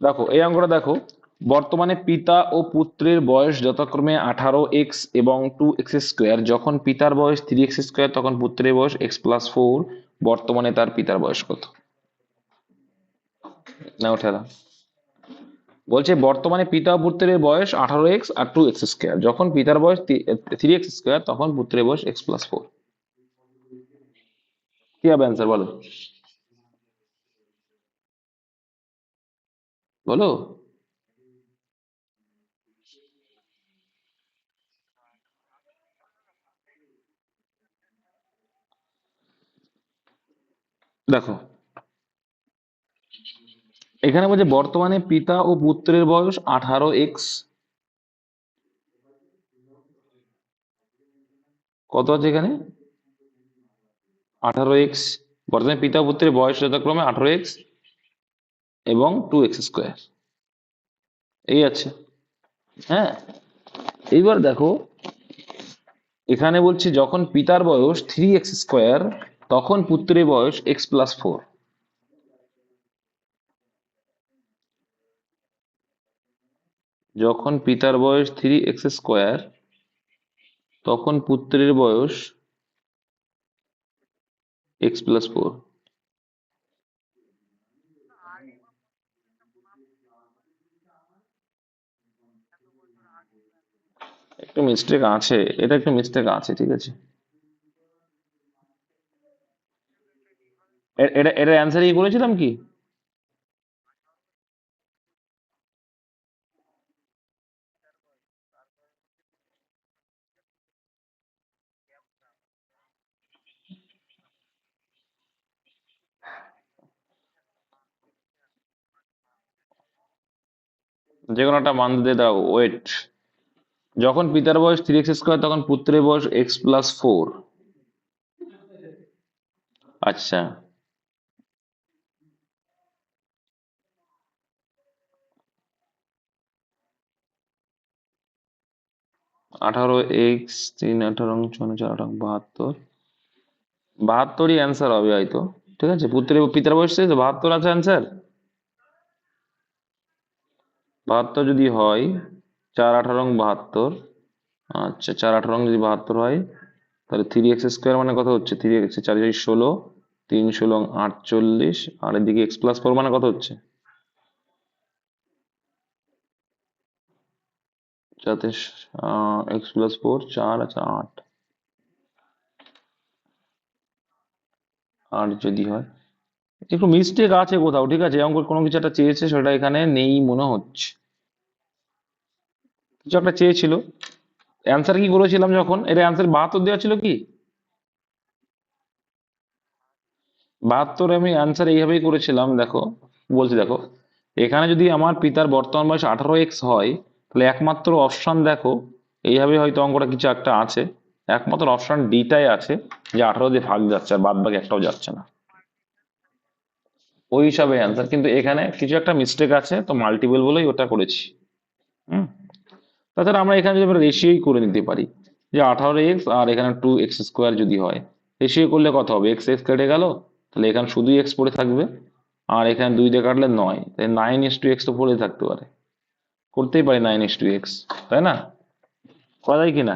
দেখো এই অঙ্কটা দেখো, বর্তমানে পিতা ও পুত্রের বয়স যথাক্রমে 18x এবং 2x²। যখন পিতার বয়স 3x², তখন পুত্রের বয়স x+4। বর্তমানে তার পিতার বয়স কত? না উঠে দাও। বলছে বর্তমানে পিতা ও পুত্রের বয়স 18x আর 2x²। যখন পিতার বয়স 3x², তখন পুত্রের বয়স x+4। কি হবে অ্যান্সার বলো, বলো। দেখো এখানে বলছে বর্তমানে পিতা ও পুত্রের বয়স 18x, কত আছে এখানে 18x। বর্তমানে পিতা ও পুত্রের বয়স যথাক্রমে 18x এবং 2x², এই আছে। হ্যাঁ, এইবার দেখো এখানে বলছে যখন পিতার বয়স 3x², তখন পুত্রের বয়স x+4। যখন পিতার বয়স 3x², তখন পুত্রের বয়স x+4। একটু মিস্টেক আছে, এটা একটু মিস্টেক আছে, ঠিক আছে। এটা এটা অ্যান্সার কি করেছিলাম কি, যে কোনো একটা মান দিয়ে দাও, ওয়েট। যখন পিতার বয়স 3x², তখন পুত্রের বয়স x+4। আচ্ছা, আঠারো এক্স 3 18 4 4 72, 72ই অ্যান্সার হবে হয়তো। ঠিক আছে, পিতার বয়স 72 আছে অ্যান্সার। 72 যদি হয়, 4 18 72, আচ্ছা 4 18 যদি 72 হয়, তাহলে 3x² মানে কত হচ্ছে, 3x 4 16, 3 16 48, আর এদিকে x+4 মানে কত হচ্ছে, যাতে x+4 4, আচ্ছা 8, 8 যদি হয়, একটু মিস্টেক আছে কোথাও। ঠিক আছে, অঙ্ক কোনো কিছু একটা চেয়েছে, সেটা এখানে নেই মনে হচ্ছে, কিছু একটা চেয়েছিল। অ্যান্সার কি করেছিলাম যখন, এর অ্যান্সার 72 দেওয়া ছিল কি, 72 আমি অ্যান্সার এইভাবেই করেছিলাম। দেখো বলছি, দেখো এখানে যদি আমার পিতার বর্তমান বয়স 18x হয়, তাহলে একমাত্র অপশন দেখো এইভাবে, হয়তো অঙ্কটা কিছু একটা আছে, একমাত্র অপশন ডিটাই আছে যে 18 দিয়ে ভাগ যাচ্ছে, আর বাদ বাকি একটাও যাচ্ছে না, ওই হিসাবে অ্যান্সার। কিন্তু এখানে কিছু একটা মিস্টেক আছে, তো মাল্টিপল বলেই ওটা করেছি। হুম, তাছাড়া আমরা এখানে যদি রেশিওই করে নিতে পারি, যে 18x আর এখানে 2x² যদি হয়, রেশিও করলে কত হবে, এক্স এক্স কেটে গেল, তাহলে এখানে শুধুই এক্স পড়ে থাকবে, আর এখানে 2 দিয়ে কাটলে 9, তাই 9:x তো পড়ে থাকতে পারে, করতেই পারি 9:x, তাই না? করা যায় কিনা?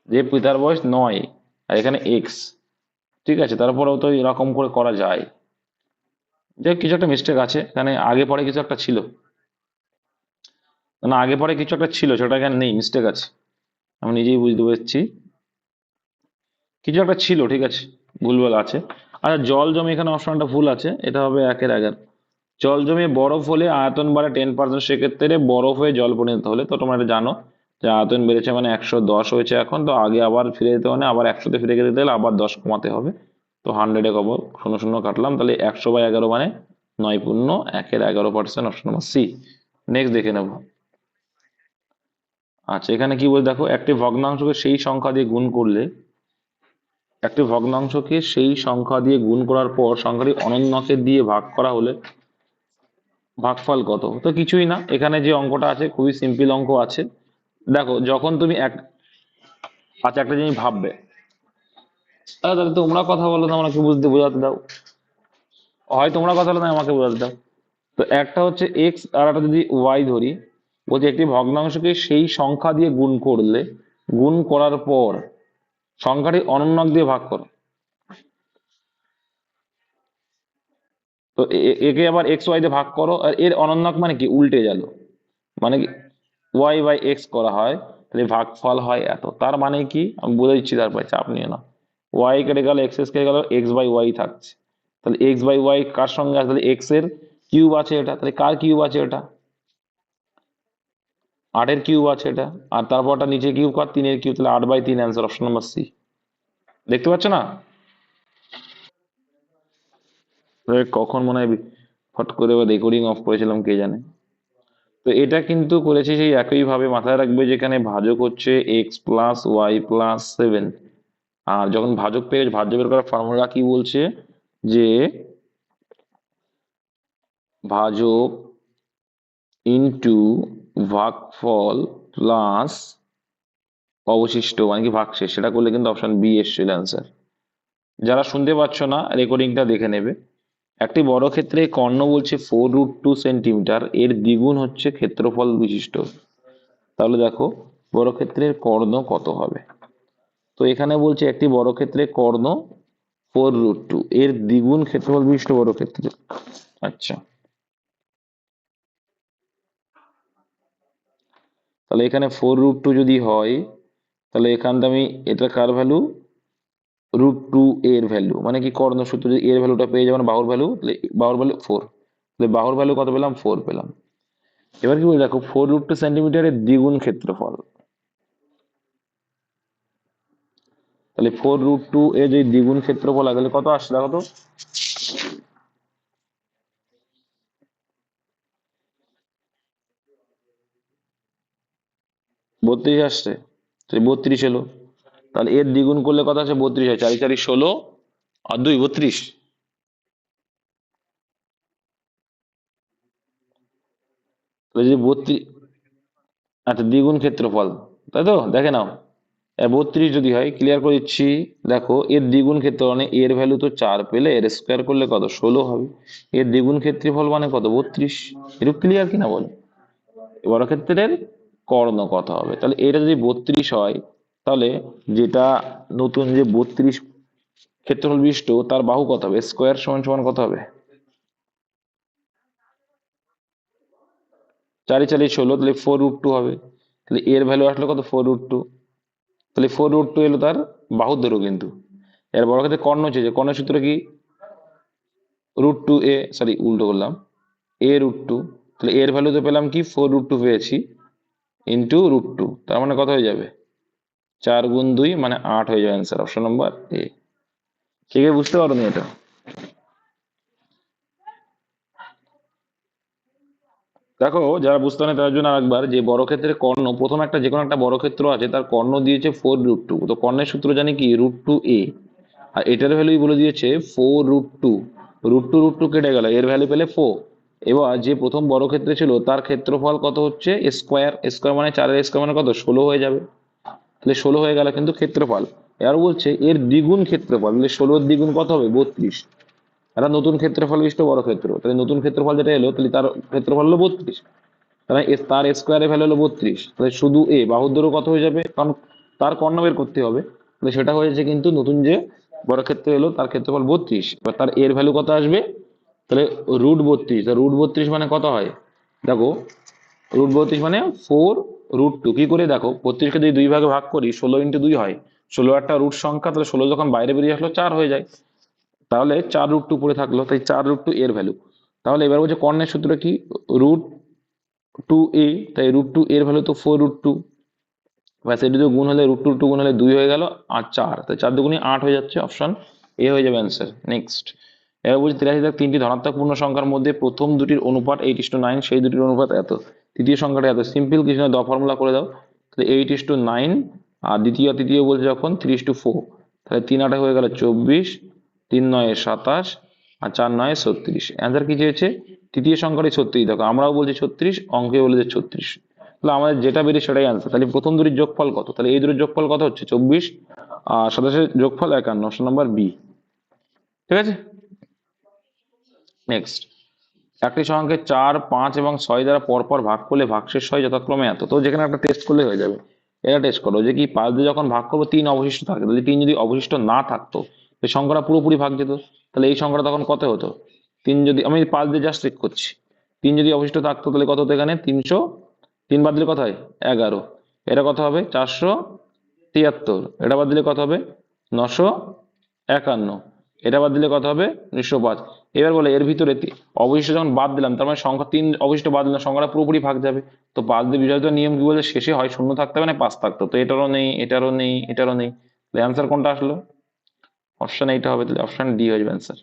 যে পিতার বয়স 9 আর এখানে এক্স, ঠিক আছে, তারপরেও তো এরকম করে করা যায়। যে কিছু একটা মিস্টেক আছে এখানে, আগে পরে কিছু একটা ছিল, না আগে পরে কিছু একটা ছিল, সেটা এখানে নেই, মিস্টেক আছে, আমি নিজেই বুঝতে পারছি কিছু একটা ছিল, ঠিক আছে, ভুলভাল আছে। আচ্ছা, জল জমে, এখানে অপশনটা ভুল আছে, এটা হবে 1-11। জল জমে বরফ হলে আয়তন বাড়ে 10%, সেক্ষেত্রে বরফ হয়ে জল পরিণত হলে, তো তোমরা এটা জানো যে আয়তন বেড়েছে মানে 110 হয়েছে এখন, তো আগে আবার ফিরে যেতে মানে আবার 100-তে ফিরে যেতে গেলে আবার 10 কমাতে হবে। তো 100-এ কব, 0 কাটলাম, তাহলে 100/11 মানে 9×1-11%, অপশন নম্বর সি। নেক্সট দেখে নেব। আচ্ছা, এখানে কি বলে দেখো, একটি ভগ্নাংশকে সেই সংখ্যা দিয়ে গুণ করলে, একটি ভগ্নাংশকে সেই সংখ্যা দিয়ে গুণ করার পর সংখ্যাটি অনন্যকে দিয়ে ভাগ করা হলে ভাগফল কত? তো কিছুই না, এখানে যে অঙ্কটা আছে খুবই সিম্পল অঙ্ক আছে। দেখো, যখন তুমি আচ্ছা একটা জিনিস ভাববে, তাহলে তোমরা কথা বলো না, আমাকে বোঝাতে দাও, হয় তোমরা কথা বলো না, আমাকে বোঝাতে দাও। তো একটা হচ্ছে এক্স আর একটা যদি ওয়াই ধরি, বলছে একটি ভগ্নাংশকে সেই সংখ্যা দিয়ে গুণ করলে, গুণ করার পর সংখ্যাটি অনন্যক দিয়ে ভাগ করো। তো একে আবার এক্স ওয়াই দিয়ে ভাগ করো, আর এর অনন্যক মানে কি, উল্টে গেল, মানে কি y/x করা হয়, তাহলে ভাগফল হয় এত। তার মানে কি, আমি বলে দিচ্ছি, তারপরে চাপ নিয়ে না, y কেটে গেল, x কেটে গেল, x/y থাকছে। তাহলে x/y কার সঙ্গে আছে, তাহলে x এর কিউব আছে এটা, তাহলে কার কিউব আছে এটা, 8-এর কিউব আছে এটা, আর তারপরটা নিচে কিউব কর, 3-এর কিউব, তাহলে 8/3, অ্যান্সার অপশন নম্বর সি। দেখতে পাচ্ছ না? কখন মনে হয় ফট করে রেকর্ডিং অফ করেছিলাম কে জানে। তো এটা কিন্তু করেছি সেই একই ভাবে, মাথায় রাখবে যেখানে ভাজক হচ্ছে x+y+7, আর যখন ভাজক পেয়ে ভাজ্য বের করার ফর্মুলা কি বলছে, যে ভাজক ইনটু ভাগফল প্লাস অবশিষ্ট মানে কি ভাগশেষ, সেটা করলে কিন্তু অপশন বি এসেছিল অ্যান্সার। যারা শুনতে পাচ্ছ না, রেকর্ডিংটা দেখে নেবে। একটি বড় ক্ষেত্রে কর্ণ বলছে 4√2 সেন্টিমিটার, এর দ্বিগুণ হচ্ছে ক্ষেত্রফল বিশিষ্ট। তাহলে দেখো বর্গক্ষেত্রের কর্ণ কত হবে। তো এখানে বলছে একটি বর্গক্ষেত্রের কর্ণ 4√2, এর দ্বিগুণ ক্ষেত্রফল বিশিষ্ট বর্গক্ষেত্র। আচ্ছা, তাহলে এখানে 4√2 যদি হয়, তাহলে এখানটা আমি, এটা কার ভ্যালু, √2 এর ভ্যালু, মানে কি কর্ণ সূত্র যদি এর ভ্যালুটা পেয়ে যাবেন, বাহুর ভ্যালু, বাহুর ভ্যালু 4, তাহলে বাহুর ভ্যালু কত পেলাম, 4 পেলাম। এবার কি বলে দেখো, 4√2 সেন্টিমিটারের দ্বিগুণ ক্ষেত্রফল, তাহলে 4√2 এর যদি দ্বিগুণ ক্ষেত্রফল হয়, তাহলে কত আসছে দেখো তো, 32 আসছে, তো 32 এলো। তাহলে এর দ্বিগুণ করলে কত আছে, 32 হয়, 4×4 = 16, আর 2 32। তাহলে যদি 32, আচ্ছা দ্বিগুণ ক্ষেত্রফল, তাই তো দেখে নাও, 32 যদি হয়, ক্লিয়ার করে দিচ্ছি, দেখো এর দ্বিগুণ ক্ষেত্রফল মানে এর ভ্যালু তো 4 পেলে, এর স্কোয়ার করলে কত, 16 হবে, এর দ্বিগুণ ক্ষেত্রফল মানে কত, 32। একটু ক্লিয়ার কিনা বলো, বর্গক্ষেত্রের কর্ণ কত হবে। তাহলে এটা যদি 32 হয়, তাহলে যেটা নতুন যে 32 ক্ষেত্রফল বিশিষ্ট, তার বাহু কত হবে, স্কোয়ার সমান সমান কত হবে, 4×4 = 16, তাহলে 4√2 হবে। তাহলে এর ভ্যালু আসলো কত, 4√2, তাহলে 4√2 এলো তার বাহুর দৈর্ঘ্য কিন্তু। এর বর্গক্ষেত্রের কর্ণ হচ্ছে, যে কর্ণের সূত্র কি, √2a, সরি উল্টো করলাম, a√2, তাহলে এর ভ্যালু তো পেলাম কি, 4√2 পেয়েছি, ইন্টু √2, তার মানে কত হয়ে যাবে, 4×2 মানে 8 হয়ে যাবে, অ্যান্সার অপশন নম্বর এ। ঠিক আছে, বুঝতে পারো নি এটা? দেখো, যারা বুঝতে পারে তার জন্য আরেকবার, যে বর্গক্ষেত্রের কর্ণ, প্রথম একটা যে কোনো একটা বর্গক্ষেত্র আছে, তার কর্ণ দিয়েছে 4√2, তো কর্ণের সূত্র জানি কি, √2a, আর এটার ভ্যালুই বলে দিয়েছে 4√2, √2 কেটে গেল, এর ভ্যালু পেলে 4। এবার যে প্রথম বর্গক্ষেত্রে ছিল, তার ক্ষেত্রফল কত হচ্ছে, স্কোয়ার, স্কোয়ার মানে 4-এর স্কোয়ার মানে কত, 16 হয়ে যাবে, তাহলে 16 হয়ে গেল কিন্তু ক্ষেত্রফল। এবার বলছে এর দ্বিগুণ ক্ষেত্রফল, তাহলে 16-এর দ্বিগুণ কত হবে, 32, একটা নতুন ক্ষেত্রফল বিশিষ্ট বর্গক্ষেত্র, তাহলে নতুন ক্ষেত্রফল যেটা এলো তাহলে তার ক্ষেত্রফল হলো 32, তাহলে তার স্কোয়ারের ভ্যালু হলো 32, তাহলে শুধু এ বাহুর দৈর্ঘ্য কত হয়ে যাবে, কারণ তার কর্ণ বের করতে হবে, তাহলে সেটা হয়েছে কিন্তু নতুন যে বর্গক্ষেত্র এলো তার ক্ষেত্রফল 32, এবার তার এর ভ্যালু কত আসবে, তাহলে √32, √32 মানে কত হয় দেখো, √32 মানে 4√2, কি করে দেখো 32কে যদি দুই ভাগে ভাগ করি 16 × 2 হয়, 16 একটা রুট সংখ্যা, তাহলে 16 যখন বাইরে বেরিয়ে আসলো 4 হয়ে যায়, তাহলে 4√2 পড়ে থাকলো, তাই 4√2 এর ভ্যালু। তাহলে এবার বলছে কর্ণের সূত্র কি, √2a, তাই √2 এর ভ্যালু তো 4√2, ব্যাস এটি তো গুণ হলে √2 গুণ হলে 2 হয়ে গেল আর 4, তাই 4 দুগুণে 8 হয়ে যাচ্ছে, অপশন এ হয়ে যাবে অ্যান্সার। নেক্সট, এবার বলছি 83 তিনটি ধনাত্মক পূর্ণ সংখ্যার মধ্যে প্রথম দুটির অনুপাত 8:9, সেই দুটির অনুপাত এত, তৃতীয় সংখ্যাটা এত, সিম্পল কিছু না, দ ফর্মুলা করে দাও, তাহলে 8:9, আর দ্বিতীয় তৃতীয় বলছে যখন 3:4, তাহলে 3 8 হয়ে গেল 24, 3 9 27, আর 4 9 36, অ্যান্সার কি চেয়েছে, তৃতীয় সংখ্যাটি 36, দেখো আমরাও বলছি 36, অঙ্কে বলেছে 36, তাহলে আমাদের যেটা বেরিয়ে সেটাই আনসার। তাহলে প্রথম দুটির যোগফল কত, তাহলে এই দুটির যোগফল কত হচ্ছে 24, আর 27 যোগফল 51, অপশন নাম্বার বি। ঠিক আছে, নেক্সট, একটি সংখ্যাকে 4 5 এবং 6 দ্বারা পরপর ভাগ করলে ভাগশেষ হয় যথাক্রমে এত, তো যেখানে একটা টেস্ট করলে হয়ে যাবে, এটা টেস্ট করো যে কি 5 দিয়ে যখন ভাগ করবো 3 অবশিষ্ট থাকে, তাহলে 3 যদি অবশিষ্ট না থাকতো এই সংখ্যাটা পুরোপুরি ভাগ যেত, তাহলে এই সংখ্যাটা তখন কত হতো, 3 যদি আমি 5 দিয়ে জাস্ট চেক করছি, 3 যদি অবশিষ্ট থাকতো তাহলে কত হতো এখানে 300, 3 বাদ দিলে কত হয় 11, এটা কত হবে 473, এটা বাদ দিলে কত হবে 951, এটা বাদ দিলে কত হবে 905। এবার বলে এর ভিতরে অবশিষ্ট যখন বাদ দিলাম তার মানে সংখ্যা 3 অবশিষ্ট বাদ দিলাম, সংখ্যাটা পুরোপুরি ভাগ যাবে, তো 5 দিয়ে বিভাজিত নিয়ম কি বলে শেষে হয় শূন্য থাকতে হবে না 5 থাকতো, তো এটারও নেই এটারও নেই এটারও নেই, তাহলে অ্যান্সার কোনটা আসলো, অপশন এইটা হবে, তাহলে অপশন ডি হয়ে যাবে অ্যান্সার।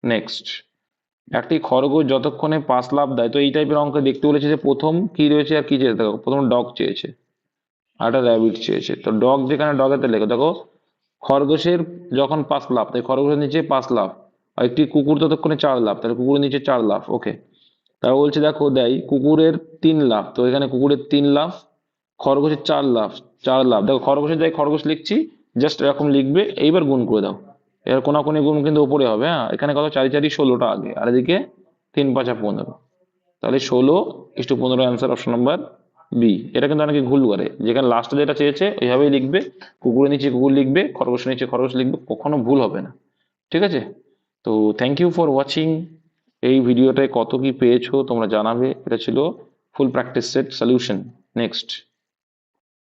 নেক্সট, একটি খরগোশ যতক্ষণে 5 লাফ দেয়, তো এই টাইপের অঙ্ক দেখতে বলেছে যে প্রথম কি রয়েছে আর কি চেয়েছে, দেখো প্রথম ডগ চেয়েছে আর একটা র্যাবিট চেয়েছে, তো ডগ যেখানে ডগেতে লেখো, দেখো খরগোশের যখন 5 লাফ, তাই খরগোশের নিচে 5 লাফ, আর একটি কুকুর ততক্ষণে 4 লাফ, তাহলে কুকুরের নিচে 4 লাফ, ওকে। তাও বলছে দেখো দেয় কুকুরের 3 লাফ, তো এখানে কুকুরের 3 লাফ, খরগোশের 4 লাফ, 4 লাফ, দেখো খরগোশের যাই খরগোশ লিখছি, জাস্ট এরকম লিখবে, এইবার গুণ করে দাও, এর কোনাকুনি গুণ কিন্তু উপরে হবে, হ্যাঁ এখানে কত 4 4 16টা আগে, আর এদিকে 3 5 15, তাহলে 16:15 অ্যান্সার, অপশন নাম্বার বি। এটা কিন্তু অনেকে ভুল করে, যেখানে লাস্টে যেটা চেয়েছে ওইভাবেই লিখবে, কুকুরের নিচে কুকুর লিখবে, খরগোশের নিচে খরগোশ লিখবে, কখনো ভুল হবে না। ঠিক আছে, তো থ্যাংক ইউ ফর ওয়াচিং, এই ভিডিওটায় কত কি পেয়েছো তোমরা জানাবে, এটা ছিল ফুল প্র্যাকটিস সেট সলিউশন। নেক্সট।